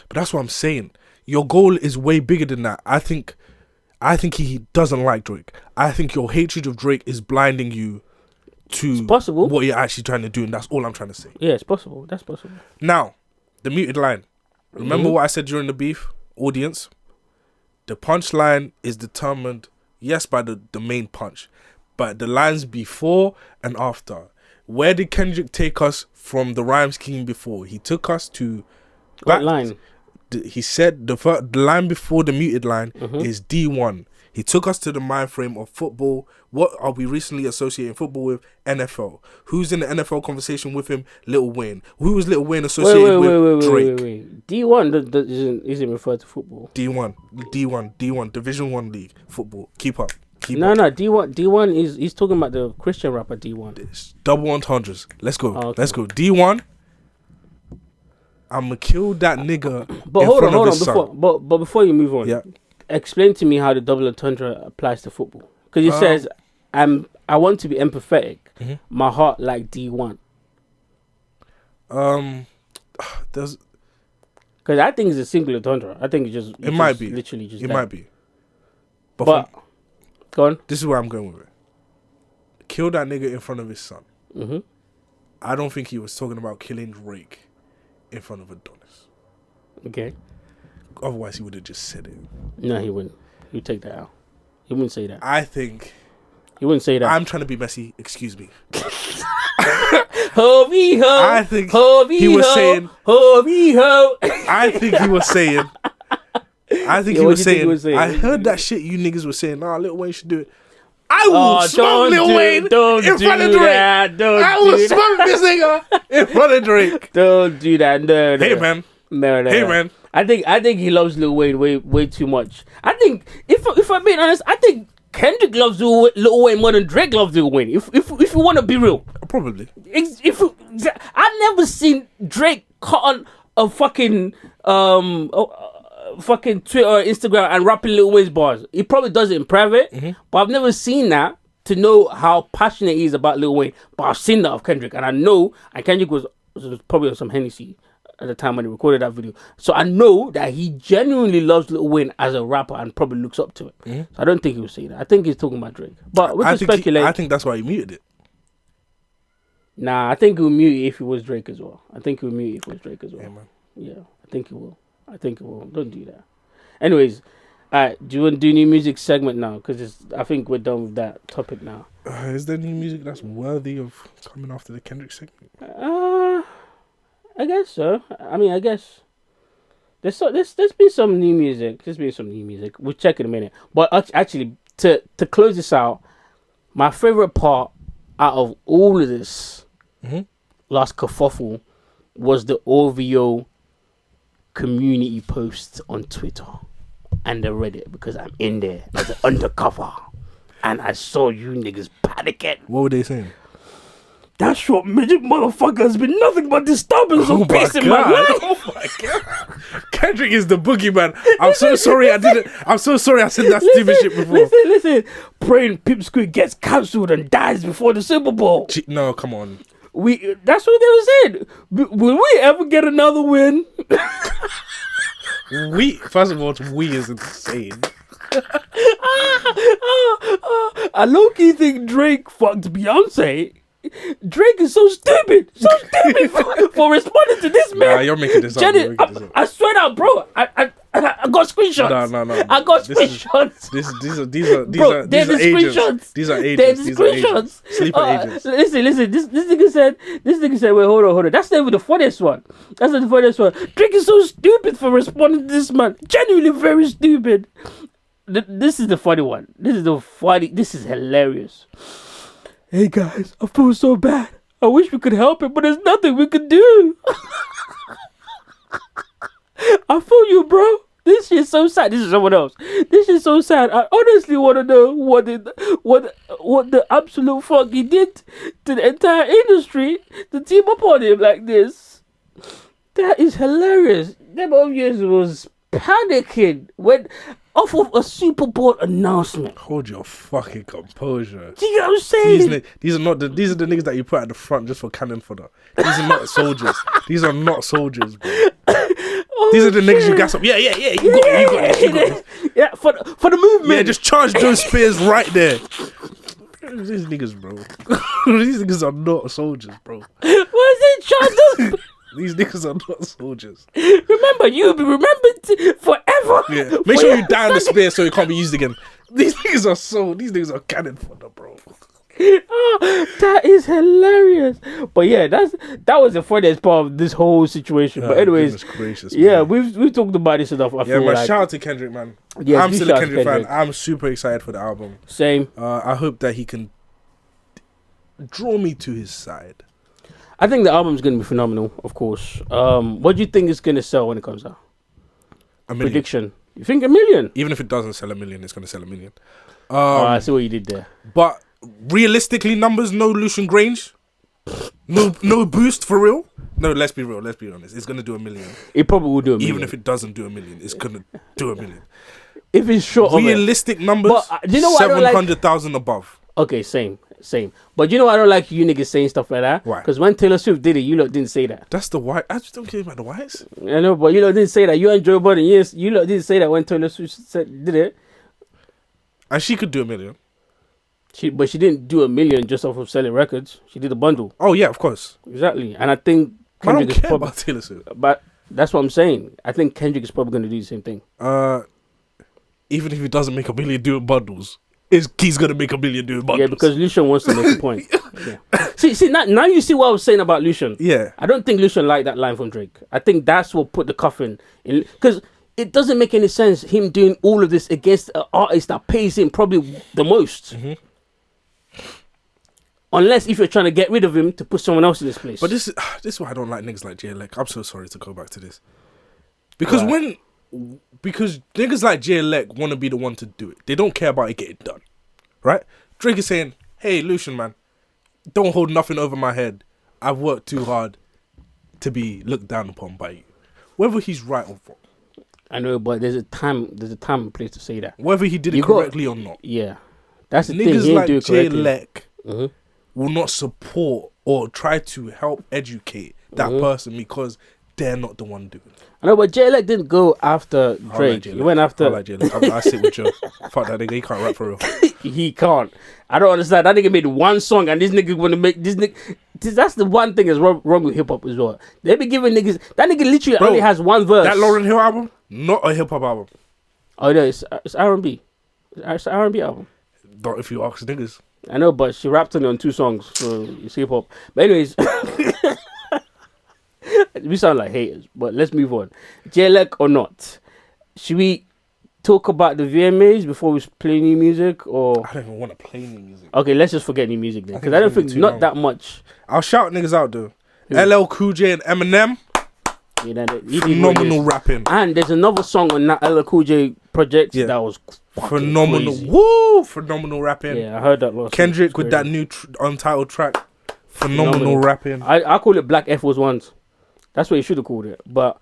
But that's what I'm saying. Your goal is way bigger than that. I think he doesn't like Drake. I think your hatred of Drake is blinding you to what you're actually trying to do, and that's all I'm trying to say. Yeah, it's possible. That's possible. Now, the muted line. Remember what I said during the beef, audience? The punchline is determined, yes, by the main punch, but the lines before and after. Where did Kendrick take us from the rhyme scheme before? He took us to... What line? He said the line before the muted line is D1. He took us to the mind frame of football. What are we recently associating football with? NFL. Who's in the NFL conversation with him? Lil Wayne. Who was Lil Wayne associated with Drake? Wait. D1 isn't referred to football. D1. Division 1 league. Football. Keep up. No, D1 is he's talking about the Christian rapper D1. It's double entendres. Let's go. Okay. Let's go. D1. I'ma kill that nigga. But hold on. But before you move on, yeah. Explain to me how the double entendre applies to football. Because he says, I want to be empathetic. My heart like D1. There's... Because I think it's a single entendre. I think it might be. Literally just it that. might be. But go on. This is where I'm going with it. Kill that nigga in front of his son. I don't think he was talking about killing Drake in front of Adonis. Okay. Otherwise, he would have just said it. No, he wouldn't. He'd take that out. He wouldn't say that. I think... He wouldn't say that. I'm trying to be messy. Excuse me. Ho-vee-ho. I think he was saying... Ho-vee-ho. I think he was saying... I heard that shit you niggas were saying. Nah, Lil Wayne should do it. I will smoke Lil Wayne in front of Drake. I will smoke this nigga in front of Drake. Don't do that. No. Hey, man. No. Hey, man. I think he loves Lil Wayne way too much. I think if I'm being honest, I think Kendrick loves Lil Wayne more than Drake loves Lil Wayne. If you want to be real, probably. I never seen Drake cut on a fucking fucking Twitter or Instagram and rapping Lil Wayne's bars. He probably does it in private, but I've never seen that to know how passionate he is about Lil Wayne. But I've seen that of Kendrick, and I know, and Kendrick was probably on some Hennessy at the time when he recorded that video. So I know that he genuinely loves Lil Wayne as a rapper and probably looks up to it. So I don't think he was saying that. I think he's talking about Drake. But we can speculate. I think that's why he muted it. Nah, I think he'll mute it if it was Drake as well. Yeah, man. Yeah, I think he will. Don't do that. Anyways, do you want to do new music segment now? Because I think we're done with that topic now. Is there new music that's worthy of coming after the Kendrick segment? I guess so. I mean, I guess there's been some new music. We'll check in a minute. But actually, to close this out, my favorite part out of all of this last kerfuffle was the OVO community post on Twitter and the Reddit, because I'm in there as an undercover and I saw you niggas panicking. What were they saying? That short midget motherfucker has been nothing but disturbance of peace in my life. Oh my god. Kendrick is the boogeyman. I'm so sorry I said that stupid shit before. Listen. Praying Pipsqueak gets cancelled and dies before the Super Bowl. No, come on. That's what they were saying. Will we ever get another win? First of all, we is insane. I low-key think Drake fucked Beyonce. Drake is so stupid for responding to this, man. Nah, you're making this up. I swear that, bro. I got screenshots. No. I got screenshots. These are agents. These are agents. Sleeper agents. Listen. This nigga said, wait, hold on. That's not even the funniest one. Drake is so stupid for responding to this, man. Genuinely very stupid. This is the funny one. This is hilarious. Hey guys, I feel so bad. I wish we could help him, but there's nothing we could do. I feel you, bro. This shit's so sad. This is someone else. This is so sad. I honestly want to know what the absolute fuck he did to the entire industry to team up on him like this. That is hilarious. Them obvious was panicking when off of a Super Bowl announcement. Hold your fucking composure. Do you know what I'm saying? These are the niggas that you put at the front just for cannon fodder. These are not soldiers. These are not soldiers, bro. These are the niggas you gas up. Yeah. You got this. Yeah, for the movement. Yeah, just charge Joe Spears right there. These niggas, bro. These niggas are not soldiers, bro. Was it charged? These niggas are not soldiers. Remember, you'll be remembered forever. Yeah. Make sure you die on the spear so it can't be used again. These niggas are cannon fodder, bro. Oh, that is hilarious. But yeah, that was the funniest part of this whole situation. But anyways, gracious, yeah, we've talked about this enough. I feel man. like. Shout out to Kendrick, man. Yeah, I'm still a Kendrick fan. I'm super excited for the album. Same. I hope that he can draw me to his side. I think the album's going to be phenomenal, of course. What do you think it's going to sell when it comes out? A million. Prediction. You think 1 million? Even if it doesn't sell 1 million, it's going to sell 1 million. I see what you did there. But realistically, numbers, no Lucian Grange. No boost for real. No, let's be real. Let's be honest. It's going to do 1 million. It probably will do 1 million. Even if it doesn't do 1 million, it's going to do 1 million. If it's short of realistic numbers, but, you know what 700,000 above. Okay, same. But you know I don't like you niggas saying stuff like that. Why? Because when Taylor Swift did it, you lot didn't say that. That's the white. I just don't care about the whites. I know, but you lot didn't say that. You and Joe Budden, yes, you lot didn't say that when Taylor Swift did it. And she could do 1 million. But she didn't do 1 million just off of selling records. She did a bundle. Oh yeah, of course. Exactly. And I think Kendrick is probably about Taylor Swift. But that's what I'm saying. I think Kendrick is probably going to do the same thing. Even if he doesn't make 1 million doing bundles, he's gonna make 1 million doing bundles. Yeah, because Lucian wants to make a point. Yeah. See, now you see what I was saying about Lucian. Yeah. I don't think Lucian liked that line from Drake. I think that's what put the coffin in, because it doesn't make any sense him doing all of this against an artist that pays him probably the most. Mm-hmm. Unless if you're trying to get rid of him to put someone else in this place. But this is why I don't like niggas like Jay Elec. I'm so sorry to go back to this. Because because niggas like Jay Elec want to be the one to do it. They don't care about it getting done. Right? Drake is saying, hey, Lucian, man, don't hold nothing over my head. I've worked too hard to be looked down upon by you. Whether he's right or wrong. I know, but there's a time and place to say that. Whether he did it correctly or not. Yeah. That's the niggas thing. Like Jay Elec will not support or try to help educate that person because they're not the one doing it. I know, but Jay Elec didn't go after Drake. He went after. I sit with Joe. Fuck that nigga. He can't rap for real. He can't. I don't understand. That nigga made one song, and this nigga want to make this nigga. That's the one thing that's wrong with hip hop as well. They be giving niggas. That nigga literally only has one verse. That Lauryn Hill album, not a hip hop album. Oh no, it's R&B. It's an R&B album. Not if you ask niggas. I know, but she rapped on 2 songs, so it's hip hop. But anyways. We sound like haters, but let's move on. Jay Elec or not? Should we talk about the VMAs before we play new music, or I don't even want to play new music. Okay, let's just forget new music then, because I don't think not that much. I'll shout niggas out though. LL Cool J and Eminem. Phenomenal rapping. And there's another song on that LL Cool J project that was phenomenal. Crazy. Woo! Phenomenal rapping. Yeah, I heard that last Kendrick with that new untitled track. Phenomenal rapping. I call it Black F was ones. That's what you should have called it. But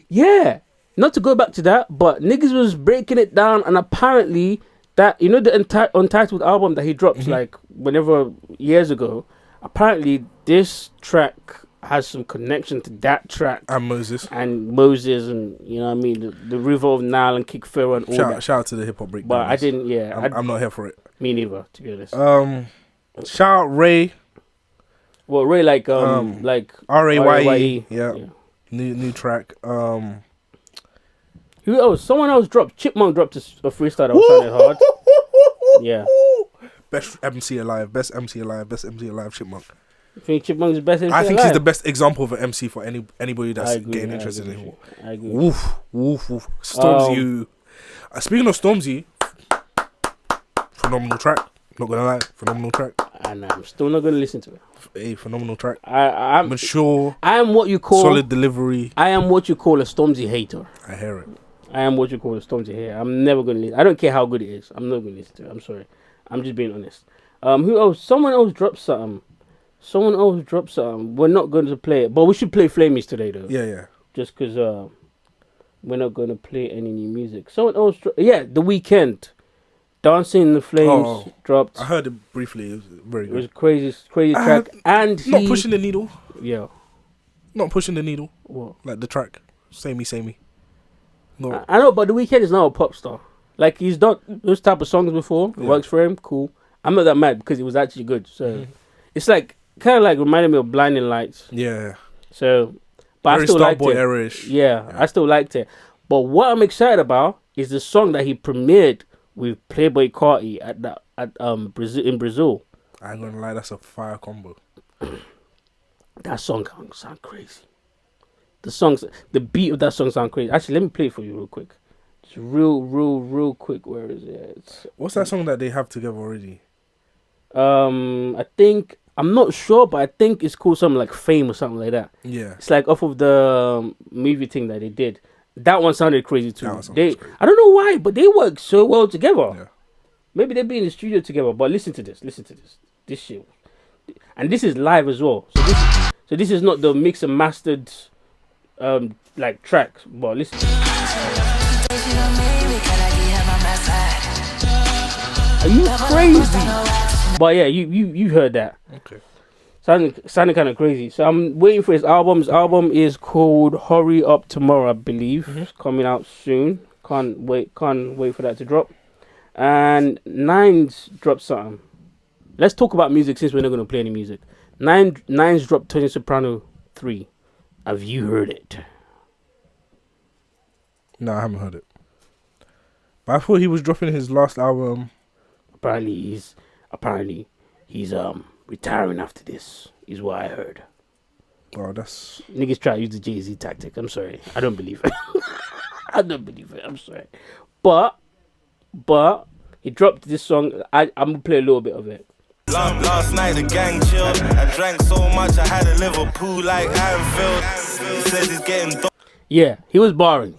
yeah, not to go back to that, but niggas was breaking it down, and apparently that, you know, the untitled album that he dropped like whenever years ago, apparently this track has some connection to that track and Moses and you know what I mean, the River of Nile and Kick Pharaoh and all that. Shout out to the hip hop breakdown. But I didn't. Yeah, I'm not here for it. Me neither, to be honest. Shout out Ray. Well, Ray like R-A-Y-E. Yeah. New track. Who else? Someone else dropped. Chipmunk dropped a freestyle that was sounding hard. Yeah. Best MC alive. Best MC alive. Chipmunk. You think Chipmunk's the best MC I think alive? he's the best example of an MC for anybody that's getting interested in him. I agree. Woof. Stormzy. Speaking of Stormzy, phenomenal track. Not gonna lie, phenomenal track. And I'm still not gonna listen to it. A phenomenal track. I'm Mature. I am what you call solid delivery. I am what you call a Stormzy hater. I hear it. I am what you call a Stormzy hater. I'm never gonna listen. I don't care how good it is. I'm not gonna listen to it. I'm sorry. I'm just being honest. Who else? Someone else dropped something. We're not going to play it, but we should play Flamies today, though. Yeah. Just because we're not going to play any new music. Someone else, The Weeknd, Dancing in the Flames dropped. I heard it briefly. It was very good. It was a crazy track, and not pushing the needle. Yeah, not pushing the needle. What? Like the track, samey. No, I know, but The Weeknd is now a pop star. Like he's done those type of songs before. It works for him. Cool. I'm not that mad because it was actually good. So it's like kind of like reminded me of Blinding Lights. Yeah. So, but very I still liked it. Era-ish. Yeah, I still liked it. But what I'm excited about is the song that he premiered with Playboi Carti in Brazil. I ain't gonna lie, that's a fire combo. That song sound crazy. The beat of that song sound crazy. Actually, let me play it for you real quick. Just real quick. Where is it? What's that song that they have together already? I think I'm not sure, but I think it's called something like Fame or something like that. Yeah. It's like off of the movie thing that they did. That one sounded crazy too. Crazy. I don't know why, but they work so well together. Yeah. Maybe they'd be in the studio together. But listen to this. This shit, and this is live as well. So this is not the mix and mastered like tracks. But listen. Are you crazy? But yeah, you heard that. Okay. Sounding kind of crazy. So I'm waiting for his album. His album is called Hurry Up Tomorrow, I believe. It's coming out soon. Can't wait for that to drop. And Nines dropped something. Let's talk about music since we're not going to play any music. Nines dropped Tony Soprano 3. Have you heard it? No, I haven't heard it. But I thought he was dropping his last album. Apparently he's retiring after this, is what I heard. Well, that's... Niggas try to use the Jay-Z tactic. I'm sorry. I don't believe it. I'm sorry. But he dropped this song. I'm going to play a little bit of it. Last night the gang chilled. I drank so much I had a Liverpool like Anfield. He says he's getting... Yeah, he was barring.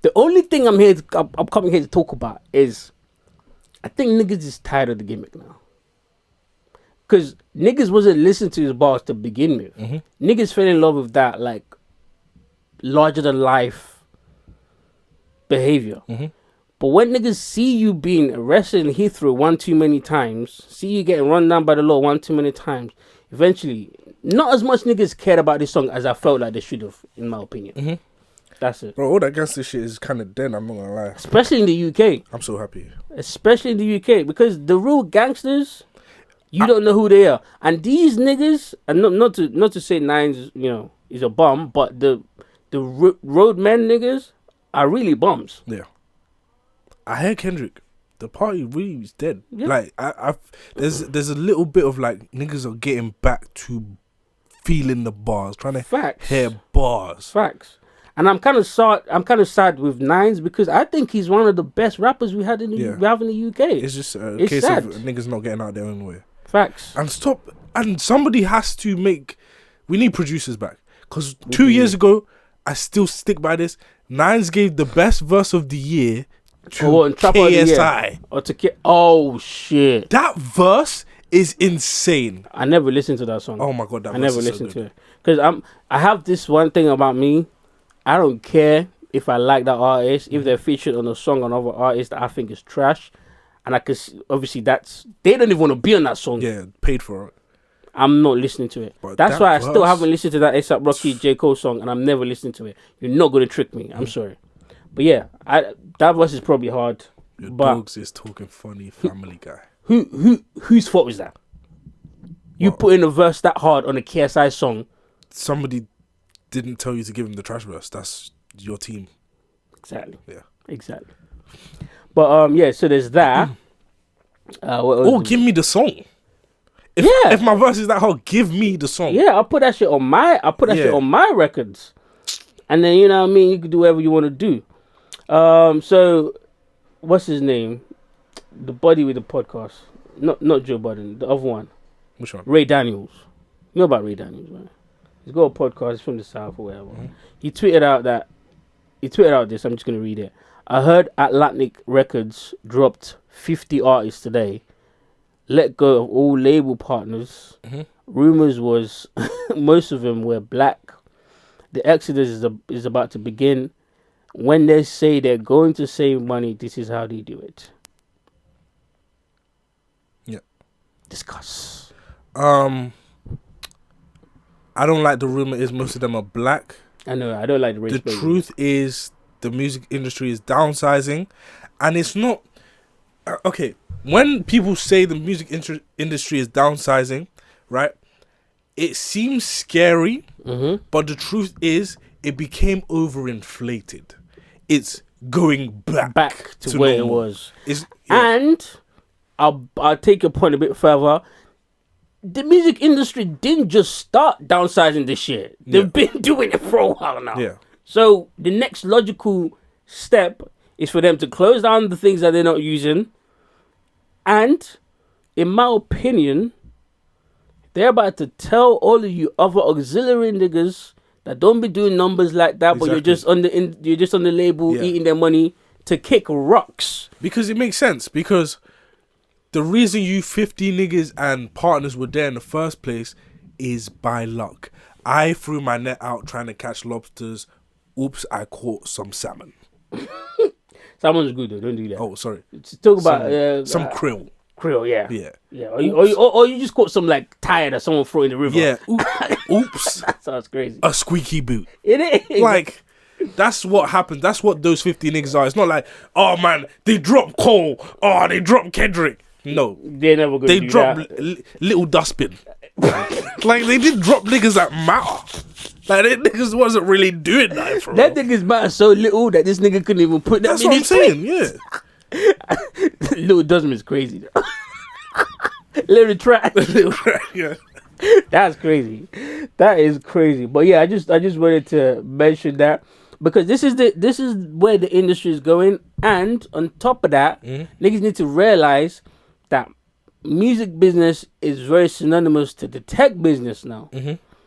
The only thing I'm coming here to talk about is I think niggas is tired of the gimmick now. Because niggas wasn't listening to his bars to begin with. Niggas fell in love with that, like, larger than life behavior. But when niggas see you being arrested in Heathrow one too many times, see you getting run down by the law one too many times, eventually, not as much niggas cared about this song as I felt like they should have, in my opinion. That's it. Bro, all that gangster shit is kind of dead, I'm not gonna lie. Especially in the UK. I'm so happy. Especially in the UK, because the real gangsters, you don't know who they are. And these niggas, and not to say Nines, is a bum, but the roadmen niggas are really bums. Yeah. I hear Kendrick. The party really is dead. Yeah. Like there's a little bit of like niggas are getting back to feeling the bars, trying to hear bars. Facts. And I'm kind of sad with Nines because I think he's one of the best rappers we have in the UK. It's just a case sad. of niggas not getting out their own way. Facts. And somebody has to we need producers back. Because 2 years ago, I still stick by this, Nines gave the best verse of the year to KSI. Oh shit. That verse is insane. I never listened to that song. Oh my god, I never listened to it. Because I have this one thing about me. I don't care if I like that artist, if they're featured on a song on other artists that I think is trash. And I can obviously they don't even want to be on that song. Yeah, paid for it. I'm not listening to it. But that's why I still haven't listened to that A$AP Rocky J. Cole song, and I'm never listening to it. You're not going to trick me. I'm sorry. But yeah, that verse is probably hard. Your but dogs is talking funny, Family Guy. Whose fault was that? You put in a verse that hard on a KSI song. Somebody didn't tell you to give him the trash verse. That's your team. Exactly. Yeah. Exactly. But yeah, so there's that. Give me the song. If my verse is that hard, give me the song. Yeah, I'll put that shit on my records. And then, you know what I mean, you can do whatever you want to do. So what's his name? the buddy with the podcast, not Joe Budden, the other one, Which one? Ray Daniels. You know about Ray Daniels, right? He's got a podcast. He's from the South or whatever. He tweeted out this. I'm just gonna read it. I heard Atlantic Records dropped 50 artists today. Let go of all label partners. Rumors was most of them were black. The exodus is about to begin. When they say they're going to save money, this is how they do it. Yeah. Discuss. I don't like the rumor is most of them are black. I know, I don't like the race. The truth is the music industry is downsizing, and it's not okay. When people say the music industry is downsizing, right? It seems scary, but the truth is it became overinflated. It's going back to where normal. it was. Yeah. And I'll take your point a bit further. The music industry didn't just start downsizing this year. They've been doing it for a while now. Yeah. So the next logical step is for them to close down the things that they're not using. And in my opinion, they're about to tell all of you other auxiliary niggas that don't be doing numbers like that, but you're just on the label eating their money to kick rocks. Because it makes sense. Because the reason you 50 niggas and partners were there in the first place is by luck. I threw my net out trying to catch lobsters. Oops, I caught some salmon. Salmon's good though, don't do that. Oh, sorry. Talk about some krill. Krill, yeah. Yeah. Or you just caught some like tire that someone threw in the river. Yeah. Oops. That sounds crazy. A squeaky boot. It is. Like, that's what happened. That's what those 50 niggas are. It's not like, oh man, they dropped Cole. Oh, they dropped Kendrick. No. They're never going to do dropped that. Little Dustbin. Like, they did drop niggas that matter. Like, they niggas wasn't really doing that, bro. That niggas matter so little that this nigga couldn't even put that That's in what I'm his saying, tweet. yeah. Little Dustman is crazy. Little trash. Yeah. That's crazy. That is crazy. But yeah, I just wanted to mention that because this is where the industry is going, and on top of that, niggas need to realize that music business is very synonymous to the tech business now.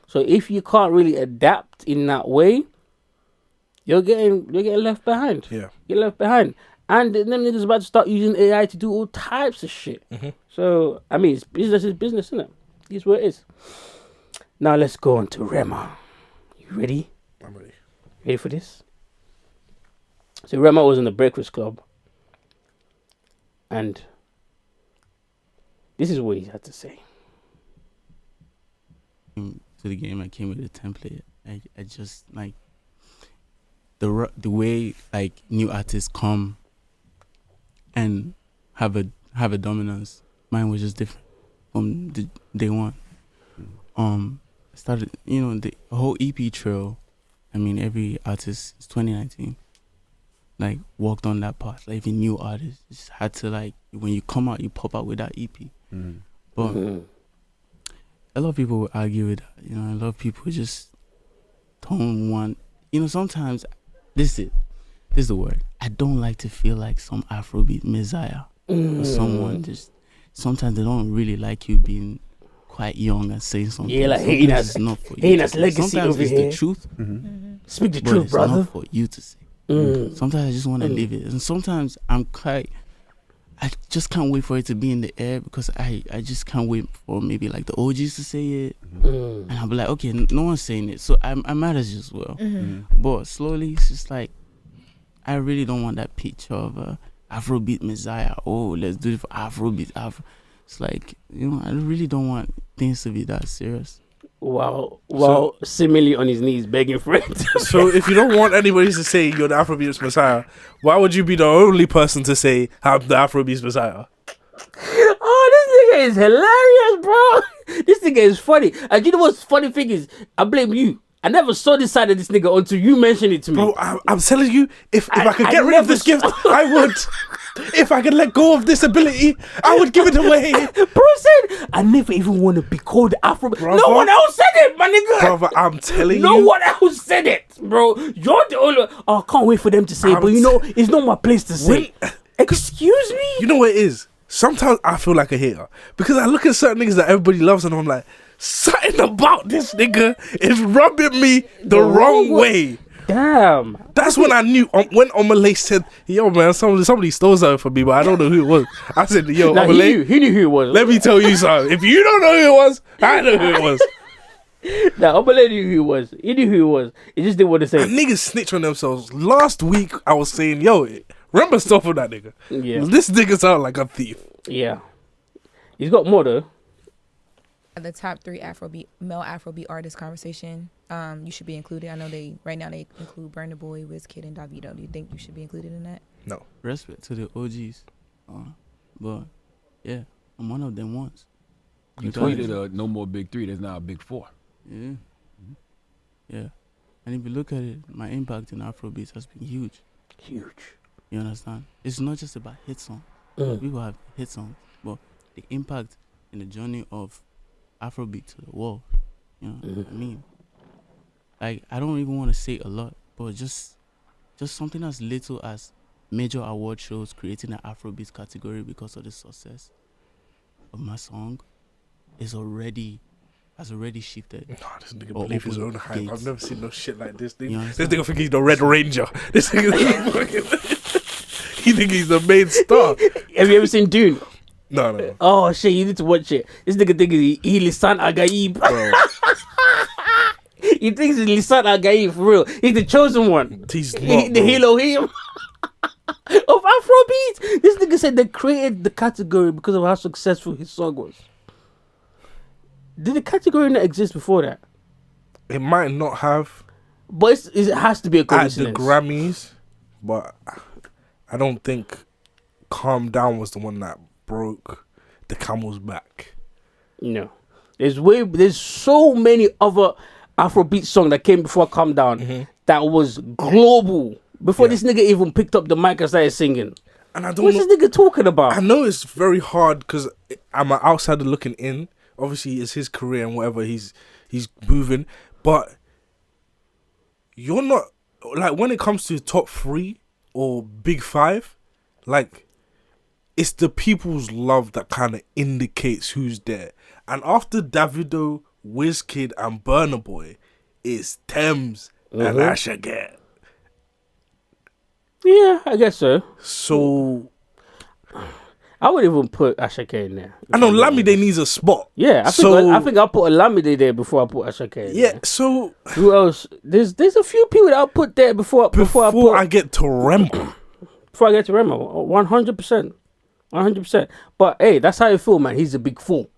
So if you can't really adapt in that way, you're getting left behind. Yeah. You're left behind. And them niggas about to start using AI to do all types of shit. So, I mean, business is business, isn't it? It's what it is. Now, let's go on to Rema. You ready? I'm ready. Ready for this? So, Rema was in the Breakfast Club. And this is what he had to say. To the game, I came with a template. I just, like, the way, like, new artists come and have a dominance. Mine was just different from the day one. Started, the whole EP trail. I mean, every artist, it's 2019, like, walked on that path. Like, even new artists just had to, like, when you come out, you pop out with that EP. But a lot of people would argue with that. A lot of people just don't want, sometimes, this is the word. I don't like to feel like some Afrobeat messiah or someone just. Sometimes they don't really like you being quite young and saying something. Yeah, like hating us legacy sometimes over it's here. the truth. Speak the but truth, it's brother. not for you to say. Sometimes I just want to live it, and sometimes I just can't wait for it to be in the air because I just can't wait for maybe like the OGs to say it, and I'll be like, okay, no one's saying it, so I might as just well. But slowly, it's just like I really don't want that picture of Afrobeat messiah. Oh, let's do it for Afrobeat. It's like, I really don't want things to be that serious. Wow, similarly on his knees begging for it. So if you don't want anybody to say you're the Afrobeats Messiah, why would you be the only person to say I'm the Afrobeats Messiah? Oh, this nigga is hilarious, bro. This nigga is funny. And you know what's funny thing is, I blame you. I never saw this side of this nigga until you mentioned it to me. Bro, I'm telling you, if I could get rid of this gift, I would. If I could let go of this ability, I would give it away. Bro said, I never even want to be called Afro. Brother, no one else said it, my nigga. Brother, I'm telling you. No one else said it, bro. You're the only. Oh, I can't wait for them to say it, but it's not my place to say. Excuse me? You know what it is? Sometimes I feel like a hater because I look at certain niggas that everybody loves and I'm like, something about this nigga is rubbing me the wrong way. Damn. That's when I knew when Omalay said, "Yo, man, somebody stole something from me, but I don't know who it was." I said, "Yo, Nah, Omalay, he knew who it was. let me tell you something. If you don't know who it was, I know who it was." Nah, Omalay knew who it was. He knew who it was. He just didn't want to say. And niggas snitch on themselves. Last week, I was saying, "Yo, remember stuff with that nigga? Yeah. This nigga sound like a thief." Yeah. He's got more though. The top 3 male Afrobeat artist conversation, you should be included. I know right now they include Burna Boy, Wizkid, and Davido. Do you think you should be included in that? No. Respect to the OGs. But yeah, I'm one of them once. You tweeted no more big 3, there's now a big 4. Yeah. Yeah. And if you look at it, my impact in Afrobeats has been huge. Huge. You understand? It's not just about hit songs. People have hit songs, but the impact in the journey of Afrobeat to the world. You know what I mean? Like, I don't even want to say a lot, but just something as little as major award shows creating an Afrobeat category because of the success of my song has already shifted. Nah, this nigga believe his own hype. gates. I've never seen no shit like this. This You nigga understand? think he's the Red Ranger. This nigga fucking. He think he's the main star. Have you ever seen Dune? No. Oh shit, you need to watch it. This nigga thinks he Lisan Agaib. He thinks he's Lisan Agaib for real. He's the chosen one. He's not, the bro. Elohim of Afrobeat. This nigga said they created the category because of how successful his song was. Did the category not exist before that? It might not have But it has to be a at the coincidence. Grammys, but I don't think "Calm Down" was the one that broke the camel's back. No. There's so many other Afrobeat songs that came before Calm Down that was global. Before this nigga even picked up the mic and started singing. And I don't What's know. this nigga talking about? I know it's very hard because I'm an outsider looking in. Obviously, it's his career and whatever he's moving, but you're not like when it comes to top 3 or big 5, like it's the people's love that kind of indicates who's there. And after Davido, Wizkid, and Burna Boy, it's Thames and Asha Get. Yeah, I guess so. So I would even put Asha K in there. I know Lamide needs a spot. Yeah, I think I'll put a Lamide there before I put Asha K in Yeah, there. so Who else? There's a few people that I'll put there before I get to Rema. Before I get to Rema, 100%. 100%. But hey, that's how you feel, man. He's a big fool.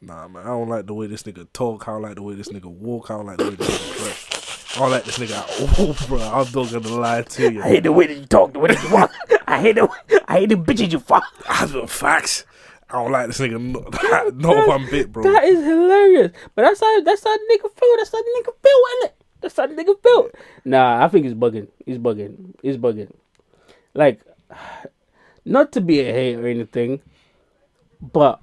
Nah, man, I don't like the way this nigga talk. I don't like the way this nigga walk. I don't like the way this nigga dress. I don't like this nigga at all, bro. I'm not gonna lie to you. I hate the way that you talk, the way that you walk. I hate the bitches you fuck. That's the facts. I don't like this nigga not one bit, bro. That is hilarious. But that's how nigga feel. That's how nigga feel, isn't it? That's how nigga feel. Nah, I think he's bugging. He's bugging. Like, not to be a hater or anything, but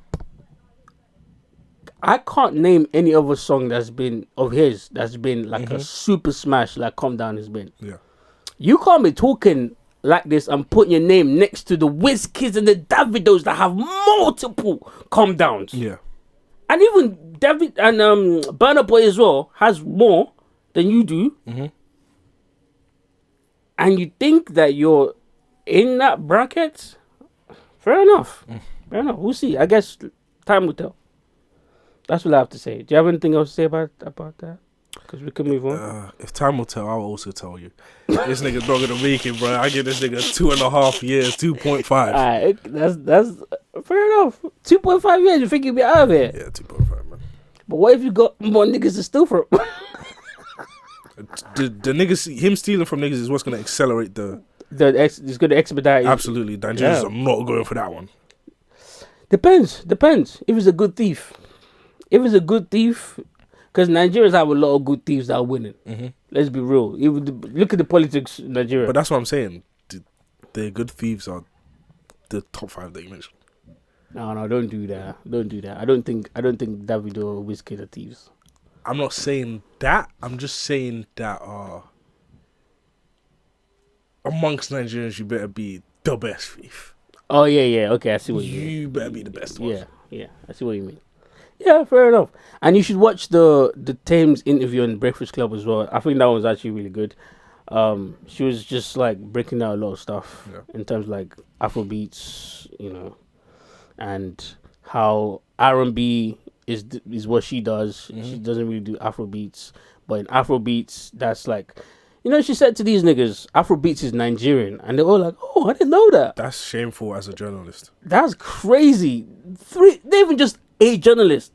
I can't name any other song that's been of his that's been like a super smash like Calm Down has been. Yeah. You can't be talking like this and putting your name next to the Wizkids and the Davidos that have multiple Calm Downs. Yeah. And even David and Burna Boy as well has more than you do. And you think that you're in that bracket? Fair enough. Fair enough. We'll see. I guess time will tell. That's what I have to say. Do you have anything else to say about that? Because we can move on. If time will tell, I will also tell you. This nigga's not gonna make it, bro. I give this nigga 2.5 years, 2.5. Alright, that's fair enough. 2.5 years, you think you'll be out of here? Yeah, 2.5, man. But what if you got more niggas to steal from? The niggas, him stealing from niggas is what's gonna accelerate it's gonna expedite. Absolutely, Nigerians are not going for that one. Depends. If it's a good thief. Because Nigerians have a lot of good thieves that are winning. Let's be real. Look at the politics in Nigeria. But that's what I'm saying. The good thieves are the top 5 that you mentioned. No, don't do that. I don't think Davido or Wizkid are thieves. I'm not saying that. I'm just saying that amongst Nigerians, you better be the best thief. Oh yeah. Okay, I see what you mean. You better be the best one. Yeah. I see what you mean. Yeah, fair enough. And you should watch the Thames interview on Breakfast Club as well. I think that was actually really good. She was just like breaking down a lot of stuff in terms of like Afrobeats, and how R&B is what she does. She doesn't really do Afrobeats, but in Afrobeats, that's like, she said to these niggas, Afrobeats is Nigerian, and they're all like, "Oh, I didn't know that." That's shameful as a journalist. That's crazy. They're even just a journalist.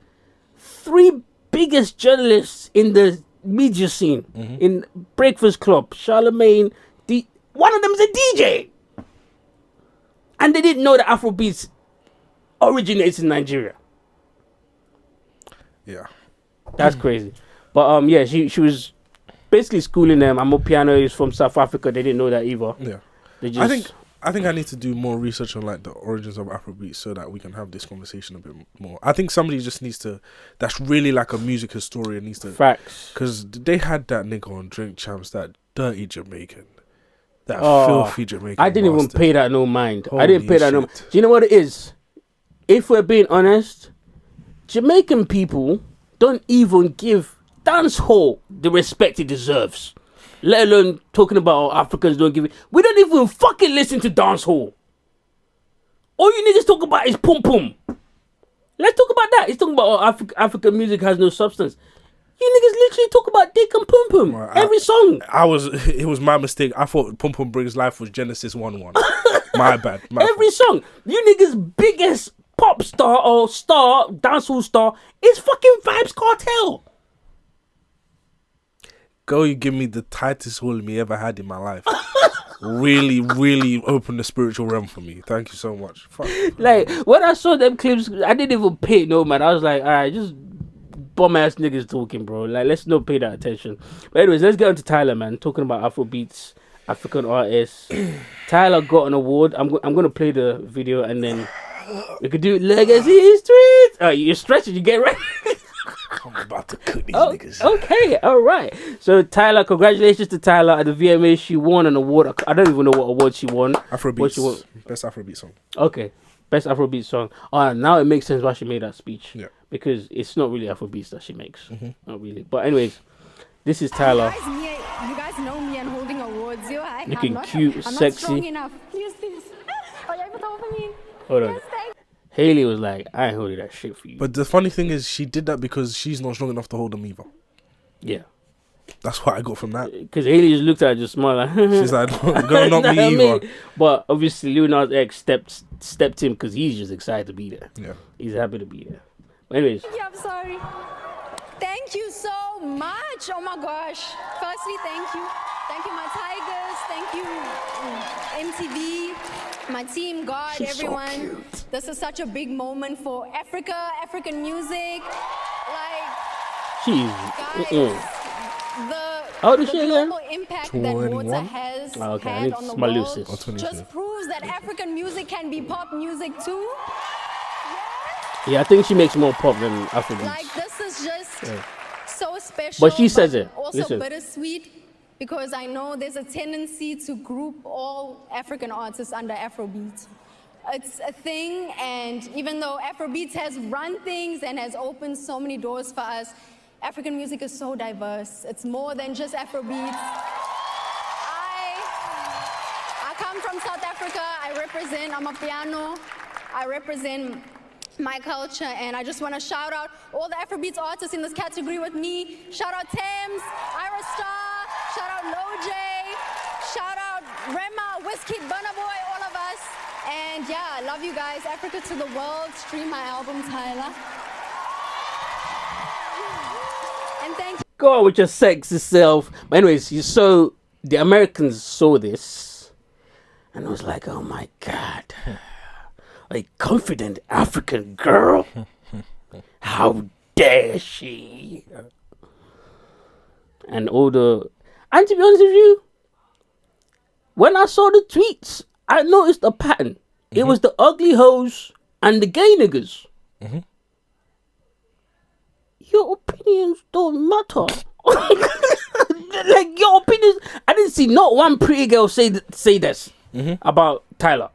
3 biggest journalists in the media scene in Breakfast Club, Charlemagne, one of them is a DJ, and they didn't know that Afrobeats originates in Nigeria. Yeah, that's crazy. But she was basically schooling them. Amapiano is from South Africa. They didn't know that either. Yeah, they just. I think I need to do more research on like the origins of Afrobeat so that we can have this conversation a bit more. I think somebody just needs to, that's really like a music historian needs to. Facts. Because they had that nigga on Drink Champs, that dirty Jamaican. That filthy Jamaican. I didn't even pay that no mind. Holy I didn't pay that no mind. shit. Do you know what it is? If we're being honest, Jamaican people don't even give dancehall the respect it deserves. Let alone talking about how Africans don't give it. We don't even fucking listen to dancehall. All you niggas talk about is pum pum. Let's talk about that. It's talking about African music has no substance. You niggas literally talk about dick and pum pum every song. It was my mistake. I thought Pum Pum Brings Life was Genesis 1-1. My bad. Every song. You niggas' biggest pop star or dancehall star is fucking Vibes Cartel. Girl, you give me the tightest hold me ever had in my life. Really, really opened the spiritual realm for me. Thank you so much. Fuck. Like, when I saw them clips, I didn't even pay no man. I was like, alright, just bum ass niggas talking, bro. Like, let's not pay that attention. But anyways, let's get on to Tyler, man. Talking about Afrobeats, African artists. Tyler got an award. I'm gonna play the video and then we could do Legacy Street. You're stretching, you get ready. I'm about to cook these niggas. Okay, all right. So Tyler, congratulations to Tyler at the VMAs. She won an award. I don't even know what award she won. Afrobeats. Best Afrobeat song. Okay, best Afrobeat song. Now it makes sense why she made that speech. Yeah. Because it's not really Afrobeats that she makes. Not really. But anyways, this is Tyler. You guys know me and holding awards. Looking cute, I'm sexy. not strong enough. Use this. Hold on. Haley was like, I ain't holding that shit for you. But the funny thing is, she did that because she's not strong enough to hold them either. Yeah. That's what I got from that. Because Haley just looked at her, just smiled like, she's like, gonna not me either. But obviously, Lil Nas X stepped in because he's just excited to be there. Yeah. He's happy to be there. But anyways. Yeah, I'm sorry. Thank you so much. Oh my gosh. Firstly, thank you. Thank you, my Tigers. Thank you, MTV, my team, God, She's everyone. so cute. This is such a big moment for Africa, African music. Like, Jeez. the global impact 21? that water has had on the world just proves that African music can be pop music too. Yeah, I think she makes more pop than Afrobeats. Like, this is just so special. But she says it. Also Listen. bittersweet because I know there's a tendency to group all African artists under Afrobeat. It's a thing, and even though Afrobeats has run things and has opened so many doors for us, African music is so diverse. It's more than just Afrobeats. I come from South Africa. I'm a piano. I represent my culture, and I just want to shout out all the Afrobeats artists in this category with me. Shout out Thames, Ira Star, shout out Loj, shout out Rema, Wizkid, Burna Boy, all of us. And yeah, I love you guys. Africa to the world. Stream my album, Tyler. And thank you. Go on with your sexy self. But anyways, the Americans saw this and was like, oh my God. A confident African girl. How dare she? And to be honest with you, when I saw the tweets, I noticed a pattern. It was the ugly hoes and the gay niggas. Your opinions don't matter. Like, your opinions, I didn't see not one pretty girl say this about Tyler.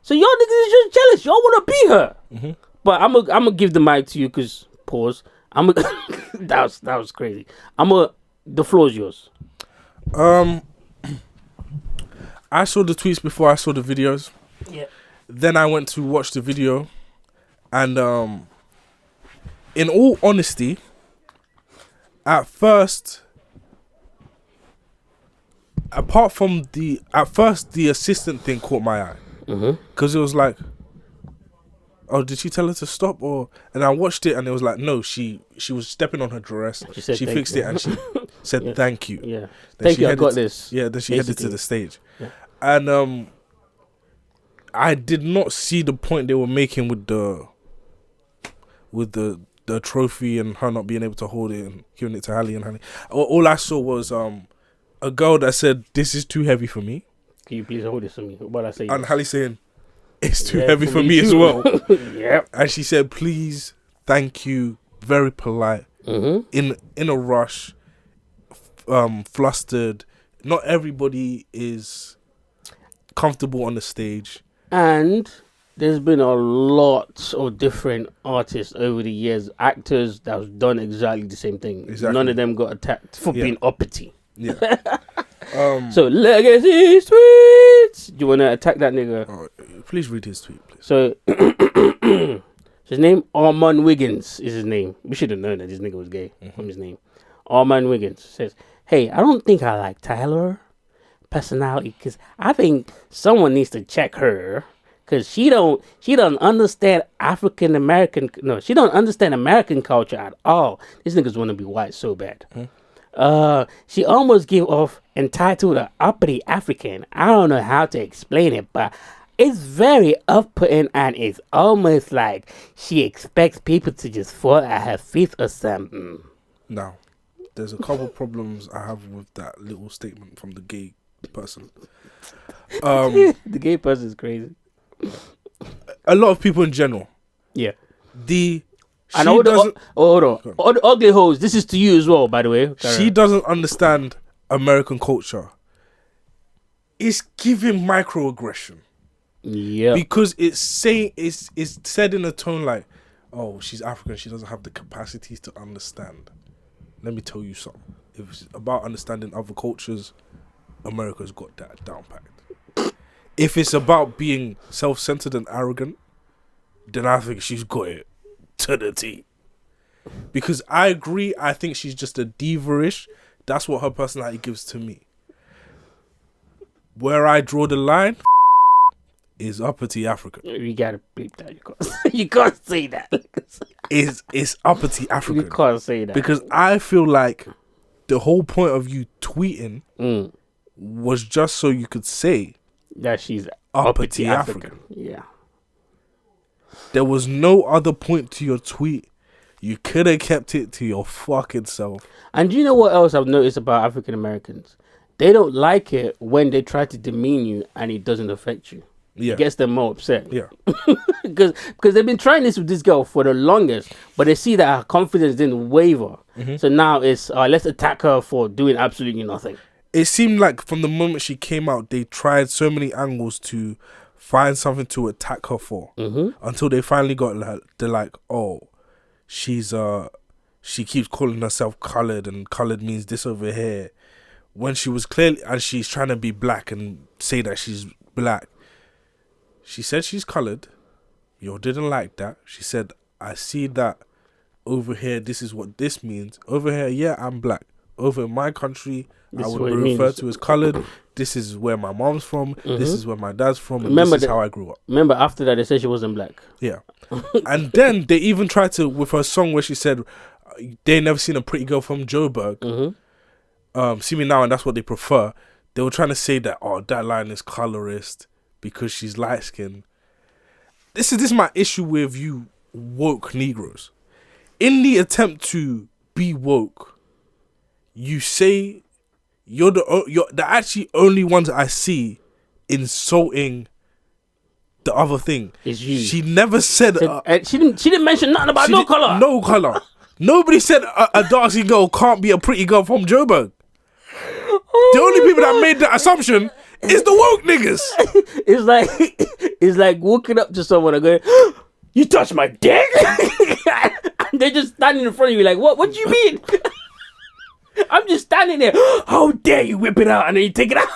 So y'all niggas is just jealous. Y'all want to be her. Mm-hmm. But I'm gonna give the mic to you because pause. That was crazy. The floor is yours. I saw the tweets before I saw the videos. Yeah. Then I went to watch the video, and in all honesty, at first, the assistant thing caught my eye because it was like, oh, did she tell her to stop? And I watched it and it was like, no, she was stepping on her dress. She fixed it and she said thank you. Yeah, Then thank you. I got this. Yeah, then she headed to the stage, yeah. And I did not see the point they were making with the trophy and her not being able to hold it and giving it to Halle and Halle. All I saw was a girl that said, "This is too heavy for me." Can you please hold this for me? What I say? And Halle saying, "It's too heavy for me as well." Yep. And she said, "Please, thank you." Very polite. In a rush, flustered. Not everybody is comfortable on the stage. And there's been a lot of different artists over the years, actors that have done exactly the same thing. Exactly. None of them got attacked for being uppity. Yeah. So legacy tweets. Do you want to attack that nigga? Please read his tweet, please. So his name Armand Wiggins is his name. We should have known that this nigga was gay from his name. Armand Wiggins says, "Hey, I don't think I like Tyler personality because I think someone needs to check her because she don't understand African American. No, she don't understand American culture at all. These niggas want to be white so bad. She almost give off entitled or uppity African. I don't know how to explain it, but it's very off-putting and it's almost like she expects people to just fall at her feet or something." Now, there's a couple problems I have with that little statement from the gay person. The gay person is crazy. A lot of people in general. Yeah. Hold on. All the ugly hoes, this is to you as well, by the way. She doesn't understand American culture. It's giving microaggression. Yeah. Because it's said in a tone like, oh, she's African, she doesn't have the capacities to understand. Let me tell you something. If it's about understanding other cultures, America's got that down packed. If it's about being self-centered and arrogant, then I think she's got it to the T. Because I agree, I think she's just a diva-ish. That's what her personality gives to me. Where I draw the line is uppity African. You gotta bleep that. You can't say that. Is uppity African. You can't say that. Because I feel like the whole point of you tweeting was just so you could say that she's uppity African. Yeah. There was no other point to your tweet. You could have kept it to your fucking self. And do you know what else I've noticed about African Americans? They don't like it when they try to demean you and it doesn't affect you. Yeah. It gets them more upset. Yeah. Because they've been trying this with this girl for the longest, but they see that her confidence didn't waver. So now it's, let's attack her for doing absolutely nothing. It seemed like from the moment she came out, they tried so many angles to find something to attack her for. Until they finally got they're like, oh, she keeps calling herself colored and colored means this over here. When she was clearly, and she's trying to be black and say that she's black. She said she's colored. You didn't like that. She said, I see that over here, this is what this means. Over here, yeah, I'm black. Over in my country, I would be referred to as colored. This is where my mom's from. This is where my dad's from. And this is how I grew up. Remember, after that, they said she wasn't black. Yeah. And then they even tried to, with her song where she said, they never seen a pretty girl from Joburg. See me now, and that's what they prefer. They were trying to say that, oh, that line is colorist because she's light skinned. This is my issue with you woke Negroes. In the attempt to be woke, you say you're the actually only ones I see insulting the other thing. It's you. She never said she didn't mention nothing about no color. No color. Nobody said a dark-skinned girl can't be a pretty girl from Joburg. The only people that made that assumption It's the woke niggas. It's like walking up to someone and going, "You touched my dick," and they're just standing in front of you like, "What? What do you mean?" I'm just standing there. How dare you whip it out and then you take it out?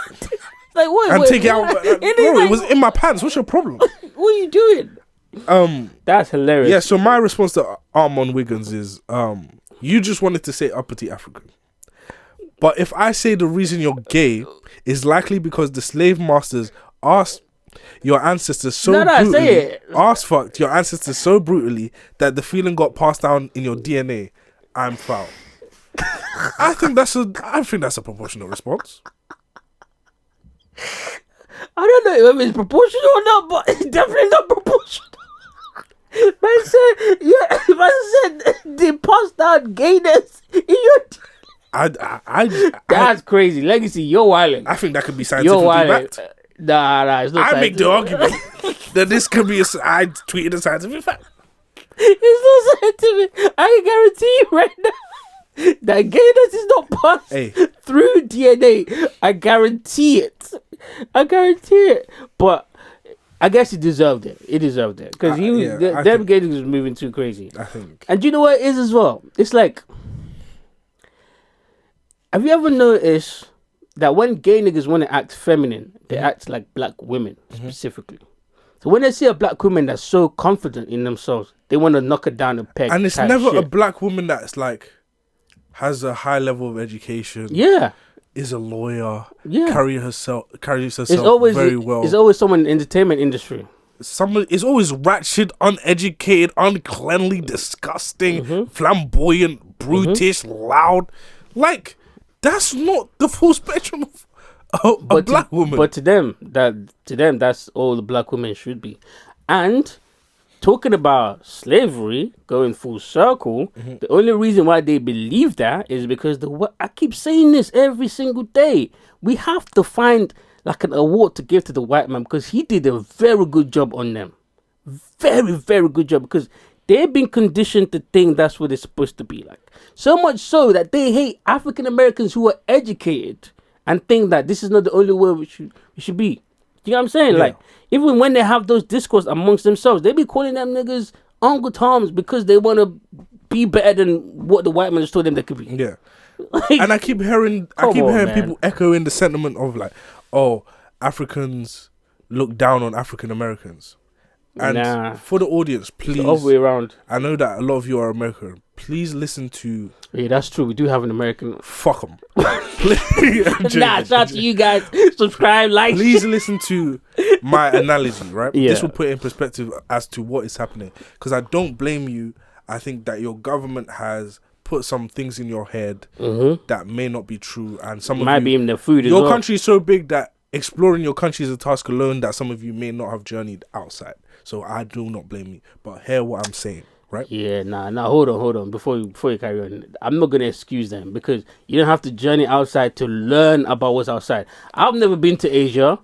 Like what? And take it out. Bro, it was in my pants. What's your problem? What are you doing? That's hilarious. Yeah. So my response to Armon Wiggins is, you just wanted to say uppity African. But if I say the reason you're gay is likely because the slave masters asked your ancestors so brutally, say it. ass fucked your ancestors so brutally that the feeling got passed down in your DNA, I'm foul. I think that's a proportional response. I don't know if it's proportional or not, but it's definitely not proportional. Man said they passed down gayness in your. That's crazy. Legacy, you're wilding. I think that could be scientifically backed. Nah, it's not. I make the argument that this could be I tweeted a scientific fact. It's not scientific. I can guarantee you right now that gayness is not passed through DNA. I guarantee it. But I guess he deserved it. He deserved it because Dem Gayness was moving too crazy. I think. And do you know what it is as well? It's like, have you ever noticed that when gay niggas want to act feminine, they act like black women specifically? So when they see a black woman that's so confident in themselves, they want to knock her down a peg. And it's never a black woman that's like has a high level of education. Yeah. Is a lawyer. Yeah. Carries herself very well. It's always someone in the entertainment industry. Someone is always ratchet, uneducated, uncleanly, disgusting, flamboyant, brutish, loud. Like, that's not the full spectrum of a black woman. But to them, that's all the black women should be. And talking about slavery, going full circle, the only reason why they believe that is because I keep saying this every single day. We have to find like an award to give to the white man because he did a very good job on them. Very, very good job because they've been conditioned to think that's what it's supposed to be like. So much so that they hate African Americans who are educated and think that this is not the only way we should be. You know what I'm saying? Yeah. Like, even when they have those discourse amongst themselves, they be calling them niggas Uncle Toms because they want to be better than what the white man has told them they could be. Yeah. And I keep hearing people echoing the sentiment of like, oh, Africans look down on African Americans. And for the audience, please, it's the other way around. I know that a lot of you are American. Please listen to. Yeah, that's true. We do have an American. Fuck them. Shout out to you guys. Subscribe, like. Please listen to my analogy, right? Yeah. This will put it in perspective as to what is happening. Because I don't blame you. I think that your government has put some things in your head that may not be true, and some might be in the food as well. well. Your country is so big that exploring your country is a task alone that some of you may not have journeyed outside. So I do not blame you, but hear what I'm saying, right? Yeah, hold on. Before you carry on, I'm not gonna excuse them because you don't have to journey outside to learn about what's outside. I've never been to Asia.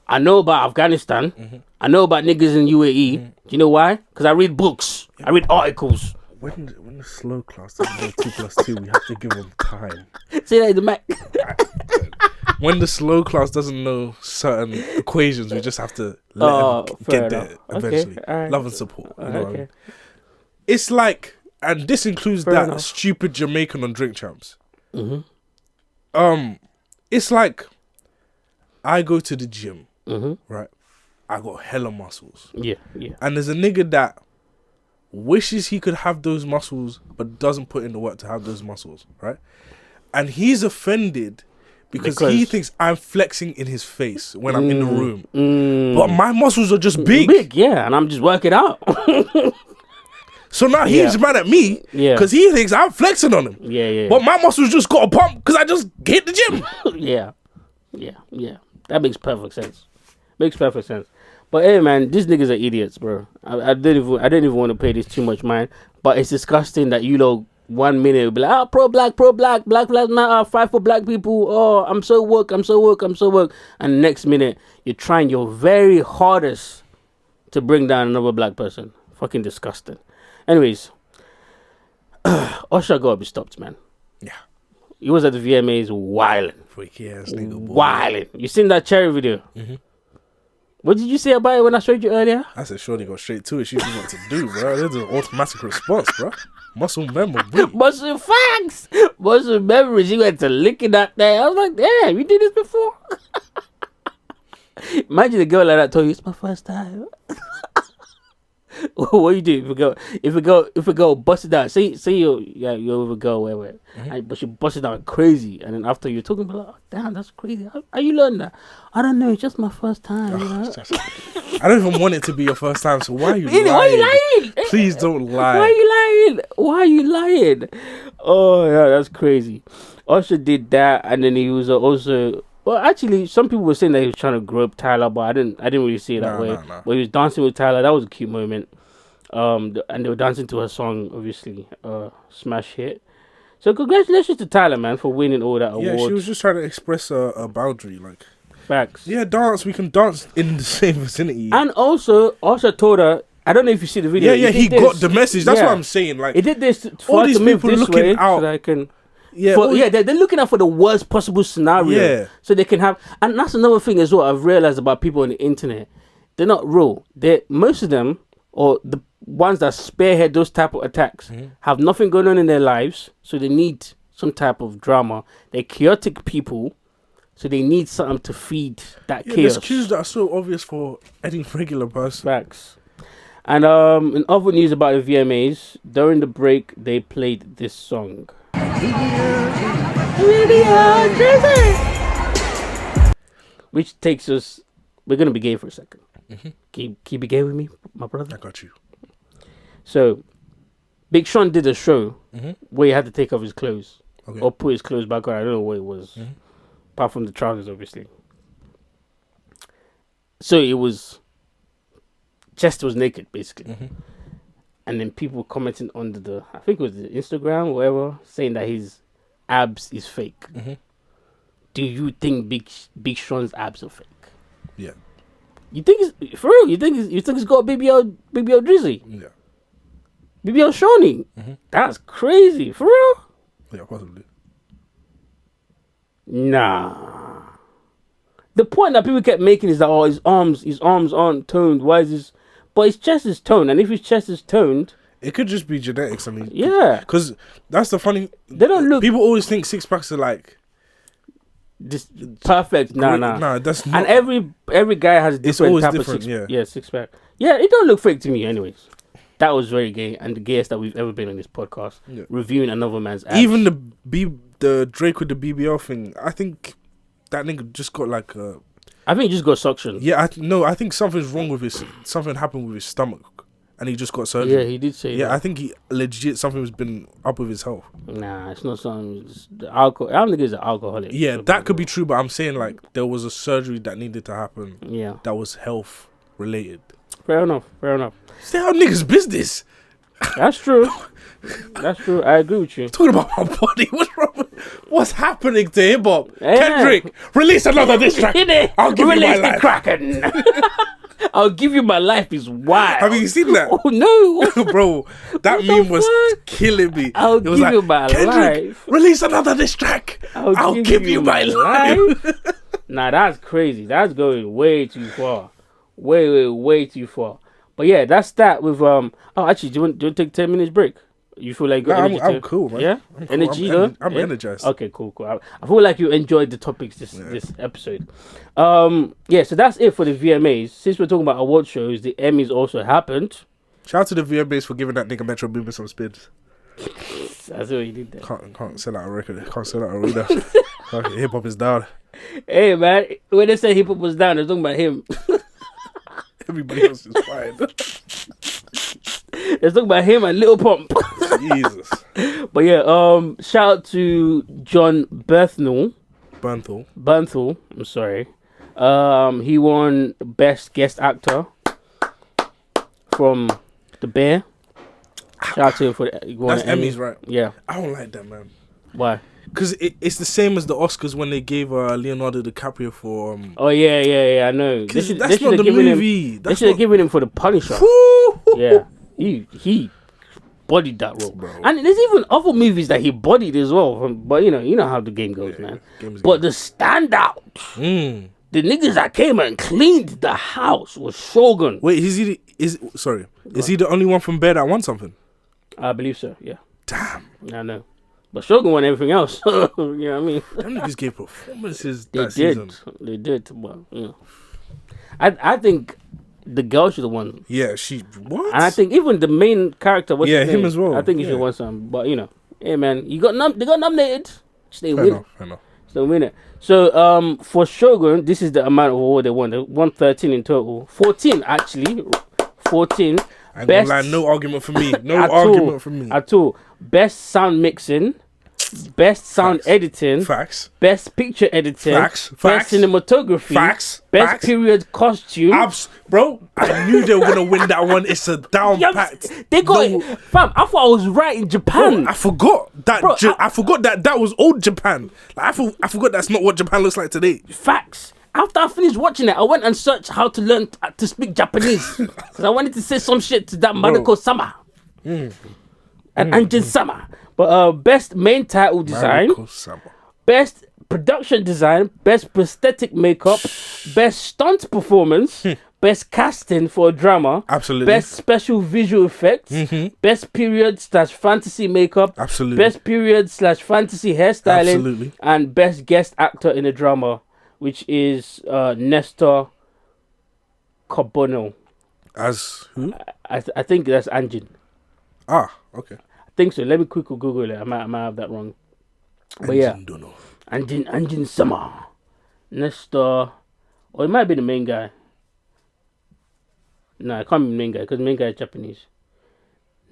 I know about Afghanistan. I know about niggas in UAE. Do you know why? Because I read books. I read articles. When the slow class doesn't know 2+2, we have to give them time. Say that in the mic. When the slow class doesn't know certain equations, we just have to let them get there eventually. Okay, love and support. You know what I mean? It's like, and this includes that stupid Jamaican on Drink Champs. It's like, I go to the gym, right? I got hella muscles. Yeah. And there's a nigga that wishes he could have those muscles, but doesn't put in the work to have those muscles, right? And he's offended because he thinks I'm flexing in his face when I'm in the room. But my muscles are just big. Yeah, and I'm just working out. So now he's mad at me because he thinks I'm flexing on him. Yeah. But my muscles just got a pump because I just hit the gym. Yeah. That makes perfect sense. But hey, man, these niggas are idiots, bro. I don't even want to pay this too much mind. But it's disgusting that 1 minute will be like, pro black lives matter, fight for black people. Oh, I'm so woke. And the next minute, you're trying your very hardest to bring down another black person. Fucking disgusting. Anyways, Usher gotta be stopped, man. Yeah. He was at the VMAs wilding. Freaky ass nigga, boy. Wilding. You seen that Cherry video? Mm-hmm. What did you say about it when I showed you earlier? I said, Shorty got straight to it. She knew what to do, bro. There's an automatic response, bro. Muscle memory. Muscle facts. Muscle memories. You went to licking that there. I was like, damn, you did this before? Imagine a girl like that told you, it's my first time. What do you do if a girl busted out? Say you're with a girl, whatever, but she busted out crazy, and then after you're talking about, like, oh, damn, that's crazy. How you learn that? I don't know. It's just my first time. You know? I don't even want it to be your first time. So why are you lying? Why are you lying? Please don't lie. Why are you lying? Oh yeah, that's crazy. Usher did that, and then he was also. Well, actually, some people were saying that he was trying to grope Tyler, but I didn't really see it that way. Nah. But he was dancing with Tyler. That was a cute moment. And they were dancing to her song, obviously, smash hit. So congratulations to Tyler, man, for winning all that awards. Yeah, she was just trying to express a boundary, like. Facts. Yeah, dance. We can dance in the same vicinity. And also told her. I don't know if you see the video. Yeah, he got the message. That's what I'm saying. Like, he did this all for these to move people this looking way out. so that I can. Yeah, they're looking out for the worst possible scenario. Yeah. So they can have, and that's another thing as well I've realized about people on the internet. They're not real. Most of them, or the ones that spearhead those type of attacks, have nothing going on in their lives, so they need some type of drama. They're chaotic people, so they need something to feed that chaos. There's cues that are so obvious for any regular person. Facts. And in other news about the VMAs, during the break, they played this song. Which takes us, we're going to be gay for a second. Can you be gay with me, my brother? I got you. So, Big Sean did a show where he had to take off his clothes. Or put his clothes back on. I don't know what it was. Apart from the trousers, obviously. So it was, chest was naked, basically. And then people commenting under the, I think it was the Instagram, or whatever, saying that his abs is fake. Do you think Big Sean's abs are fake? Yeah. You think it's for real? You think it's got BBL Drizzy? Yeah. BBL Shawnee? That's crazy. For real? Yeah, possibly. Nah. The point that people kept making is that his arms aren't toned. Why is this? But his chest is toned, and if his chest is toned, it could just be genetics. I mean, yeah, because that's the funny. They don't look. People always think six packs are like this perfect. Nah, that's not. And every guy has different type of six. Yeah, six pack. Yeah, it don't look fake to me, anyways. That was very gay, and the gayest that we've ever been on this podcast, reviewing another man's abs. Even the Drake with the BBL thing, I think that nigga just got like a. I think he just got suction. Yeah, I think something's wrong with something happened with his stomach, and he just got surgery. Yeah, he did say that. Yeah, I think he legit something's been up with his health. Nah, it's not something. It's the alcohol. I don't think he's an alcoholic. Yeah, that could be true, but I'm saying like there was a surgery that needed to happen. Yeah, that was health related. Fair enough. Stay out niggas' business. That's true. That's true. I agree with you. Talking about my body. What's wrong? What's happening to hip hop? Yeah. Kendrick, release another diss track. I'll give you my life. Kraken. I'll give you my life is wild. Have you seen that? Oh no, bro, that meme was killing me. I'll give you my life. Release another diss track. I'll give you my life. Nah, that's crazy. That's going way too far. Way too far. But yeah, that's that with Oh, actually, do you want to take 10 minutes break? You feel like I'm cool, man. Yeah, I'm cool. energy. I'm energized. Okay, cool. I feel like you enjoyed the topics this episode. Yeah. So that's it for the VMAs. Since we're talking about award shows, the Emmys also happened. Shout out to the VMAs for giving that nigga Metro Boomin some spins. That's what he did there. Can't sell out a record. Can't sell out a reader. Hip hop is down. Hey man, when they say hip hop was down, they're talking about him. Everybody else is fine. Let's talk about him and Lil Pump. Jesus. But yeah, shout out to John Bernthal. I'm sorry. He won Best Guest Actor from The Bear. Shout out to him for that. That's Emmys, right? Yeah. I don't like that, man. Why? Because it's the same as the Oscars when they gave Leonardo DiCaprio for. Oh yeah, I know. That's not the movie. They should have given him for The Punisher. Yeah, he bodied that role, bro. And there's even other movies that he bodied as well. But you know how the game goes, man. But the standout, the niggas that came and cleaned the house was Shogun. Wait, is he the only one from Bear that won something? I believe so. Yeah. Damn. I know. But Shogun won everything else. You know what I mean? Them niggas gave performances They that season. They did. But I think the girl should have won. Yeah, what? And I think even the main character, what's his name? Him as well. I think he should have won some. But hey man, they got nominated. They win. Fair enough. So win it. So for Shogun, this is the amount of award they won. They won 13 in total. 14 actually. 14. I ain't gonna lie, no argument for me. No argument for me. At all. Best sound mixing. Best sound editing. Facts. Best picture editing. Facts. Best cinematography. Facts. Best period costume. Bro, I knew they were gonna win that one. It's a down packed. They got it. Fam, I thought I was right in Japan. Bro, I forgot that. Bro, I forgot that was old Japan. Like, I forgot that's not what Japan looks like today. Facts. After I finished watching it, I went and searched how to learn to speak Japanese because I wanted to say some shit to that Mariko Sama and Anjin Sama. But best main title design, best production design, best prosthetic makeup, best stunt performance, best casting for a drama, absolutely, best special visual effects, best period / fantasy makeup, absolutely, best period / fantasy hairstyling, absolutely, and best guest actor in a drama, which is Nestor Kobono. As who? I think that's Anjin. Ah, okay. I think so. Let me quickly Google it. I might have that wrong. But Anjin Sama. Nestor. Or it might be the main guy. Nah, it can't be the main guy because the main guy is Japanese.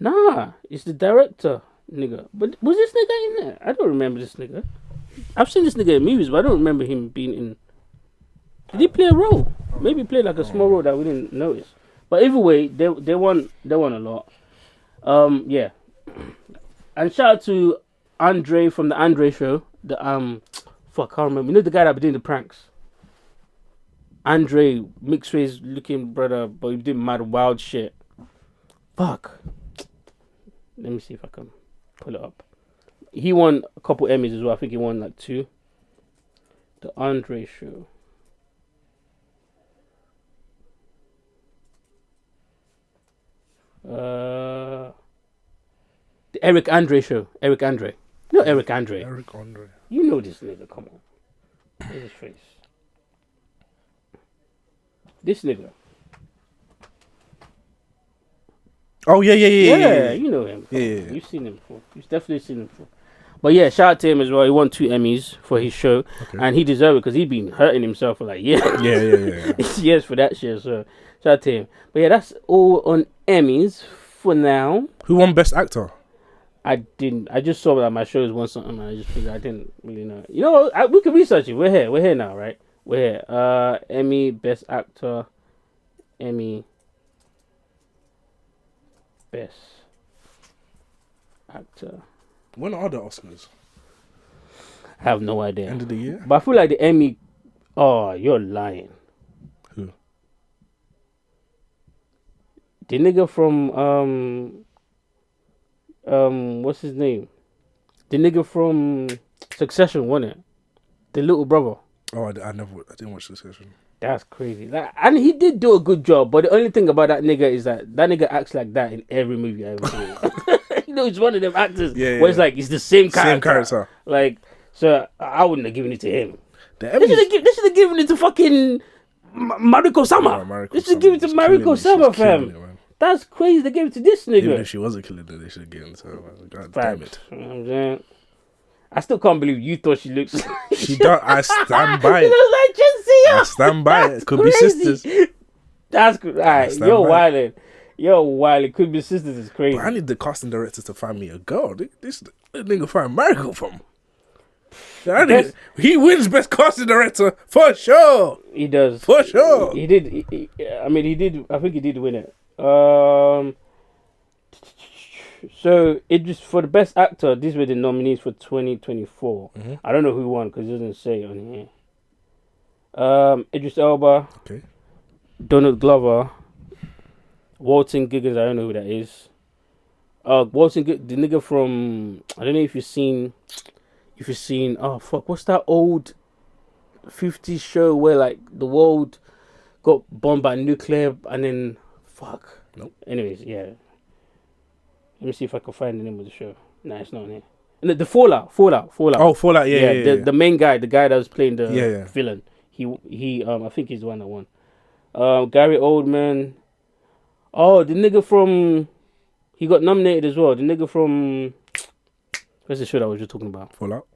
Nah, it's the director, nigga. But was this nigga in there? I don't remember this nigga. I've seen this nigga in movies, but I don't remember him being in. Did he play a role? Maybe he played like a small role that we didn't notice. But either way, they won a lot. Yeah. And shout out to Andre from the Andre show. The I can't remember. You know the guy that be doing the pranks. Andre, mixed face looking brother, but he did mad wild shit. Fuck. Let me see if I can pull it up. He won a couple Emmys as well. I think he won like 2. The Andre show. The Eric Andre show. Eric Andre. No, Eric Andre. Eric Andre. You know this nigga. Come on. Where's his face? This nigga. Oh yeah. Yeah, you know him. Yeah. You've seen him before. You've definitely seen him before. But yeah, shout out to him as well. He won 2 Emmys for his show, and he deserved it because he'd been hurting himself for like years. Yeah. Years for that shit. So shout out to him. But yeah, that's all on Emmys for now. Who won Best Actor? I didn't. I just saw that my shows won something, and I just figured I didn't really know. You know, we can research it. We're here now, right? We're here. Emmy, Best Actor, Emmy, Best Actor. When are the Oscars? I have no idea. End of the year? But I feel like the Emmy. Oh, you're lying. Who? The nigga from what's his name? The nigga from Succession won it. The little brother. Oh, I didn't watch Succession. That's crazy. Like, and he did do a good job, but the only thing about that nigga is that nigga acts like that in every movie I ever seen. You know, he's one of them actors where it's like it's the same character. Like, so I wouldn't have given it to him. They should have given it to fucking Mariko Sama. They should have given it to Mariko Sama, fam. That's crazy. They gave it to this nigga. Even if she wasn't killing it, they should have given it to her. God damn it. You know what I'm saying? I still can't believe you thought she looks like she does. I stand by it. She looks like Jessica. I stand by it. Could be sisters. That's good. Alright, you're wildin'. You're wildin'. Could be sisters is crazy. But I need the casting directors to find me a girl. This nigga find Mariko from. He wins best casting director for sure. He does. For sure. He did. He did. I think he did win it. So it just for the best actor. These were the nominees for 2024. I don't know who won because it doesn't say on here. Idris Elba. Okay. Donald Glover. Walton Giggins. I don't know who that is. What's the nigga from? I don't know if you've seen. Oh fuck, what's that old 50s show where like the world got bombed by nuclear and then fuck. Nope. Anyways, yeah. Let me see if I can find the name of the show. Nah, it's not on here. And the Fallout. Oh, Fallout. Yeah. The main guy, the guy that was playing the Yeah. villain. He I think he's the one that won. Gary Oldman. Oh, the nigga from. He got nominated as well. The nigga from. What's the show that I was just talking about? Fallout.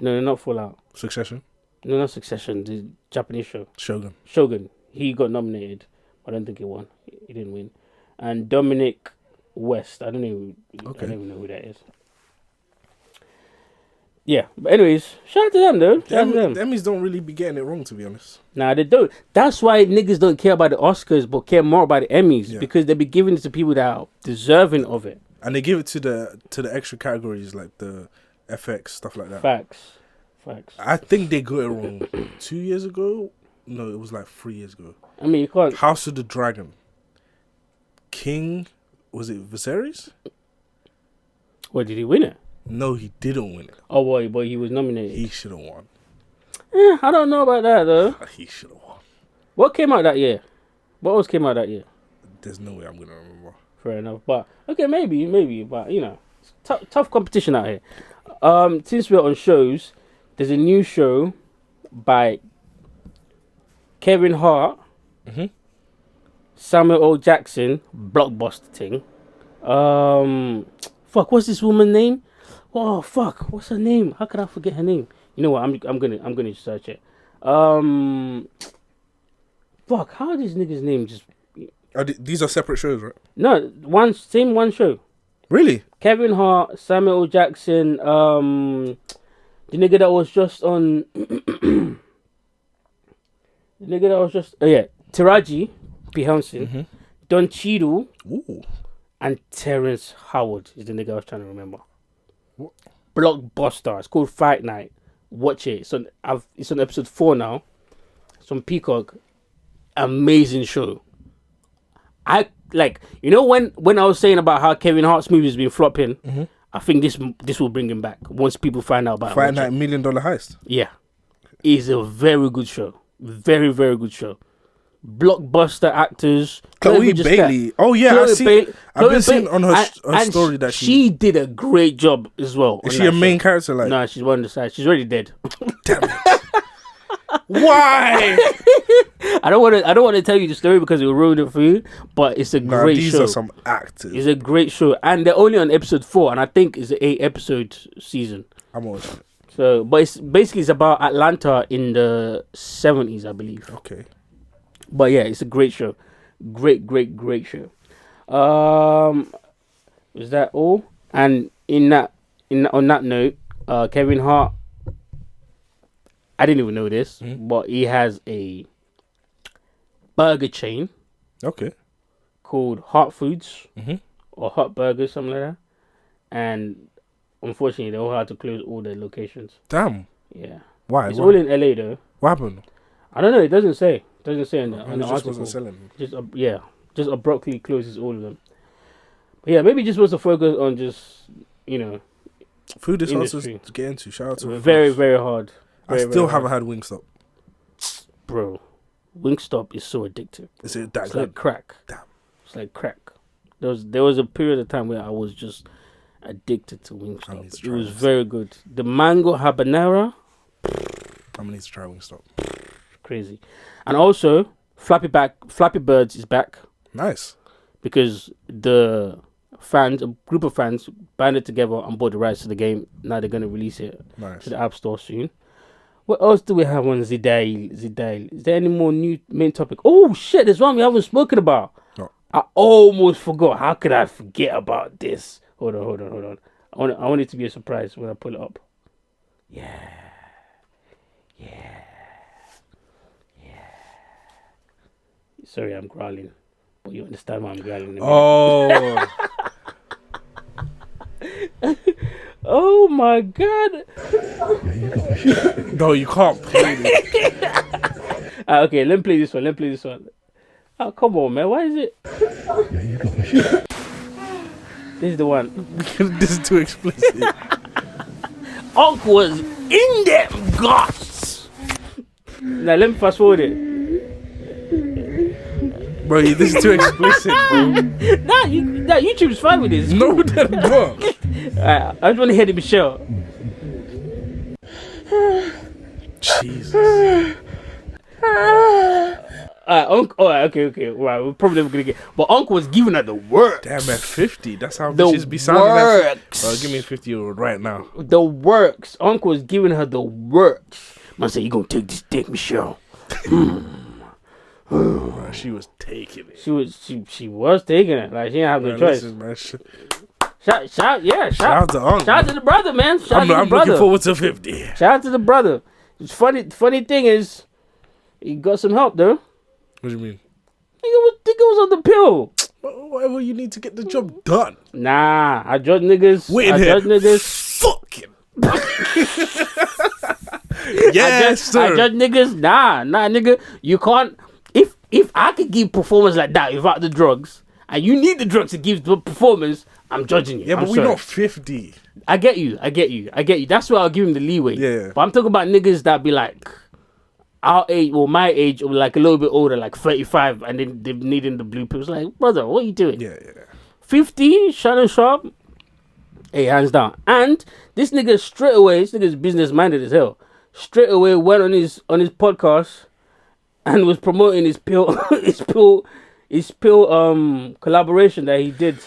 No, not Fallout. Succession. No, not Succession. The Japanese show. Shogun. He got nominated. I don't think he won. He didn't win. And Dominic West. I don't even know who that is. Yeah, but anyways, shout out to them though. Shout out to them. The Emmys don't really be getting it wrong, to be honest. Nah, they don't. That's why niggas don't care about the Oscars, but care more about the Emmys because they be giving it to people that are deserving of it. And they give it to the extra categories like the FX stuff like that. Facts. I think they got it wrong 2 years ago. No, it was like 3 years ago. I mean, you can't. House of the Dragon. King, was it Viserys? What, did he win it? No, he didn't win it. Oh boy, he was nominated. He should have won. I don't know about that though. He should have won. What came out that year? What else came out that year? There's no way I'm gonna remember. Fair enough, but okay, maybe, but you know, it's tough competition out here. Since we're on shows, there's a new show by Kevin Hart, Samuel L. Jackson, blockbuster thing. Fuck, what's this woman's name? Oh fuck, what's her name? How could I forget her name? You know what? I'm gonna search it. Fuck, how are these niggas' names just? These are separate shows, right? No, one show. Really? Kevin Hart, Samuel L. Jackson, the nigga that was just on. Taraji P. Henson, Don Cheadle, and Terrence Howard is the nigga I was trying to remember. What? Blockbuster. It's called Fight Night. Watch it. It's on episode 4 now. It's on Peacock. Amazing show. I like, you know, when I was saying about how Kevin Hart's movies been flopping, I think this will bring him back once people find out about it. Fight Night $1 Million Heist. Yeah, it's a very good show. Very, very good show. Blockbuster actors. Chloe Bailey. Oh yeah, I've been seeing on her story that she did a great job as well. Is she a main character? Like, no, she's one of the sides. She's already dead. Damn it! Why? I don't want to tell you the story because it will ruin it for you. But it's a great show. These are some actors. It's a great show, and they're only on episode 4, and I think it's an 8-episode season. I'm watching it. So, but it's about Atlanta in the 70s, I believe. Okay. But yeah, it's a great show. Great show. Is that all? And on that note, Kevin Hart, I didn't even know this, but he has a burger chain. Okay. Called Hart Foods or Hot Burgers, something like that. And unfortunately, they all had to close all their locations. Damn. Yeah. Why? It's all in LA though. What happened? I don't know. It doesn't say. It doesn't say in the article. Wasn't selling. Just abruptly closes all of them. But yeah, maybe just wants to focus on just, you know, food is hard to get into. Shout out to very, very hard. I still haven't had Wingstop. Bro, Wingstop is so addictive. Is it that it's good? Like crack. Damn. It's like crack. There was a period of time where I was just addicted to Wingstop. It was very good. The mango habanero. I'm gonna need to try Wingstop. Crazy. And also, Flappy Birds is back. Nice. Because the fans, a group of fans, banded together and bought the rights to the game. Now they're gonna release it to the App Store soon. What else do we have on Zidane? Is there any more new main topic? Oh shit, there's one we haven't spoken about. No. I almost forgot. How could I forget about this? Hold on. I want it to be a surprise when I pull it up. Yeah. Sorry, I'm growling. But you understand why I'm growling. Oh. Oh my god. No, you can't play this. Okay, let me play this one. Oh, come on, man. Why is it? This is the one. This is too explicit. Unc was in them guts. Now let me fast forward it. Bro, this is too explicit, bro. Nah, YouTube's fine with this. No, they're not. Alright, I just want to hear the Michelle. Jesus. Unc. Oh, okay. Right, we're probably never gonna get. But Unc was giving her the works. Damn, at 50. That's how The bitches be sounding. works. Give me a 50-year-old right now. The works. Unc was giving her the works. Man said, "You gonna take this dick, Michelle?" Bro, she was taking it. She was taking it. Like she didn't have no choice. Listen, man, Shout out to Unc. Shout out to the brother, man. I'm looking forward to 50. Shout out to the brother. It's funny. Funny thing is, he got some help though. What do you mean? Nigga was on the pill. Whatever you need to get the job done. Nah, I judge niggas. Wait I here. judge niggas. Fuck him. Yes, sir. I judge niggas. Nah, nigga. You can't. If I could give performance like that without the drugs, and you need the drugs to give the performance, I'm judging you. Yeah, but we're not 50. I get you. That's why I'll give him the leeway. Yeah. But I'm talking about niggas that be like our age or my age or like a little bit older, like 35, and then they're needing the blue pills. Like, brother, what are you doing? Yeah. 50, Shannon Sharp. Hey, hands down. And this nigga straight away, this nigga's business minded as hell. Straight away went on his podcast and was promoting his pill collaboration that he did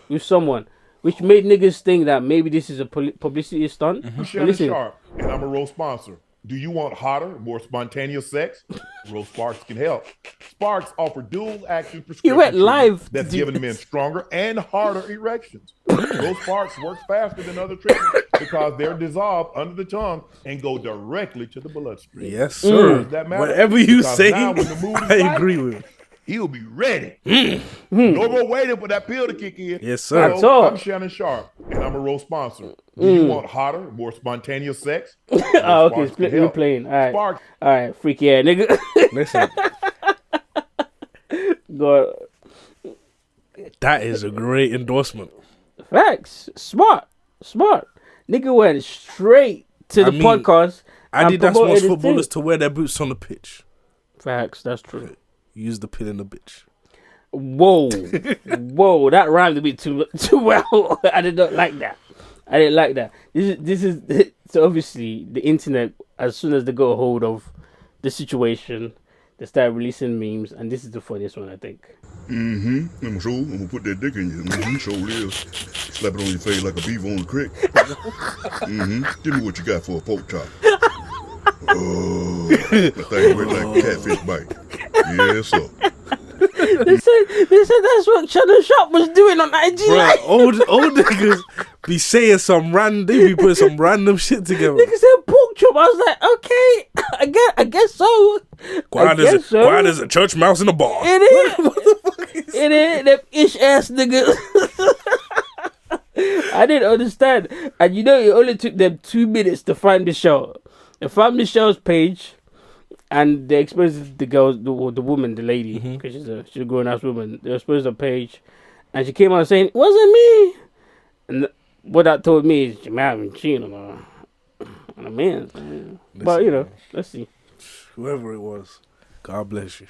with someone, which made niggas think that maybe this is a publicity stunt. I'm Shannon Sharp, and I'm a Rose sponsor. Do you want hotter, more spontaneous sex? Rose Sparks can help. Sparks offer dual-action prescription went live that's giving men stronger and harder erections. Rose Sparks works faster than other treatments because they're dissolved under the tongue and go directly to the bloodstream. Yes, sir. Does that matter? Whatever you Because say, now when the mood is I right, agree with. he'll be ready. No more waiting for that pill to kick in. Yes, sir. That's all. I'm Shannon Sharp, and I'm a Rose sponsor. Do you want hotter, more spontaneous sex? Oh, okay, split me playing. All right, freaky ass nigga. Listen. God. That is a great endorsement. Facts. Smart. Nigga went straight to the podcast. I did that's promoted most his footballers thing. to wear their boots on the pitch. Facts, that's true. Use the pin in the bitch. Whoa, that rhymed a bit too well. I did not like that. I didn't like that. This is so obviously the internet. As soon as they got a hold of the situation, they start releasing memes, and this is the funniest one I think. I'm gonna put that dick in you. Show live. Slap it on your face like a beaver on the creek. Give me what you got for a pork chop. Oh, that thing went like a catfish bite. Yes, sir. They said that's what Shannon Sharp was doing on IG Live. Old niggas be saying they be putting some random shit together. Nigga said pork chop. I was like, okay, I guess so. Quiet as a church mouse in a bar. It is. It is. Them ish ass niggas. I didn't understand. And you know, it only took them 2 minutes to find Michelle. They found Michelle's page. And they exposed the girl, the woman, the lady, because she's a grown ass woman. They exposed her page, and she came out saying, "It wasn't me." And what that told me is, you might have been cheating on a man. But you know, let's see. Whoever it was, God bless you.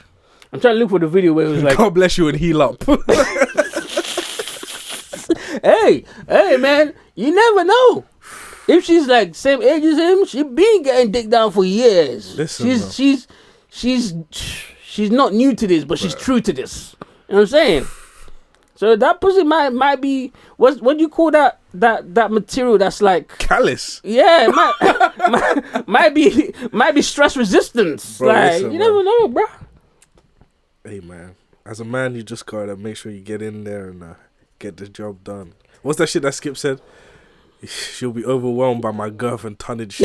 I'm trying to look for the video where it was like, God bless you and heal up. hey, man, you never know. If she's like same age as him, she been getting dick down for years. Listen, she's not new to this, but she's true to this. You know what I'm saying? So that pussy might be what do you call that material that's like callous? Yeah, might be stress resistance. Bro, like listen, you never know, bro. Hey man, as a man, you just gotta make sure you get in there and get the job done. What's that shit that Skip said? She'll be overwhelmed by my girth and tonnage.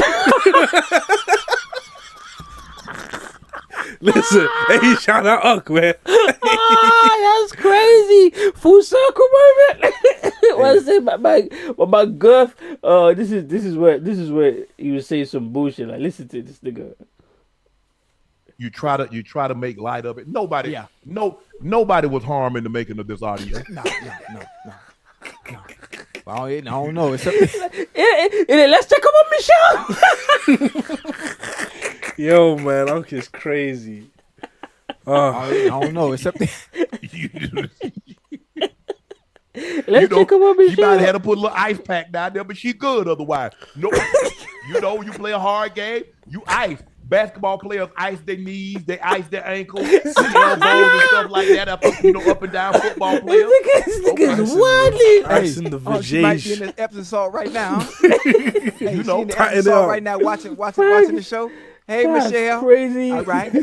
Listen, hey, shout out Uck, man. That's crazy. Full circle moment. What I say about my girth? This is where he was saying some bullshit. Like, listen to this nigga. You try to make light of it. Nobody was harmed in the making of this audio. No. I don't know. It's Let's check up on Michelle. Yo, man, Uncle is crazy. I don't know. Except Let's check up on You Michelle. might have had to put a little ice pack down there, but she good otherwise. No, you play a hard game, you ice. Basketball players ice their knees, they ice their ankles, elbows and stuff like that. Up and down football players. This nigga's wildly. Ice in the she might be in vajayge. this Epsom salt right now. You know, Epsom tighten it salt up. right now, watching the show. Hey, That's Michelle. crazy. All right.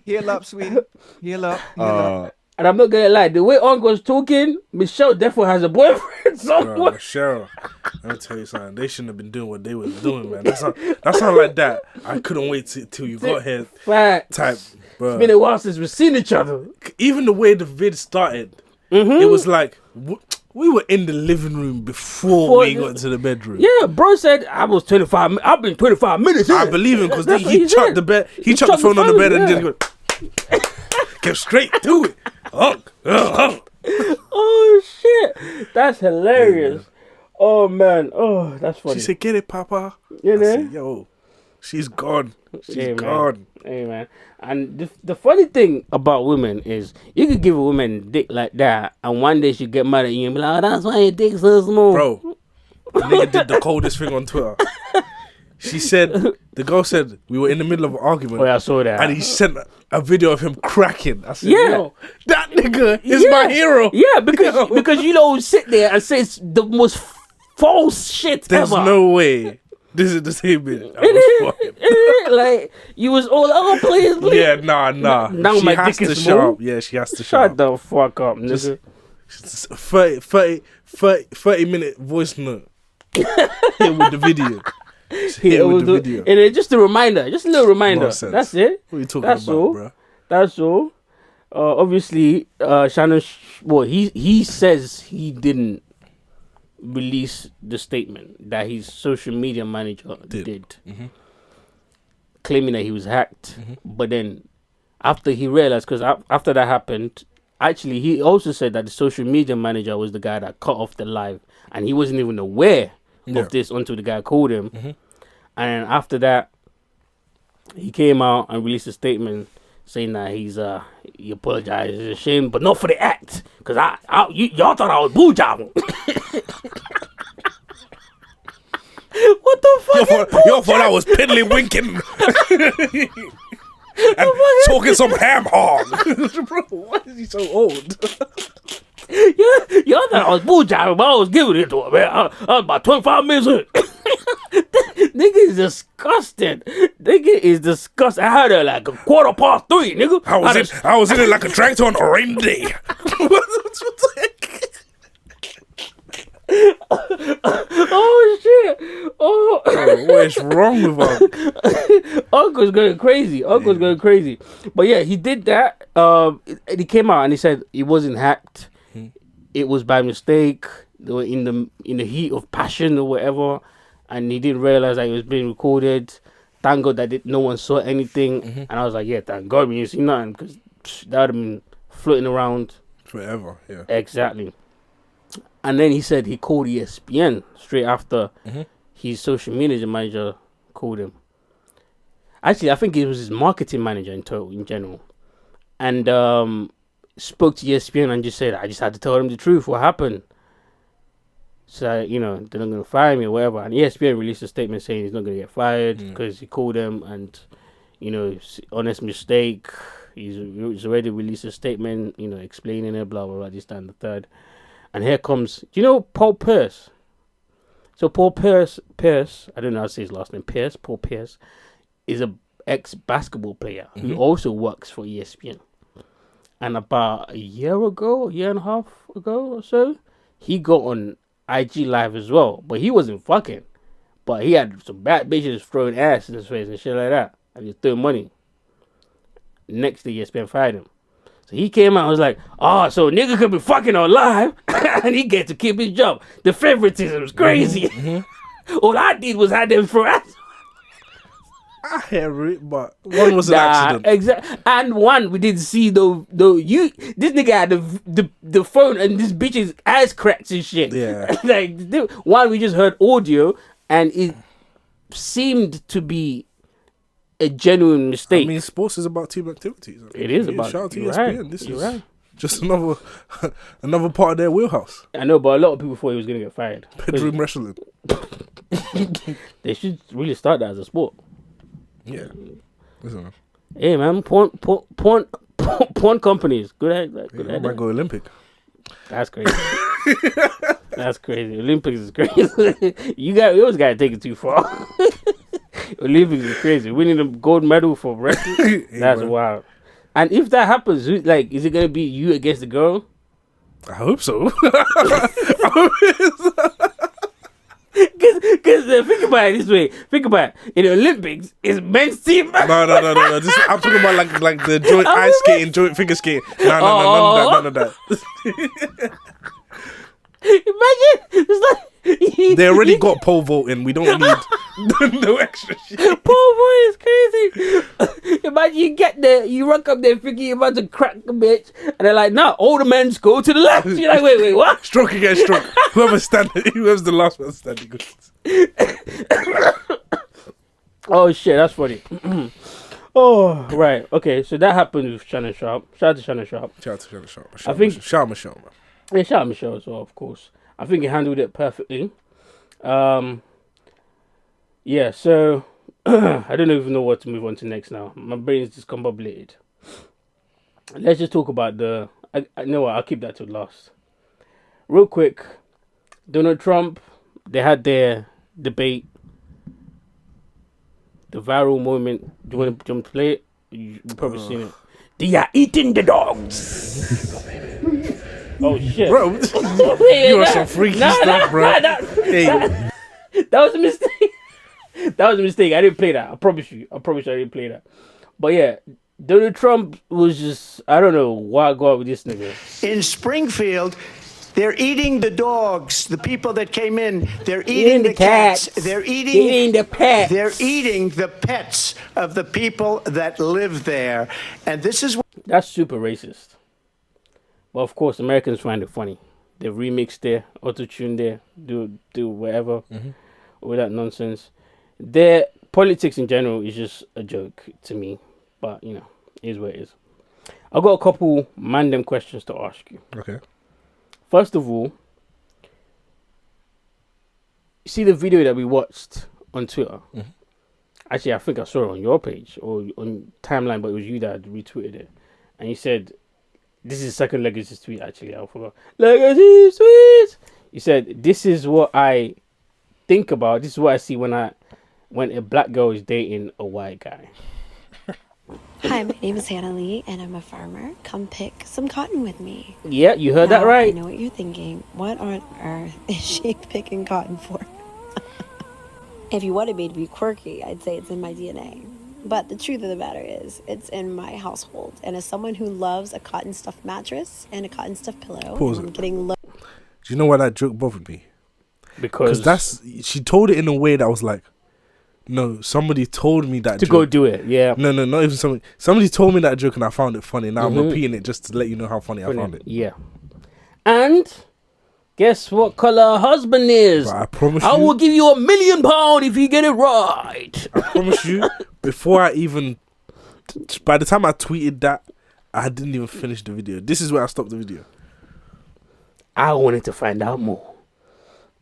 Heal up, sweetie. Heal up. Heal up. And I'm not gonna lie, the way Uncle was talking, Michelle definitely has a boyfriend somewhere. Bro, Cheryl, let me tell you something. They shouldn't have been doing what they was doing, man. That's not like that. I couldn't wait till you got here. Facts. Type, bro. It's been a while since we've seen each other. Even the way the vid started, it was like we were in the living room before we got to the bedroom. Yeah, bro said I've been 25 minutes in. I believe him because That's what he chucked said. the bed. He chucked the phone on the bed and just go, get straight to it. Oh shit, that's hilarious. Oh man, oh that's funny. She said, "Get it, Papa." You know? I said, yo, she's gone. She's Hey, man. gone. Hey man, and the funny thing about women is you could give a woman dick like that, and one day she get mad at you and be like, "Oh, that's why your dick's so small." Bro, the nigga did the coldest thing on Twitter. She said, the girl said, we were in the middle of an argument. Oh, yeah, I saw that. And he sent a video of him cracking. I said, Yeah. yo, that nigga is my hero. Yeah, because you don't sit there and say it's the most false shit There's ever. no way. This is the same bitch. I was fucking. Like you was all over place. Yeah, nah. Now She my has dick to is shut small. up. Yeah, she has to shut Shut up. the fuck up, nigga. 30-minute voice note. Hit with the video. Hit with the video. And it's just a reminder, just a little reminder. Nonsense. That's it. What are you talking That's about, all. bro? That's all. Obviously, Shannon. He says he didn't release the statement that his social media manager did. Claiming that he was hacked. But then, after he realized, because after that happened, actually he also said that the social media manager was the guy that cut off the live, and he wasn't even aware of this until the guy called him. And after that, he came out and released a statement saying that he apologized, he's ashamed, but not for the act, because y'all thought I was boo jobbing. What the fuck? Y'all thought I was piddly winking and talking some ham hog. Bro, why is he so old? Y'all thought I was boo jobbing, but I was giving it to him, man. I was about 25 minutes in. Nigga is disgusted. Nigga is disgusted. I had it like 3:15, nigga. I was in it like a tractor on a rainy day. Oh shit! Oh, what is wrong with Uncle? Uncle's going crazy. Uncle's going crazy. But yeah, he did that. He came out and he said it wasn't hacked. It was by mistake. They were in the heat of passion or whatever, and he didn't realize that it was being recorded. Thank God that no one saw anything. And I was like, yeah, thank God we didn't see nothing, because that would have been floating around forever. Yeah, exactly. And then he said he called ESPN straight after his social media manager called him. Actually, I think it was his marketing manager in general. And spoke to ESPN and just said, I just had to tell them the truth, what happened. So, they're not going to fire me or whatever. And ESPN released a statement saying he's not going to get fired because he called them and, honest mistake. He's already released a statement, explaining it, blah, blah, blah, this, that, and the third. And here comes, do you know Paul Pierce? So Paul Pierce, I don't know how to say his last name, Paul Pierce, is a ex-basketball player who also works for ESPN. And about a year and a half ago or so, he got on IG Live as well. But he wasn't fucking. But he had some bad bitches throwing ass in his face and shit like that. And he threw money. Next day, ESPN fired him. So he came out and was like, so nigga could be fucking on live and he get to keep his job. The favoritism is crazy. All I did was had them throw ass. I hear it, but one was an accident. Exactly. And one we didn't see though. This nigga had the phone and this bitch's ass cracks and shit. Yeah. Like one we just heard audio and it seemed to be a genuine mistake. I mean, sports is about team activities. It is about. Shout out to you're ESPN. right, This is you're right. just another part of their wheelhouse. I know, but a lot of people thought he was gonna get fired. Bedroom wrestling. They should really start that as a sport. Yeah. Listen, hey man, porn companies. Good idea. I might go Olympic. That's crazy. That's crazy. Olympics is crazy. You always gotta take it too far. Olympics is crazy. Winning the gold medal for wrestling. That's wild. And if that happens, like, is it gonna be you against the girl? I hope so. Because think about it this way. Think about it. In the Olympics, it's men's team. No. I'm talking about like the joint ice skating, joint figure skating. No, none of that. Imagine, it's like they already got pole vaulting. We don't need no extra shit. Pole vault is crazy. Imagine you get there, you rock up there thinking you're about to crack a bitch, and they're like, "Nah, all the men go to the left." You're like, "Wait, what?" Stroke against stroke. Whoever's the last one standing goes. Oh shit, that's funny. Oh right, okay. So that happened with Shannon Sharp. Shout out to Shannon Sharp. Shout out. Shout out Michelle, man. Yeah, shout out Michelle as well, of course. I think he handled it perfectly. Yeah, so I don't even know what to move on to next now. My brain's discombobulated. Let's just talk about I know what, I'll keep that to last. Real quick, Donald Trump, they had their debate. The viral moment. Do you want to play it? You've probably seen it. They are eating the dogs. Oh shit, bro! You are some freaky stuff, bro. That was a mistake. That was a mistake. I didn't play that. I promise you. I didn't play that. But yeah, Donald Trump was just, I don't know why I go out with this nigga. In Springfield, they're eating the dogs. The people that came in, they're eating the cats. They're eating the pets. They're eating the pets of the people that live there. And this is that's super racist. But of course, Americans find it funny. They remix there, auto-tune there, do whatever, all that nonsense. Their politics in general is just a joke to me. But, you know, it is what it is. I've got a couple random questions to ask you. Okay. First of all, you see the video that we watched on Twitter? Mm-hmm. Actually, I think I saw it on your page or on timeline, but it was you that retweeted it. And you said, this is second Legacy tweet, actually. I forgot. Legacy tweet! You said, this is what I think about. This is what I see when a black girl is dating a white guy. Hi, my name is Hannah Lee, and I'm a farmer. Come pick some cotton with me. Yeah, you heard that Now, right. I know what you're thinking. What on earth is she picking cotton for? If you wanted me to be quirky, I'd say it's in my DNA. But the truth of the matter is, it's in my household. And as someone who loves a cotton stuffed mattress and a cotton stuffed pillow, Pause I'm it. getting low. Do you know why that joke bothered me? Because she told it in a way that was like, no, somebody told me that to joke. go do it. Yeah. No, not even somebody. Somebody told me that joke and I found it funny. Now I'm repeating it just to let you know how funny I found it. Yeah. And guess what color her husband is? But I promise I you, will give you £1 million if you get it right. I promise you, before I even, by the time I tweeted that, I didn't even finish the video. This is where I stopped the video. I wanted to find out more.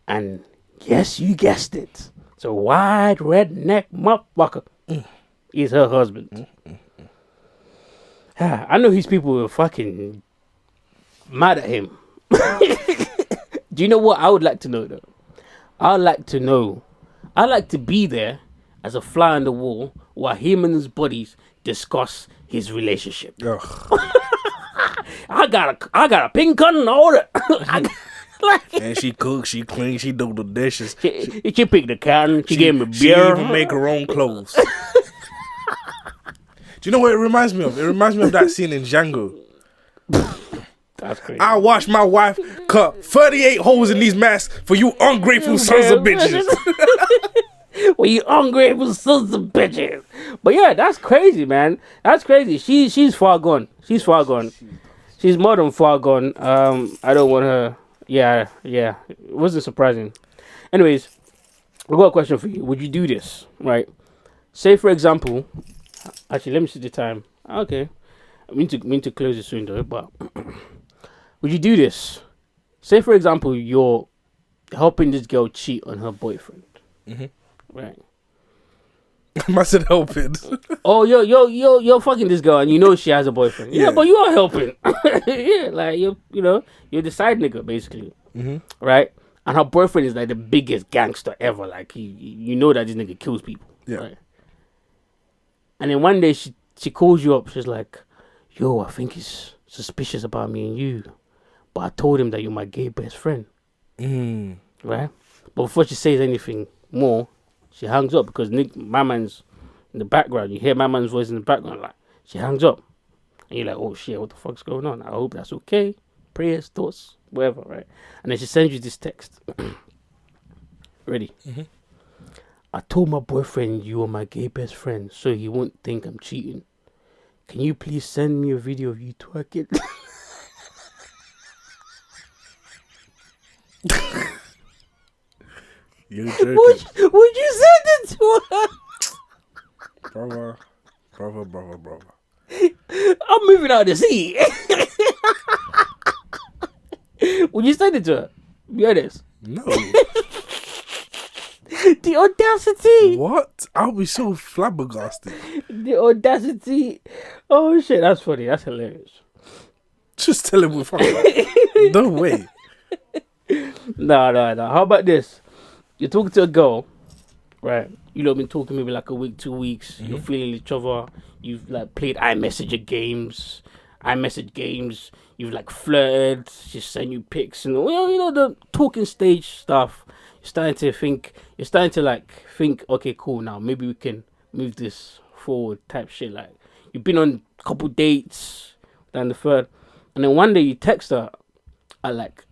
And yes, you guessed it. It's a wide redneck motherfucker. He's her husband. I know his people were fucking mad at him. Do you know what I would like to know, though? I'd like to be there as a fly on the wall while him and his buddies discuss his relationship. I got a pink cotton order. And she cooks, she cleans, she do the dishes. She picked the cotton. She gave me beer. She even make her own clothes. Do you know what it reminds me of? It reminds me of that scene in Django. That's crazy. I watched my wife cut 38 holes in these masks for you ungrateful sons of bitches. When you ungrateful sons of bitches. But yeah, that's crazy, man. That's crazy. She's far gone. She's far gone. She's more than far gone. I don't want her. Yeah. It wasn't surprising. Anyways, I've got a question for you. Would you do this? Right. Say for example. Actually, let me see the time. Okay. I mean to close it soon though, but would you do this? Say for example, you're helping this girl cheat on her boyfriend. Right. I said helping. Oh, you're fucking this girl and you know she has a boyfriend. Yeah, but you are helping. Yeah, like you're the side nigga basically. Right? And her boyfriend is like the biggest gangster ever. Like you know that this nigga kills people. Yeah. Right? And then one day she calls you up. She's like, "Yo, I think he's suspicious about me and you, but I told him that you're my gay best friend." Right? But before she says anything more, she hangs up because my man's in the background. You hear my man's voice in the background. Like she hangs up, and you're like, "Oh shit, what the fuck's going on? I hope that's okay." Prayers, thoughts, whatever, right? And then she sends you this text. Ready? I told my boyfriend you are my gay best friend, so he won't think I'm cheating. Can you please send me a video of you twerking? You're joking. Would you send it to her? Brother. I'm moving out the sea. Would you send it to her? Be honest. No. The audacity. What? I'll be so flabbergasted. The audacity. Oh shit, that's funny. That's hilarious. Just tell him we're fine. No way. No. How about this? You're talking to a girl, right? You know, been talking maybe like a week, 2 weeks. You're feeling each other. You've like played iMessage games. You've like flirted. She's sent you pics and the talking stage stuff. You're starting to think. Okay, cool. Now maybe we can move this forward. Type shit. Like you've been on a couple dates, then the third, and then one day you text her at like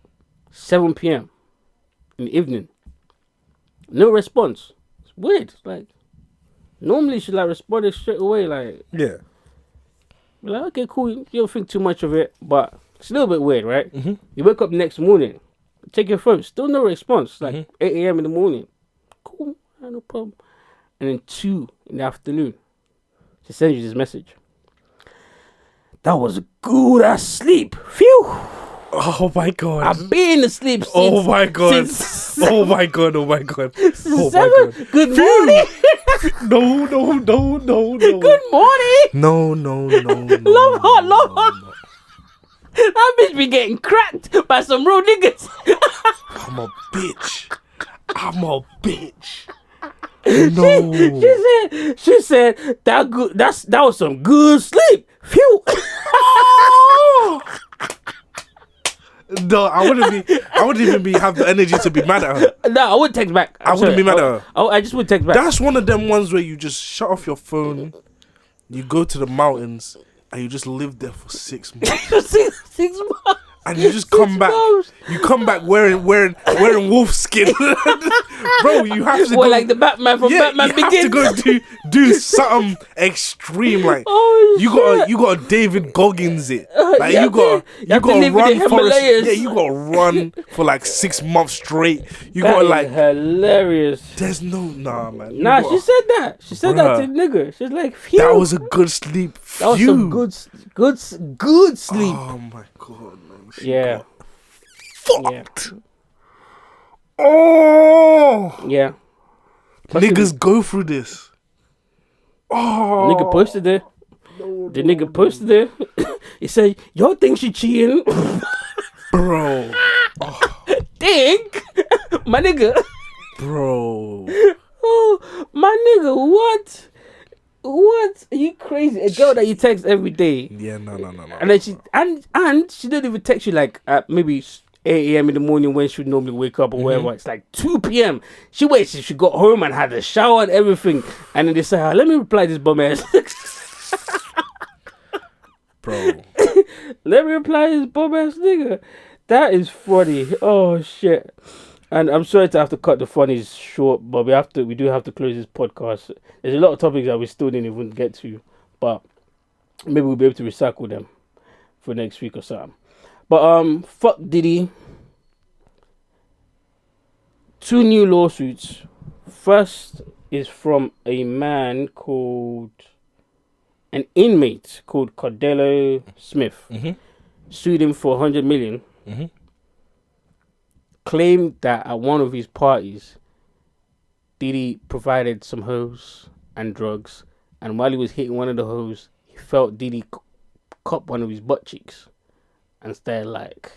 7 p.m. in the evening. No response. It's weird. It's like normally she like responded straight away. Like yeah. Like okay, cool. You don't think too much of it, but it's a little bit weird, right? You wake up next morning, check your phone, still no response. Like 8 a.m. in the morning. Cool, no problem. And then 2 in the afternoon, she sends you this message. That was a good ass sleep. Phew. Oh my god. I've been asleep since. Oh my god. Oh my god. Oh my god. Oh my god. Good morning. No. Good morning. No. Love heart. That bitch be getting cracked by some real niggas. I'm a bitch. No. She said that was some good sleep. Phew. No, I wouldn't even have the energy to be mad at her. No, I wouldn't text back. I wouldn't be mad at her. I just would text back. That's one of them ones where you just shut off your phone, you go to the mountains, and you just live there for 6 months. 6 months. And you just come back. You come back wearing wolf skin, bro. You have to go like the Batman from Batman Begins. You have to go do something extreme. Like you got a David Goggins it. Like you got to run for you got to run for like 6 months straight. You got to like hilarious. There's man. Nah, she said that. She said that to the nigga. She's like, phew. That was a good sleep. That was some good sleep. Oh my god. Yeah. Fucked. Yeah. Oh. Yeah. Niggas go through this. Oh. Nigga posted it. The nigga posted it. He said, "Y'all think she cheating?" Bro. Oh. Think, my nigga. Bro. Oh, my nigga. What? What? Are you crazy? A girl that you text every day. Yeah, no. And then she didn't even text you like at maybe 8 a.m. in the morning when she would normally wake up or whatever. It's like 2 p.m. She waits till she got home and had a shower and everything. And then they say, let me reply this bum ass. Bro. Let me reply this bum ass nigga. That is funny. Oh shit. And I'm sorry to have to cut the funnies short, but we do have to close this podcast. There's a lot of topics that we still didn't even get to, but maybe we'll be able to recycle them for next week or something. But fuck Diddy. 2 new lawsuits. First is from an inmate called Cordelo Smith. Sued him for 100 million. Claimed that at one of his parties, Diddy provided some hoes and drugs, and while he was hitting one of the hoes, he felt Diddy cup one of his butt cheeks and started like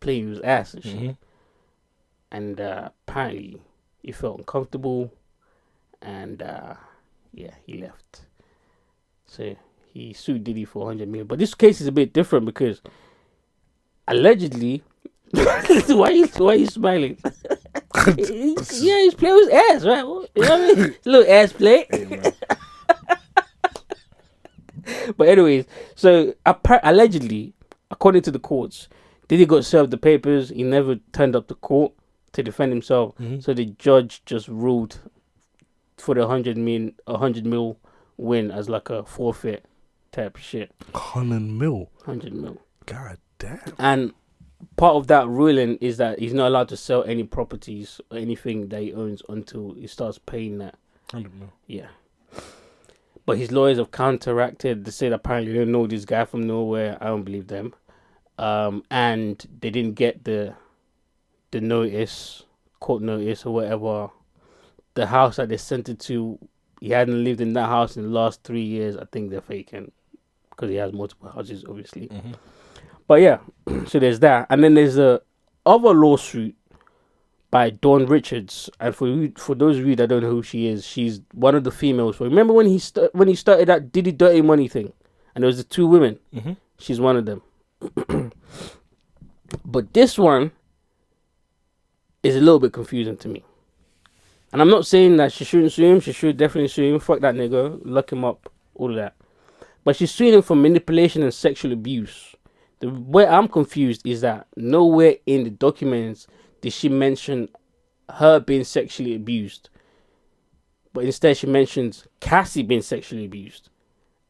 playing with his ass and shit. And apparently he felt uncomfortable, and he left. So he sued Diddy for 100 million. But this case is a bit different because allegedly, why are you smiling? He's playing with his ass, right? You know what I mean? It's a little ass play. But anyways, so allegedly, according to the courts, Diddy got served the papers. He never turned up to court to defend himself. So the judge just ruled for the 100 mil win as like a forfeit type shit. 100 mil? 100 mil. God damn. And part of that ruling is that he's not allowed to sell any properties or anything that he owns until he starts paying that. 100 mil. Yeah. But his lawyers have counteracted. They said apparently they don't know this guy from nowhere. I don't believe them. And they didn't get the notice, court notice or whatever. The house that they sent it to, he hadn't lived in that house in the last 3 years. I think they're faking because he has multiple houses, obviously. But yeah, so there's that. And then there's a other lawsuit by Dawn Richards. And for those of you that don't know who she is, she's one of the females. Remember when he started that Diddy Dirty Money thing? And there was the 2 women. She's one of them. But this one is a little bit confusing to me. And I'm not saying that she shouldn't sue him. She should definitely sue him. Fuck that nigga. Lock him up. All of that. But she's suing him for manipulation and sexual abuse. The way I'm confused is that nowhere in the documents did she mention her being sexually abused. But instead she mentions Cassie being sexually abused.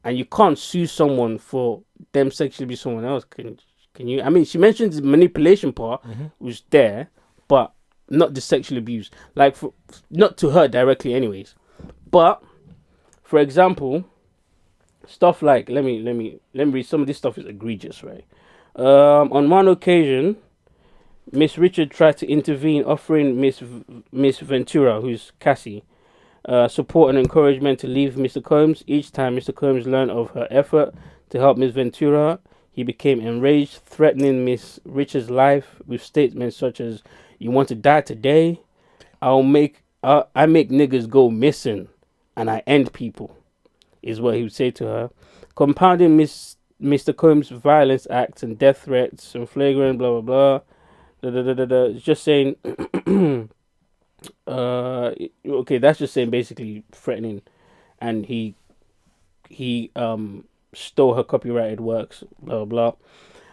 And you can't sue someone for them sexually abusing someone else. Can you? I mean, she mentions the manipulation part was there, but not the sexual abuse. Like, not to her directly anyways. But, for example, stuff like, let me read. Some of this stuff is egregious, right? On one occasion, Miss Richard tried to intervene, offering Miss Ventura, who's Cassie, support and encouragement to leave Mr. Combs. Each time Mr. Combs learned of her effort to help Miss Ventura, he became enraged, threatening Miss Richard's life with statements such as, "You want to die today? I make niggas go missing, and I end people," is what he would say to her, compounding Mr. Combs' violence acts and death threats and flagrant blah blah blah. It's just saying. Okay, that's just saying basically threatening, and he stole her copyrighted works. Blah blah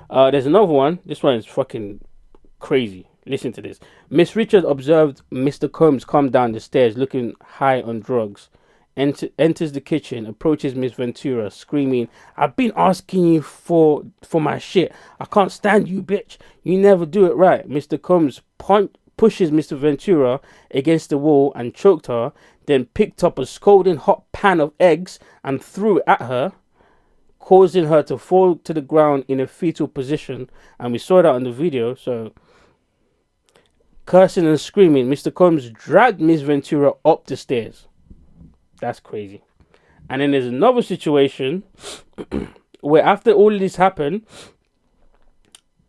blah. There's another one. This one is fucking crazy. Listen to this. Miss Richard observed Mr. Combs come down the stairs looking high on drugs. Enters the kitchen, approaches Miss Ventura, screaming, "I've been asking you for my shit. I can't stand you, bitch. You never do it right." Mr. Combs pushes Mr. Ventura against the wall and choked her, then picked up a scalding hot pan of eggs and threw it at her, causing her to fall to the ground in a fetal position. And we saw that on the video. So, cursing and screaming, Mr. Combs dragged Miss Ventura up the stairs. That's crazy. And then there's another situation where after all of this happened,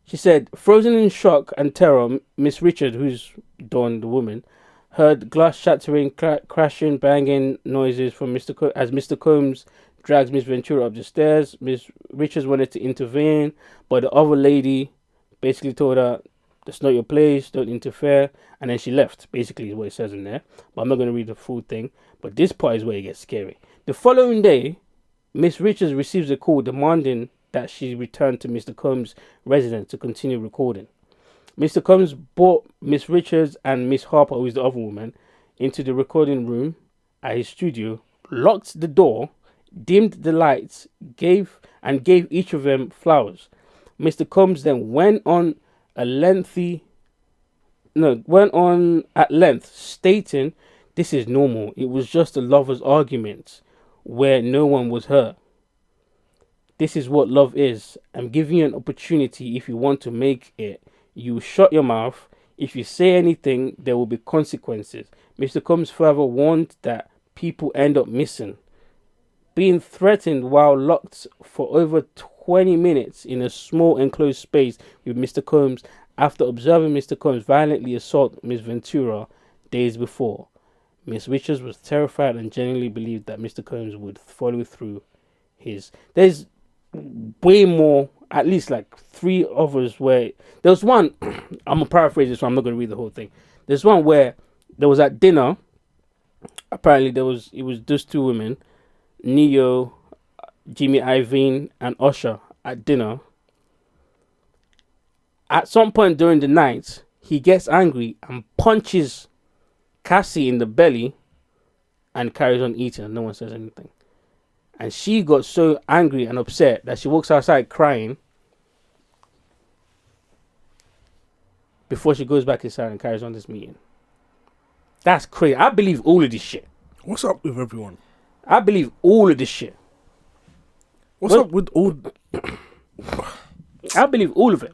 she said, frozen in shock and terror, Miss Richard, who's Dawn, the woman, heard glass shattering, crashing, banging noises from as Mr. Combs drags Miss Ventura up the stairs. Miss Richards wanted to intervene, but the other lady basically told her, "That's not your place, don't interfere," and then she left, basically is what it says in there. But I'm not going to read the full thing, but this part is where it gets scary. The following day, Miss Richards receives a call demanding that she return to Mr. Combs' residence to continue recording. Mr. Combs brought Miss Richards and Miss Harper, who is the other woman, into the recording room at his studio, locked the door, dimmed the lights, gave each of them flowers. Mr. Combs then went on at length, stating, "This is normal. It was just a lover's argument where no one was hurt. This is what love is. I'm giving you an opportunity. If you want to make it, you shut your mouth. If you say anything, there will be consequences." Mr. Combs further warned that people end up missing. Being threatened while locked for over 20 minutes in a small enclosed space with Mr. Combs after observing Mr. Combs violently assault Miss Ventura days before. Miss Richards was terrified and genuinely believed that Mr. Combs would follow through his... There's way more, at least like 3 others where... There was one, I'm going to paraphrase this, so I'm not going to read the whole thing. There's one where there was at dinner, apparently it was those 2 women, Neo, Jimmy Iovine, and Usher at dinner. At some point during the night, he gets angry and punches Cassie in the belly and carries on eating, and no one says anything. And she got so angry and upset that she walks outside crying before she goes back inside and carries on this meeting. That's crazy. I believe all of this shit. What's up with everyone? I believe all of this shit. What's up with all... I believe all of it.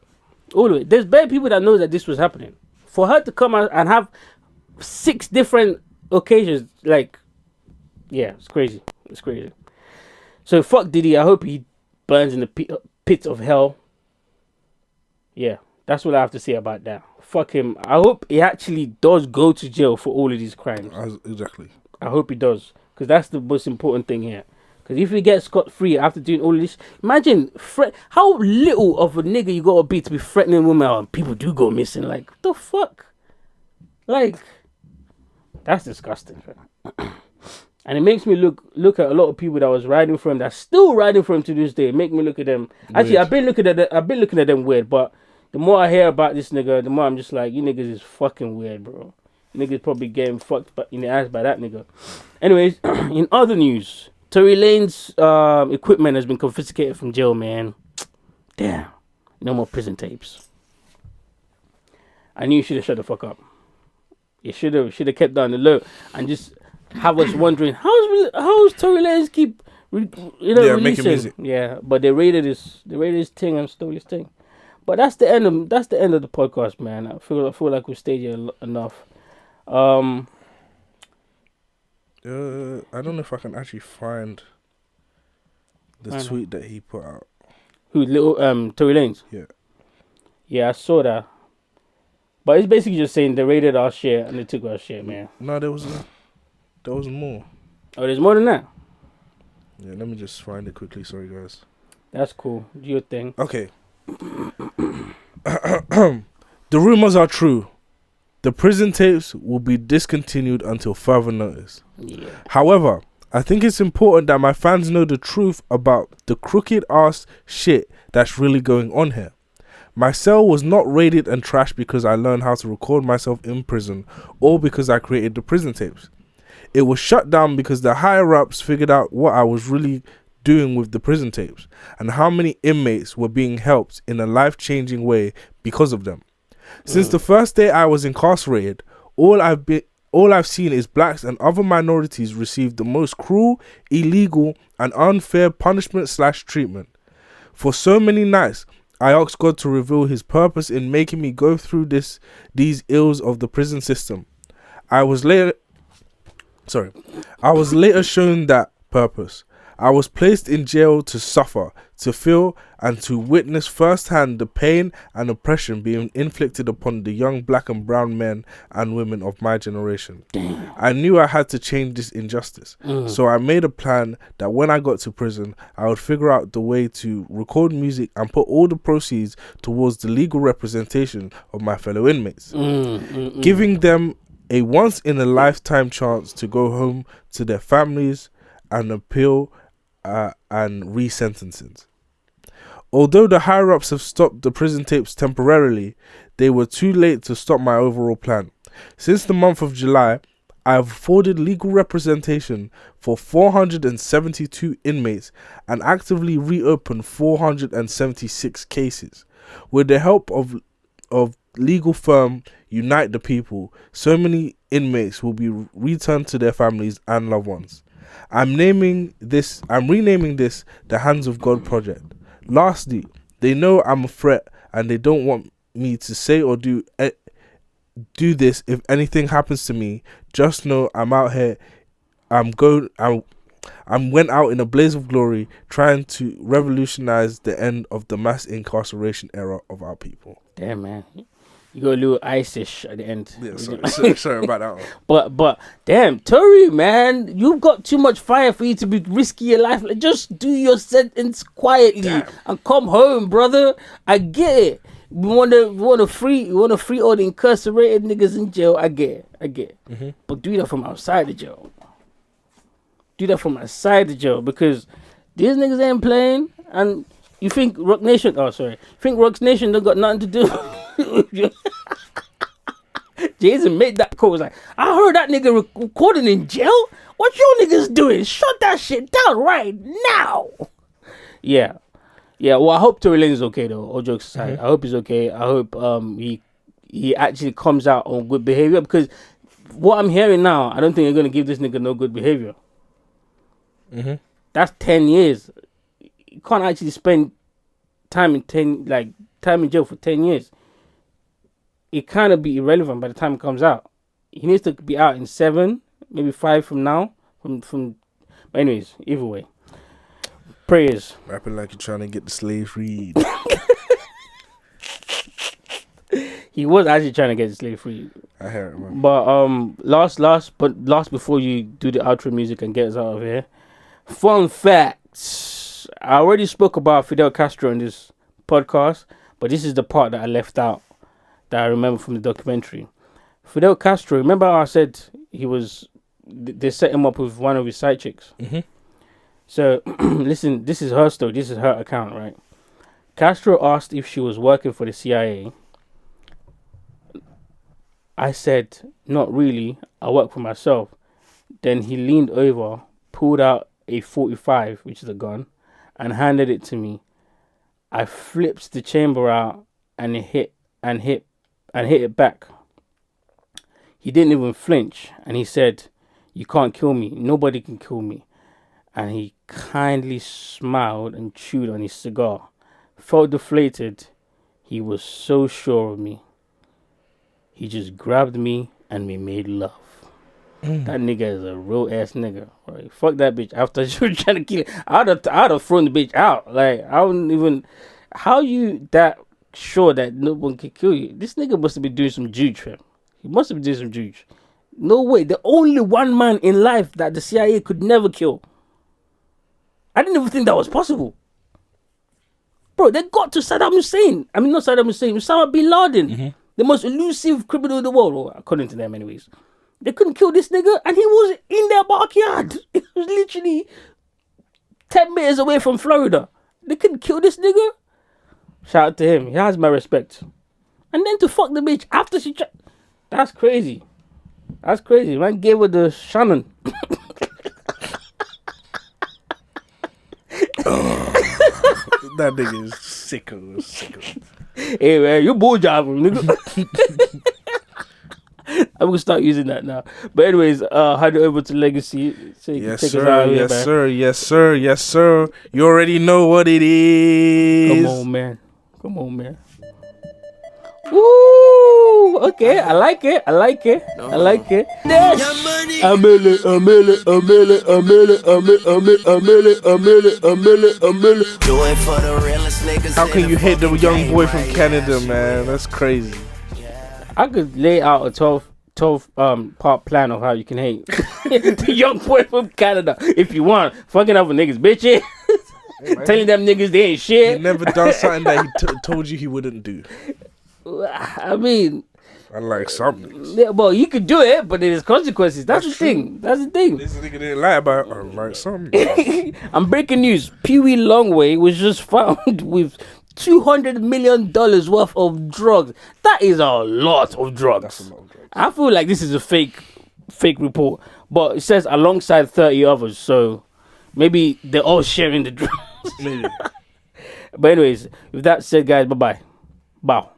All of it. There's bare people that know that this was happening. For her to come out and have 6 different occasions, like, yeah, it's crazy. It's crazy. So fuck Diddy. I hope he burns in the pit of hell. Yeah, that's what I have to say about that. Fuck him. I hope he actually does go to jail for all of these crimes. Exactly. I hope he does, because that's the most important thing here. Because if he gets scot-free after doing all of this, imagine how little of a nigga you gotta be to be threatening women. Oh, people do go missing. Like, what the fuck? Like, that's disgusting. And it makes me look at a lot of people that was riding for him, that's still riding for him to this day. Make me look at them. Actually, I've been looking at them weird. But the more I hear about this nigga, the more I'm just like, you niggas is fucking weird, bro. Niggas probably getting fucked in the ass by that nigga. Anyways, in other news, Tory Lanez equipment has been confiscated from jail, man. Damn. No more prison tapes. I knew you should have shut the fuck up. You should have kept down the low and just have us wondering how's Tory Lanez keep releasing making music. Yeah, but they raided his thing and stole his thing. But that's the end of the podcast, man. I feel like we stayed here enough. I don't know if I can actually find the tweet that he put out. Who, Tory Lanez? Yeah. Yeah, I saw that. But it's basically just saying they raided our shit and they took our shit, man. No, there was more. Oh, there's more than that? Yeah, let me just find it quickly. Sorry, guys. That's cool. Do your thing. Okay. The rumors are true. The prison tapes will be discontinued until further notice. Yeah. However, I think it's important that my fans know the truth about the crooked ass shit that's really going on here. My cell was not raided and trashed because I learned how to record myself in prison or because I created the prison tapes. It was shut down because the higher ups figured out what I was really doing with the prison tapes and how many inmates were being helped in a life-changing way because of them. Since the first day I was incarcerated, all I've seen is blacks and other minorities receive the most cruel, illegal, and unfair punishment/treatment. For so many nights, I asked God to reveal his purpose in making me go through these ills of the prison system. I was later shown that purpose. I was placed in jail to suffer, to feel, and to witness firsthand the pain and oppression being inflicted upon the young black and brown men and women of my generation. I knew I had to change this injustice, so I made a plan that when I got to prison, I would figure out the way to record music and put all the proceeds towards the legal representation of my fellow inmates, giving them a once-in-a-lifetime chance to go home to their families and appeal and re-sentencing. Although the higher-ups have stopped the prison tapes temporarily, they were too late to stop my overall plan. Since the month of July, I have afforded legal representation for 472 inmates and actively reopened 476 cases. With the help of legal firm Unite the People, so many inmates will be returned to their families and loved ones. I'm renaming this the Hands of God project. Lastly, they know I'm a threat and they don't want me to say or do this. If anything happens to me, just know I'm out here. I went out in a blaze of glory, trying to revolutionize the end of the mass incarceration era of our people. Damn, man. You got a little ice-ish at the end. Yeah, sorry about that one. But damn, Tory, man, you've got too much fire for you to be risking your life. Like, just do your sentence quietly and come home, brother. I get it. We want to free all the incarcerated niggas in jail. I get it. Mm-hmm. But do that from outside the jail. Do that from outside the jail, because these niggas ain't playing. And you think Rock Nation? Oh, sorry. Think Rock Nation don't got nothing to do? Jason made that call. Was like, I heard that nigga recording in jail. What you niggas doing? Shut that shit down right now. Yeah. Well, I hope Tory Lanez is okay though. All jokes aside, I hope he's okay. I hope he actually comes out on good behavior, because what I'm hearing now, I don't think they're gonna give this nigga no good behavior. Mm-hmm. That's 10 years. You can't actually spend time in jail for 10 years. It kind of be irrelevant by the time it comes out. He needs to be out in 7, maybe 5 from now. But anyways, either way, prayers. Rapping like you're trying to get the slaves freed. He was actually trying to get the slave free. I hear it, man. But last before you do the outro music and get us out of here, fun facts. I already spoke about Fidel Castro in this podcast, but this is the part that I left out that I remember from the documentary. Fidel Castro, remember how I said they set him up with one of his side chicks? Mm-hmm. So, listen, this is her story. This is her account, right? Castro asked if she was working for the CIA. I said, not really. I work for myself. Then he leaned over, pulled out a 45, which is a gun, and handed it to me. I flipped the chamber out and hit it back. He didn't even flinch, and he said, "You can't kill me. Nobody can kill me." And he kindly smiled and chewed on his cigar. Felt deflated. He was so sure of me. He just grabbed me and we made love. That nigga is a real ass nigga. Right? Fuck that bitch. After she was trying to kill it, I'd have thrown the bitch out. Like, I wouldn't even. How you that sure that no one can kill you? This nigga must have been doing some juge, fam. He must have been doing some juge. No way. The only one man in life that the CIA could never kill. I didn't even think that was possible. Bro, they got to Saddam Hussein. I mean, not Saddam Hussein, Osama bin Laden. Mm-hmm. The most elusive criminal in the world, or according to them anyways. They couldn't kill this nigga, and he was in their backyard. It was literally 10 meters away from Florida. They couldn't kill this nigga. Shout out to him. He has my respect. And then to fuck the bitch after she that's crazy. That's crazy. Man gave her the Shannon. That nigga is sicko. Hey man, you bull jobbing, nigga. I'm gonna start using that now. But anyways, hand it over to Legacy so you can take us out of here, Yes, sir. You already know what it is. Come on, man. Woo! Okay, I like it. How can you hate the young boy from Canada, man? That's crazy. I could lay out a 12 part plan of how you can hate the young boy from Canada if you want. Fucking other niggas, bitch. Telling them niggas they ain't shit. He never done something that he told you he wouldn't do. I mean, I like something. Yeah, well, you could do it, but there's consequences. That's the thing. This nigga didn't lie about it. I like something. I'm breaking news. Pee Wee Longway was just found with $200 million worth of drugs. That is a lot of drugs. I feel like this is a fake report, but it says alongside 30 others, so maybe they're all sharing the drugs. Maybe. But anyways, with that said, guys, bye-bye. Bow.